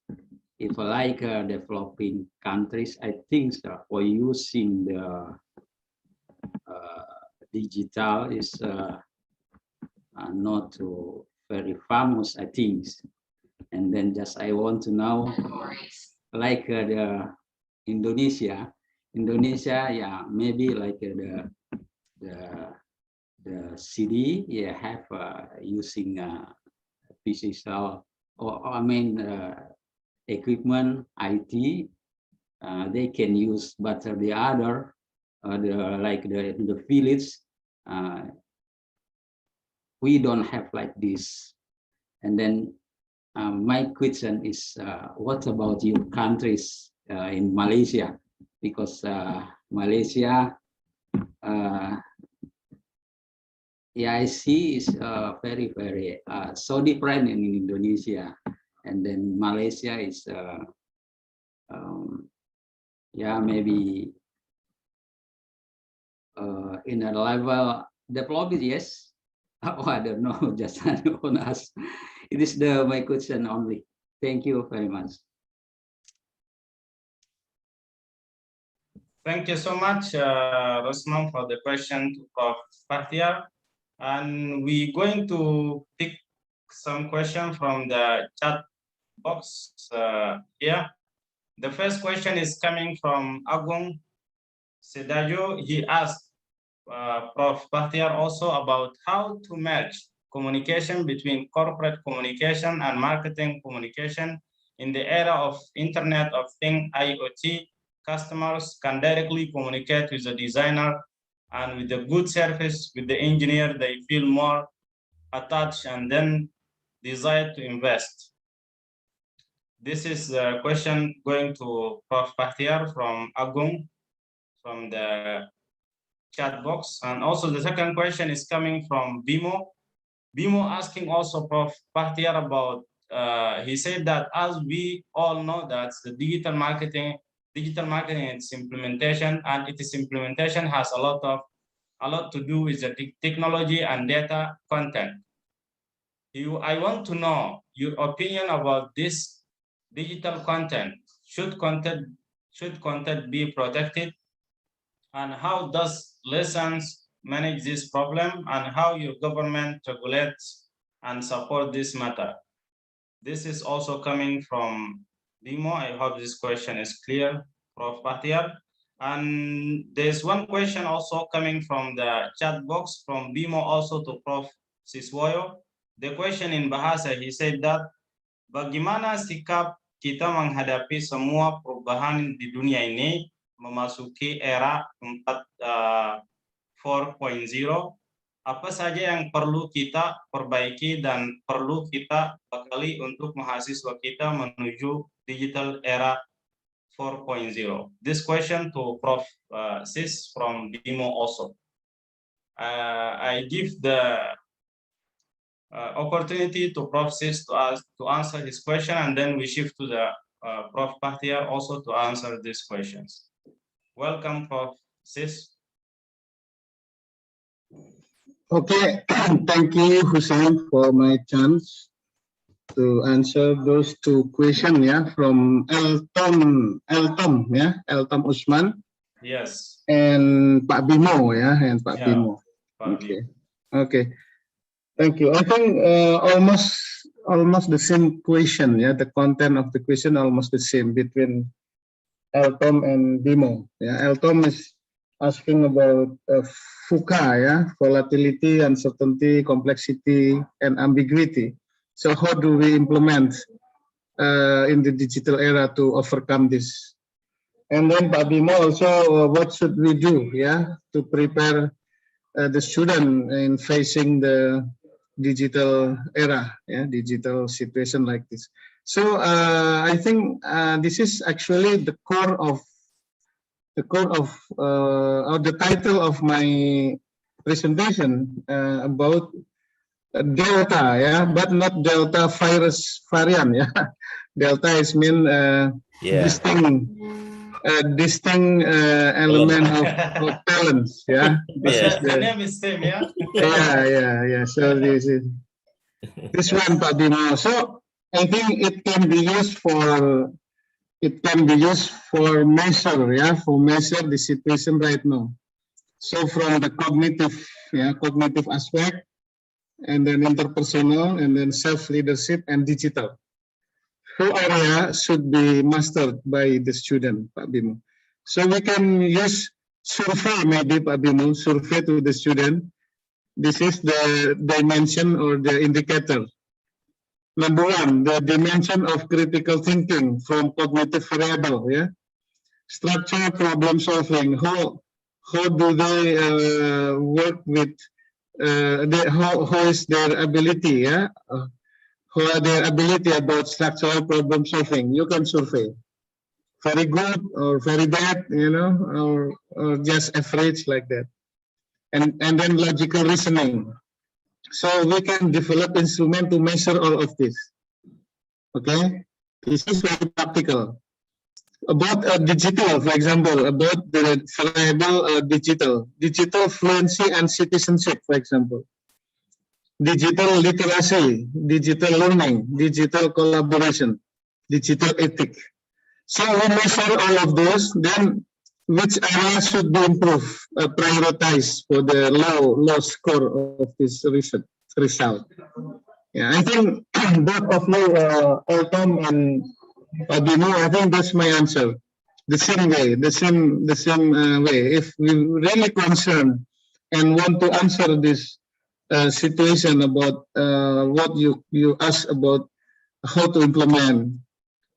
if like developing countries, I think so, for using the digital is not too very famous, I think. And then just I want to know, like the Indonesia, yeah, maybe like the CD, yeah, have using physical or I mean equipment, IT, they can use, but the other, like the village, we don't have like this. And then my question is, what about your countries in Malaysia? Because Malaysia, yeah, I see is very, very so different in Indonesia, and then Malaysia is, yeah, maybe in a level developed, yes. Oh, I don't know. Just I don't ask. It is my question only. Thank you very much. Thank you so much, Rosman, for the question to Prof. Bahtiar. And we're going to pick some questions from the chat box here. The first question is coming from Agung Sedajo. He asked Prof. Bahtiar also about how to merge communication between corporate communication and marketing communication in the era of Internet of Things, IoT. Customers can directly communicate with the designer, and with the good service with the engineer, they feel more attached and then decide to invest. This is the question going to Prof. Bahtiar from Agung from the chat box. And also the second question is coming from Bimo. Bimo asking also Prof. Bahtiar about, he said that as we all know that the digital marketing, its implementation, and its implementation has a lot to do with the technology and data content. I want to know your opinion about this digital content. Should content be protected? And how does lessons manage this problem, and how your government regulates and support this matter? This is also coming from Dimo. I hope this question is clear, Prof. Bahtiar. And there's one question also coming from the chat box from Bimo also to Prof. Siswoyo. The question in Bahasa, he said that, bagaimana sikap kita menghadapi semua perubahan di dunia ini memasuki era 4.0, apa saja yang perlu kita perbaiki dan perlu kita bekali untuk mahasiswa kita menuju digital era 4.0. This question to Prof. Sis from Bimo also. I give the opportunity to Prof. Sis to answer this question, and then we shift to the Prof. Bahtiar also to answer these questions. Welcome, Prof. Sis. Okay, thank you, Hussein, for my chance. to answer those two questions, yeah, from Elton, yeah, Elton Usman. Yes. And Pak Bimo, yeah, and Pak Yeah, Bimo. Pak Okay, okay. Thank you. I think almost the same question, yeah. The content of the question almost the same between Elton and Bimo. Yeah, Elton is asking about VUCA, yeah, volatility, uncertainty, complexity, and ambiguity. So how do we implement in the digital era to overcome this? And then Pak Bimo also, what should we do, yeah, to prepare the student in facing the digital era, yeah, digital situation like this. So I think this is actually the core of or the title of my presentation about Delta, yeah, but not Delta virus variant, yeah. Delta is mean distinct element of talents, yeah. This is the name is same, yeah. yeah. So this one, Pak Bimo. So I think it can be used for measure, yeah, for measure the situation right now. So from the cognitive aspect, and then interpersonal, and then self-leadership and digital. 4 area should be mastered by the student, Pak Bimo. So we can use survey, maybe, Pak Bimo, survey to the student. This is the dimension or the indicator. Number one, the dimension of critical thinking from cognitive variable, yeah. Structure problem solving. How do they work with? How is their ability? Yeah. Who are their ability about structural problem solving? You can survey. Very good or very bad, you know, or just average like that. And then logical reasoning. So we can develop instrument to measure all of this. Okay, this is very practical. About digital, for example, about the variable digital fluency and citizenship, for example. Digital literacy, digital learning, digital collaboration, digital ethics. So we measure all of those, then which area should be improved, prioritized for the low score of this result. Yeah, I think both of you, Elton and Bimo, I think that's my answer. The same way, the same way. If we really concerned and want to answer this situation about what you asked about how to implement,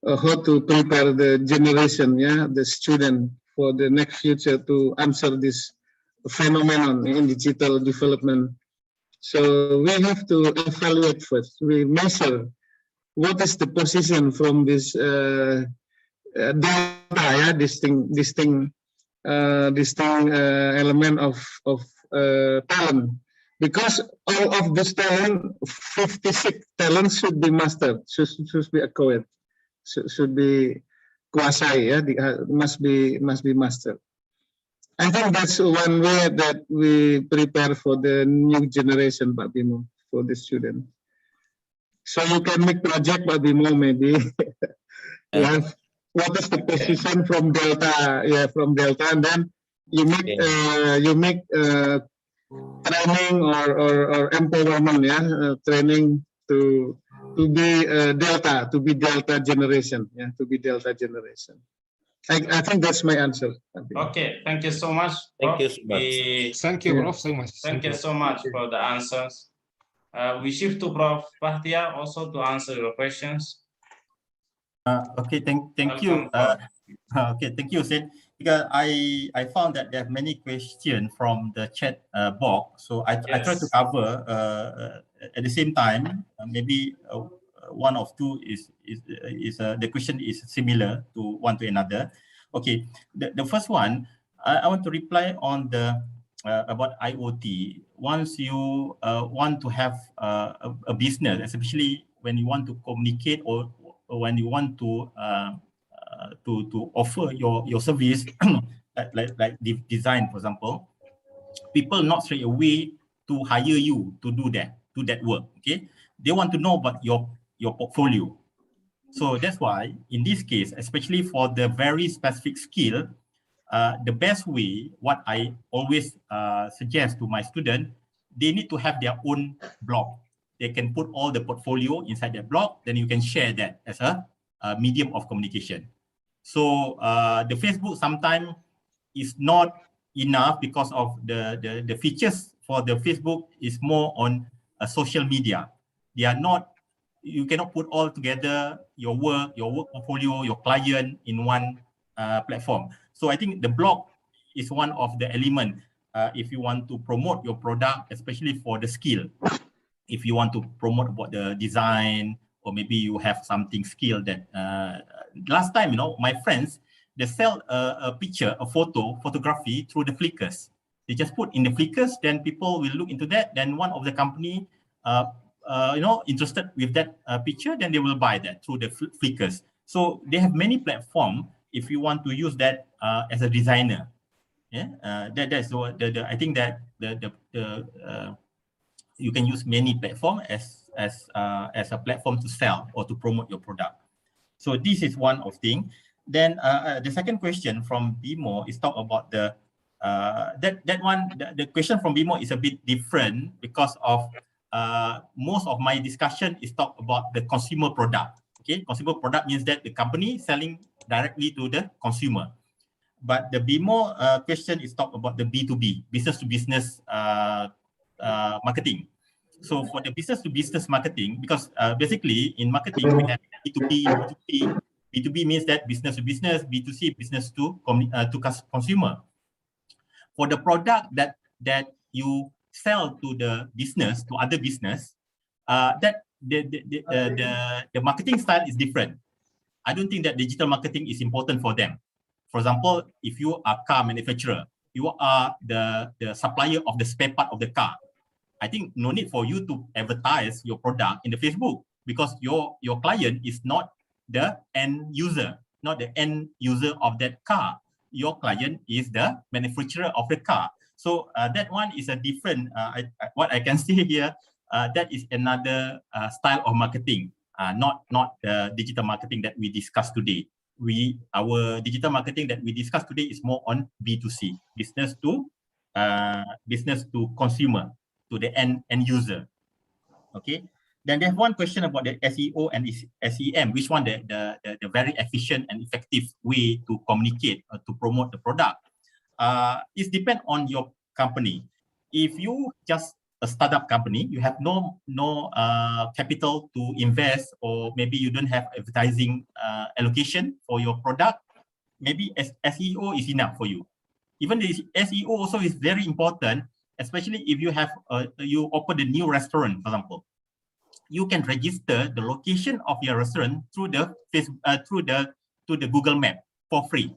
how to prepare the generation, yeah, the student for the next future to answer this phenomenon in digital development. So we have to evaluate first. We measure what is the position from this data, yeah, distinct element of talent. Because all of this talent, 56 talents should be mastered, should be acquired, should be kuasai, yeah, must be mastered. I think that's one way that we prepare for the new generation, Pak Bimo, for the student. So you can make project, Pak Bimo, maybe. Yeah. What is the position from Delta? Yeah, from Delta, and then you make training or empowerment, yeah, training to be Delta generation, yeah, to be Delta generation. I think that's my answer. Okay, thank you so much, Prof. Thank you so much. Thank you, Prof, so much. Thank you so much for the answers. We shift to Prof. Bahtia also to answer your questions. Okay, thank you. Okay, thank you, Sid. Because I found that there are many questions from the chat box, so I try to cover at the same time. Maybe one of two is the question is similar to one to another. Okay, the first one I want to reply on the about IoT. Once you want to have a business, especially when you want to communicate or when you want to offer your service like design, for example, people not straight away to hire you to do that work. Okay, they want to know about your your portfolio. So that's why in this case, especially for the very specific skill, the best way, what I always suggest to my student, they need to have their own blog. They can put all the portfolio inside their blog, then you can share that as a medium of communication. So the Facebook sometimes is not enough because of the features for the Facebook is more on social media. They are not, you cannot put all together your work portfolio, your client in one platform. So I think the blog is one of the element if you want to promote your product, especially for the skill. If you want to promote about the design, or maybe you have something skill that last time, you know, my friends, they sell a picture, a photography through the Flickrs. They just put in the Flickrs, then people will look into that. Then one of the company, you know, interested with that picture, then they will buy that through the Flickrs. So they have many platforms if you want to use that as a designer. Yeah, that's the I think that you can use many platforms as a platform to sell or to promote your product. So this is one of thing. Then the second question from Bimo is talk about the the question from Bimo is a bit different because of most of my discussion is talk about the consumer product. Okay, consumer product means that the company selling directly to the consumer. But the Bimo question is talk about the B2B, business to business marketing. So for the business to business marketing, because basically in marketing we have B2B, B2C. B2B means that business to business, B2C business to consumer. For the product that you sell to the business, to other business, that the marketing style is different. I don't think that digital marketing is important for them. For example, if you are a car manufacturer, you are the supplier of the spare part of the car. I think no need for you to advertise your product in the Facebook because your client is not the end user, not the end user of that car. Your client is the manufacturer of the car. So that one is a different, what I can see here, that is another style of marketing, not the digital marketing that we discussed today. Our digital marketing that we discussed today is more on B2C, business to consumer, to the end user. Okay. Then there's one question about the SEO and SEM, which one the very efficient and effective way to communicate or to promote the product. It depends on your company. If you just a startup company, you have no capital to invest, or maybe you don't have advertising allocation for your product, maybe SEO is enough for you. Even the SEO also is very important, especially if you have you open a new restaurant, for example. You can register the location of your restaurant through the to the Google Map for free.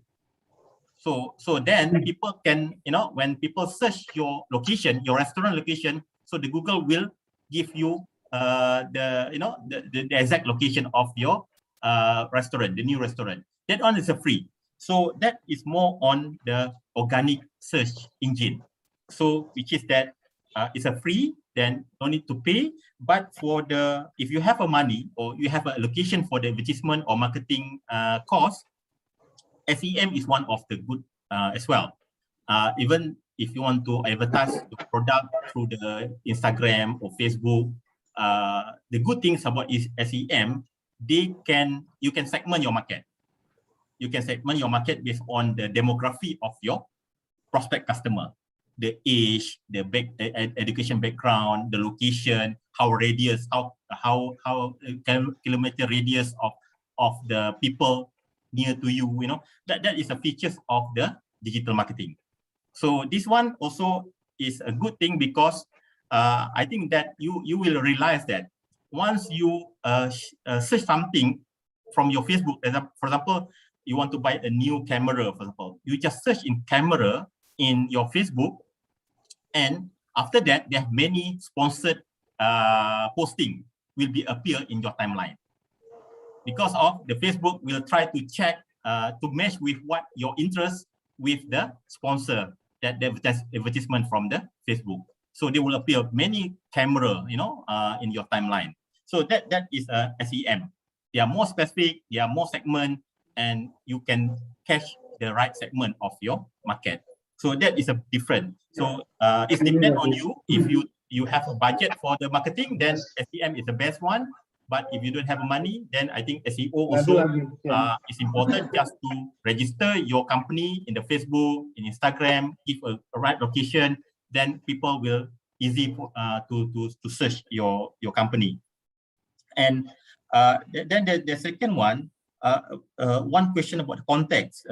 So then people can, you know, when people search your location, your restaurant location, so the Google will give you the exact location of your restaurant, the new restaurant. That one is a free. So that is more on the organic search engine. So which is that it's a free, then no need to pay. But for the, if you have a money or you have a allocation for the advertisement or marketing cost, SEM is one of the good as well. Even if you want to advertise the product through the Instagram or Facebook, the good things about SEM, you can segment your market. You can segment your market based on the demography of your prospect customer, the age, the education background, the location, how radius, how kilometer radius of the people near to you. You know, that is a features of the digital marketing. So this one also is a good thing because I think that you will realize that once you search something from your Facebook, for example, you want to buy a new camera, for example, you just search in camera in your Facebook, and after that, there are many sponsored posting will be appear in your timeline. Because of the Facebook will try to check to match with what your interest with the sponsor, that the advertisement from the Facebook. So they will appear many camera, you know, in your timeline. So that is SEM. They are more specific, they are more segment, and you can catch the right segment of your market. So that is a different. So it depends on you. If you have a budget for the marketing, then SEM is the best one. But if you don't have money, then I think SEO also is important, just to register your company in the Facebook, in Instagram, give a right location, then people will easy to search your company. And then the second one, one question about the context.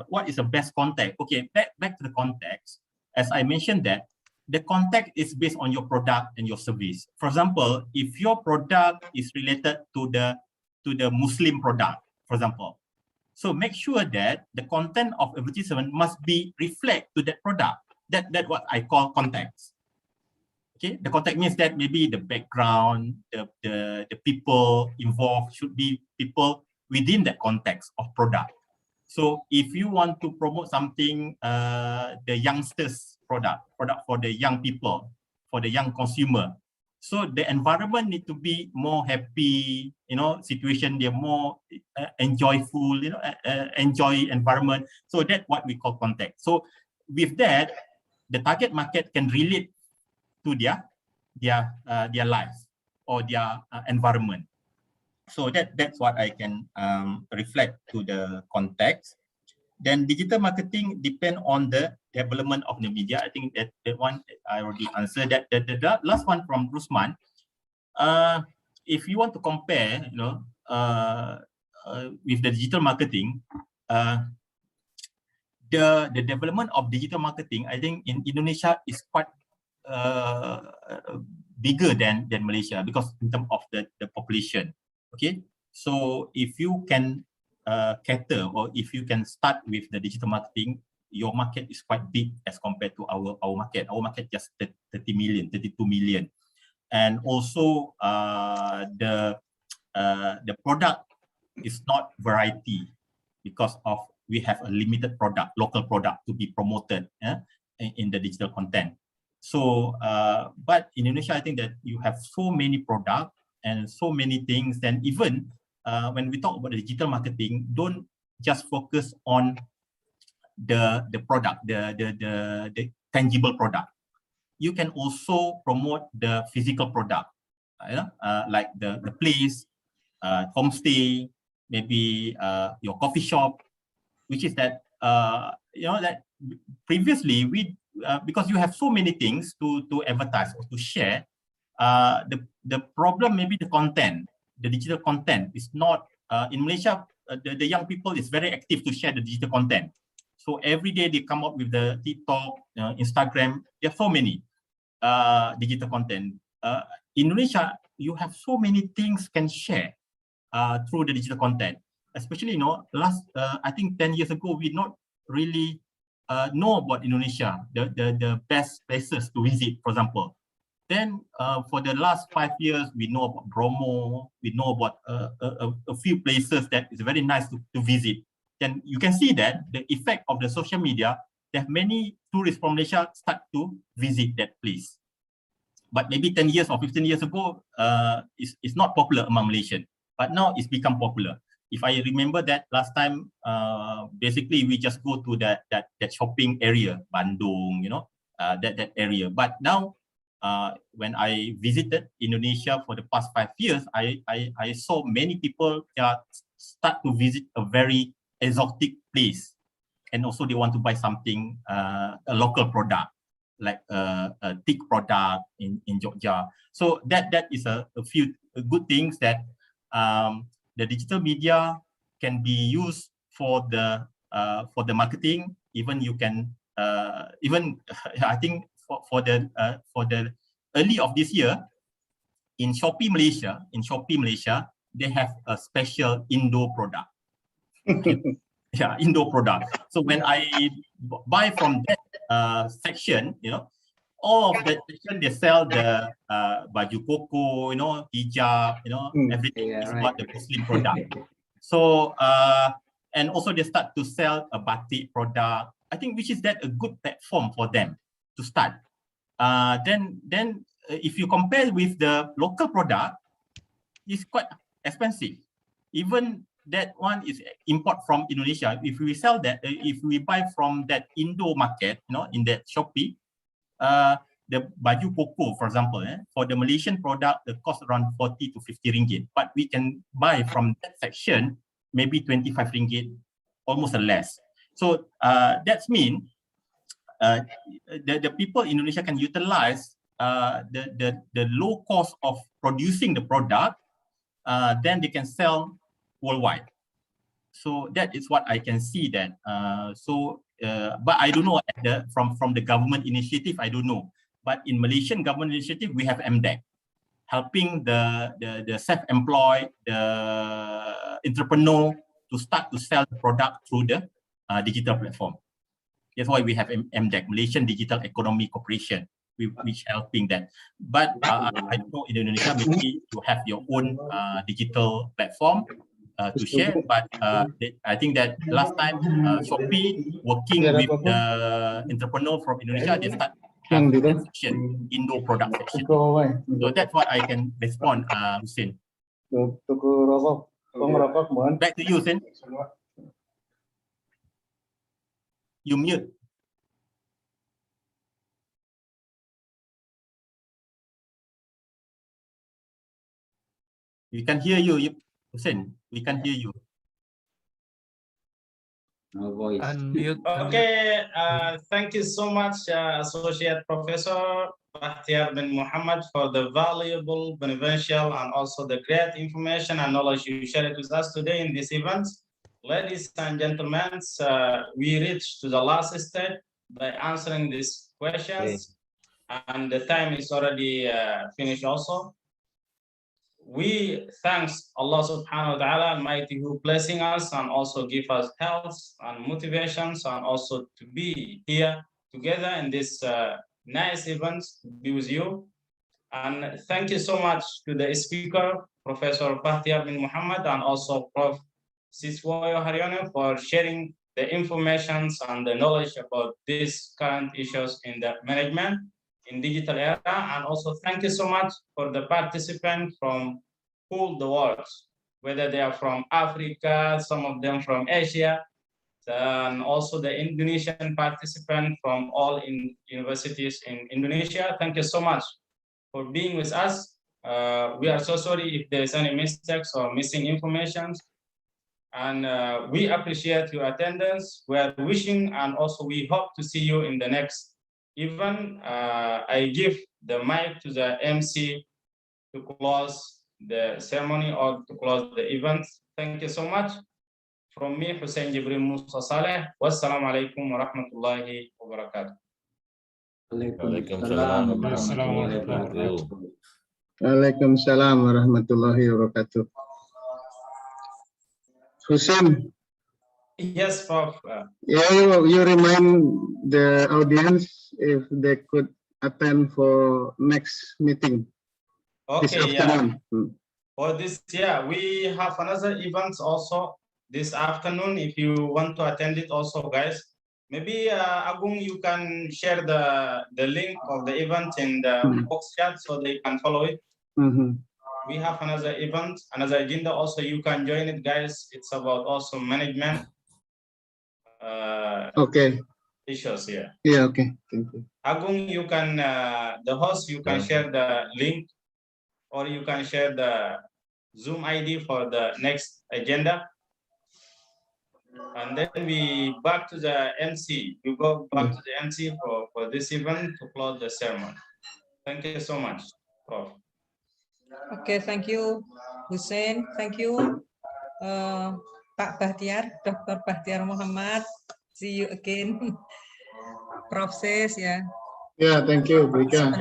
What is the best context? Okay, back to the context. As I mentioned that, the context is based on your product and your service. For example, if your product is related to the Muslim product, for example, so make sure that the content of advertisement must be reflect to that product. That's what I call context. Okay, the context means that maybe the background, the people involved should be people within that context of product. So if you want to promote something, the youngsters product for the young people, for the young consumer, so the environment need to be more happy, situation, they're more enjoyful, enjoy environment. So that's what we call context. So with that, the target market can relate to their lives or their environment. So that's what I can reflect to the context. Then digital marketing depend on the development of the media. I think that one I already answered. That the last one from Rusman. If you want to compare, with the digital marketing, the development of digital marketing, I think in Indonesia is quite bigger than Malaysia, because in terms of the population. Okay, so if you can cater, or if you can start with the digital marketing, your market is quite big as compared to our market. Our market just 30 million, 32 million. And also the product is not variety, because of we have a limited product, local product to be promoted in the digital content. So, but in Indonesia, I think that you have so many products and so many things. And even when we talk about the digital marketing, don't just focus on the product, the tangible product. You can also promote the physical product, like the place, homestay, maybe your coffee shop, which is that that previously we because you have so many things to advertise or to share. The problem maybe the content, the digital content is not in Malaysia. The young people is very active to share the digital content. So every day they come up with the TikTok, Instagram. There are so many digital content. Indonesia, you have so many things can share through the digital content. Especially, last I think 10 years ago, we not really know about Indonesia, the best places to visit, for example. Then for the last 5 years, we know about Bromo, we know about a few places that is very nice to visit. Then you can see that the effect of the social media, that many tourists from Malaysia start to visit that place. But maybe 10 years or 15 years ago, it's not popular among Malaysians. But now it's become popular. If I remember that last time, basically we just go to that shopping area, Bandung, that area. But now, when I visited Indonesia for the past 5 years, I saw many people start to visit a very exotic place, and also they want to buy something, a local product, like a thick product in Jogja. So that is a few good things that the digital media can be used for the marketing. Even you can even I think for the early of this year in Shopee Malaysia, they have a special indoor product. Yeah, indoor product. So when I buy from that section, all of that section, they sell the baju koko, hijab, everything is about the Muslim product. So and also they start to sell a batik product. I think which is that a good platform for them to start. Then if you compare with the local product, is quite expensive. Even that one is import from Indonesia. If we sell that, if we buy from that Indo market, in that Shopee, the baju koko, for example, for the Malaysian product, the cost around 40 to 50 ringgit. But we can buy from that section, maybe 25 ringgit, almost or less. So that means the people in Indonesia can utilize the low cost of producing the product, then they can sell worldwide. So that is what I can see that. But I don't know from the government initiative, I don't know. But in Malaysian government initiative, we have MDEC, helping the self-employed, the entrepreneur to start to sell the product through the digital platform. That's why we have MDEC, Malaysian Digital Economy Corporation, which helping that. But I don't know in Indonesia, maybe you have your own digital platform to share. But I think that last time Shopee working with the entrepreneur from Indonesia, they start have that section, Indo product section. So that's what I can respond, Hussein. Back to you, Hussein. You mute. We can hear you, Hussein. We can hear you. No voice. Unmute. Okay, thank you so much, Associate Professor Bahtiar bin Muhammad, for the valuable, beneficial, and also the great information and knowledge you shared with us today in this event. Ladies and gentlemen, we reached to the last step by answering these questions, and the time is already finished also. We thanks Allah subhanahu wa ta'ala Almighty who blessing us and also give us health and motivations and also to be here together in this nice event to be with you. And thank you so much to the speaker, Professor Bahtiar bin Muhammad, and also Prof. Siswoyo Haryono for sharing the information and the knowledge about these current issues in the management in digital era. And also thank you so much for the participants from all the world, whether they are from Africa, some of them from Asia, and also the Indonesian participants from all in universities in Indonesia. Thank you so much for being with us. We are so sorry if there's any mistakes or missing information. And we appreciate your attendance. We are wishing and also we hope to see you in the next event. I give the mic to the MC to close the ceremony or to close the event. Thank you so much. From me, Hussein Jibril Musa Saleh. Wassalamu alaikum wa rahmatullahi wa barakatuh. Waalaikumsalam warahmatullahi wabarakatuh. Waalaikumsalam warahmatullahi wabarakatuh. Hussein. Yes, Prof. Yeah, you remind the audience if they could attend for next meeting. Okay, this afternoon. Yeah. For this, yeah, we have another event also this afternoon. If you want to attend it also, guys, maybe Agung, you can share the link of the event in the box chat so they can follow it. We have another event, another agenda also. You can join it, guys. It's about also management. Okay. Issues here. Yeah. Okay. Thank you. Agung, you can the host. You can share the link, or you can share the Zoom ID for the next agenda. And then we back to the MC. You go back to the MC for this event to close the ceremony. Thank you so much, Prof. Okay, thank you, Hussein. Thank you, Pak Bahtiar, Dr. Bahtiar Muhammad. See you again. Prof. Sis, yeah. Yeah, thank you, Brika.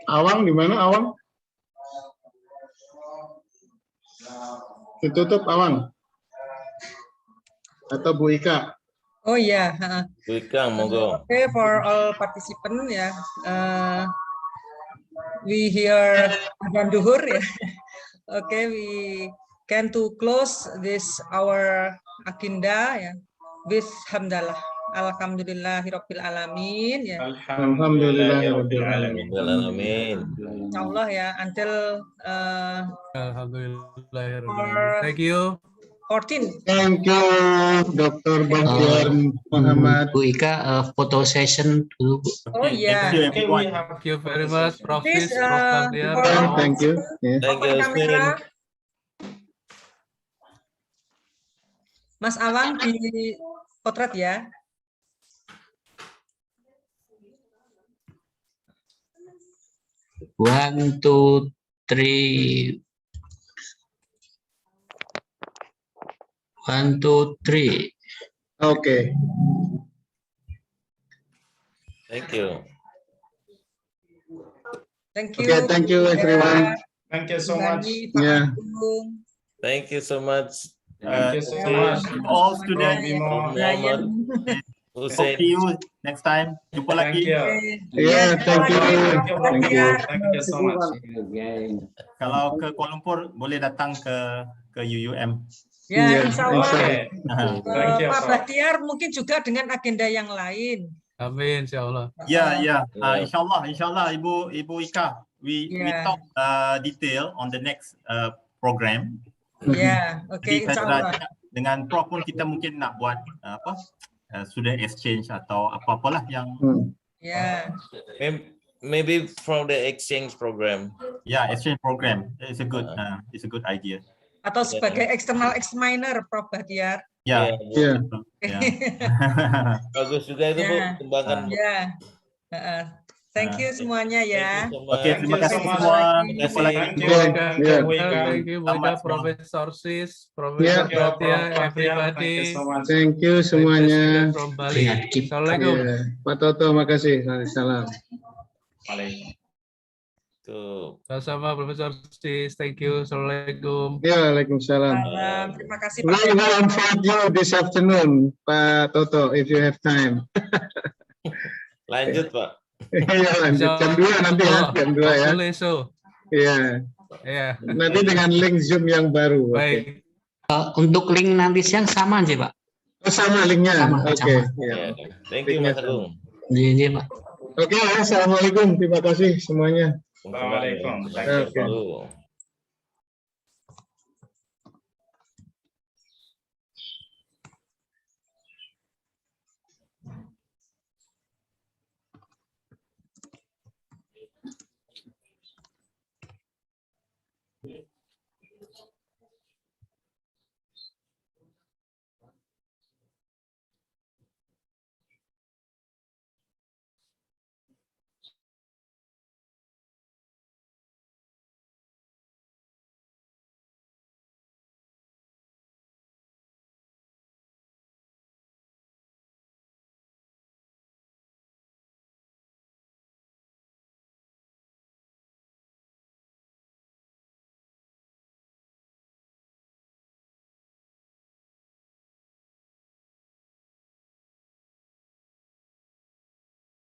Awang di mana, Awang? Ditutup, Awang? Atau Bu Ika? Oh ya, Bu Ika, monggo. Okay, for all participants ya, we hear Adhan Duhur ya. Okay, we can to close this our agenda ya with hamdalah. Alhamdulillahirabbil alamin ya. Alhamdulillahirabbil alamin. Alamin. Insyaallah ya until Alhamdulillah. Thank you. 14. Thank you, Dr. Bahtiar Muhammad. Bu Ika, photo session dulu. Oh yeah. Okay, we Thank have you very much, Prof. Please Prof. Bahtiar. Thank you. Yeah. Thank you, open kamera. Hussein. Mas Awang di potret ya. One, two, three. 1, 2, 3. Okay. Thank you. Thank you. Okay, thank you everyone. Thank you so much. Yeah. Thank you so much. Thank you so much. All students, Ryan. hope see you next time. Jumpa lagi. Thank you. Yeah, thank you. Thank you. Thank you so much. Kalau ke Kuala Lumpur boleh datang ke UUM. Ya, insya Allah. Okay. Thank you, Pak Prof. Bahtiar mungkin juga dengan agenda yang lain. Amin, insya Allah. Ya, insyaallah Ibu Ika. We talk detail on the next program. Ya, oke, Jadi insya saya Allah. dengan Prof pun kita mungkin nak buat student exchange atau apa-apalah yang Ya. Maybe from the exchange program. Yeah, exchange program. It's a good idea. Atau sebagai external examiner, Prof Bahtiar. Ya. Yeah. Bagus juga itu, Bu. Kembangkan. Ya. Thank you semuanya ya. Oke, terima kasih semua. Jumpa lagi. Thank you, Profesor Sis, Profesor Bahtiar, everybody. Thank you semuanya. From Bali. Assalamualaikum. Pak Toto, makasih. Salam. Tuh. Sama-sama Profesor Sis, thank you. Assalamualaikum. Ya, Waalaikumsalam. Terima kasih We Pak. will invite you this afternoon, Pak Toto, if you have time. Lanjut, Pak. Iya, lanjut jam 2 nanti ya, jam 2 ya. Iya. Iya. Nanti dengan link Zoom yang baru. Baik. Untuk link nanti siang sama aja, Pak. Oh, sama linknya. Oke. Ya. Thank you, Mas Agung. Iya, Pak. Oke, assalamualaikum. Terima kasih semuanya. Assalamualaikum. Oke. Oke.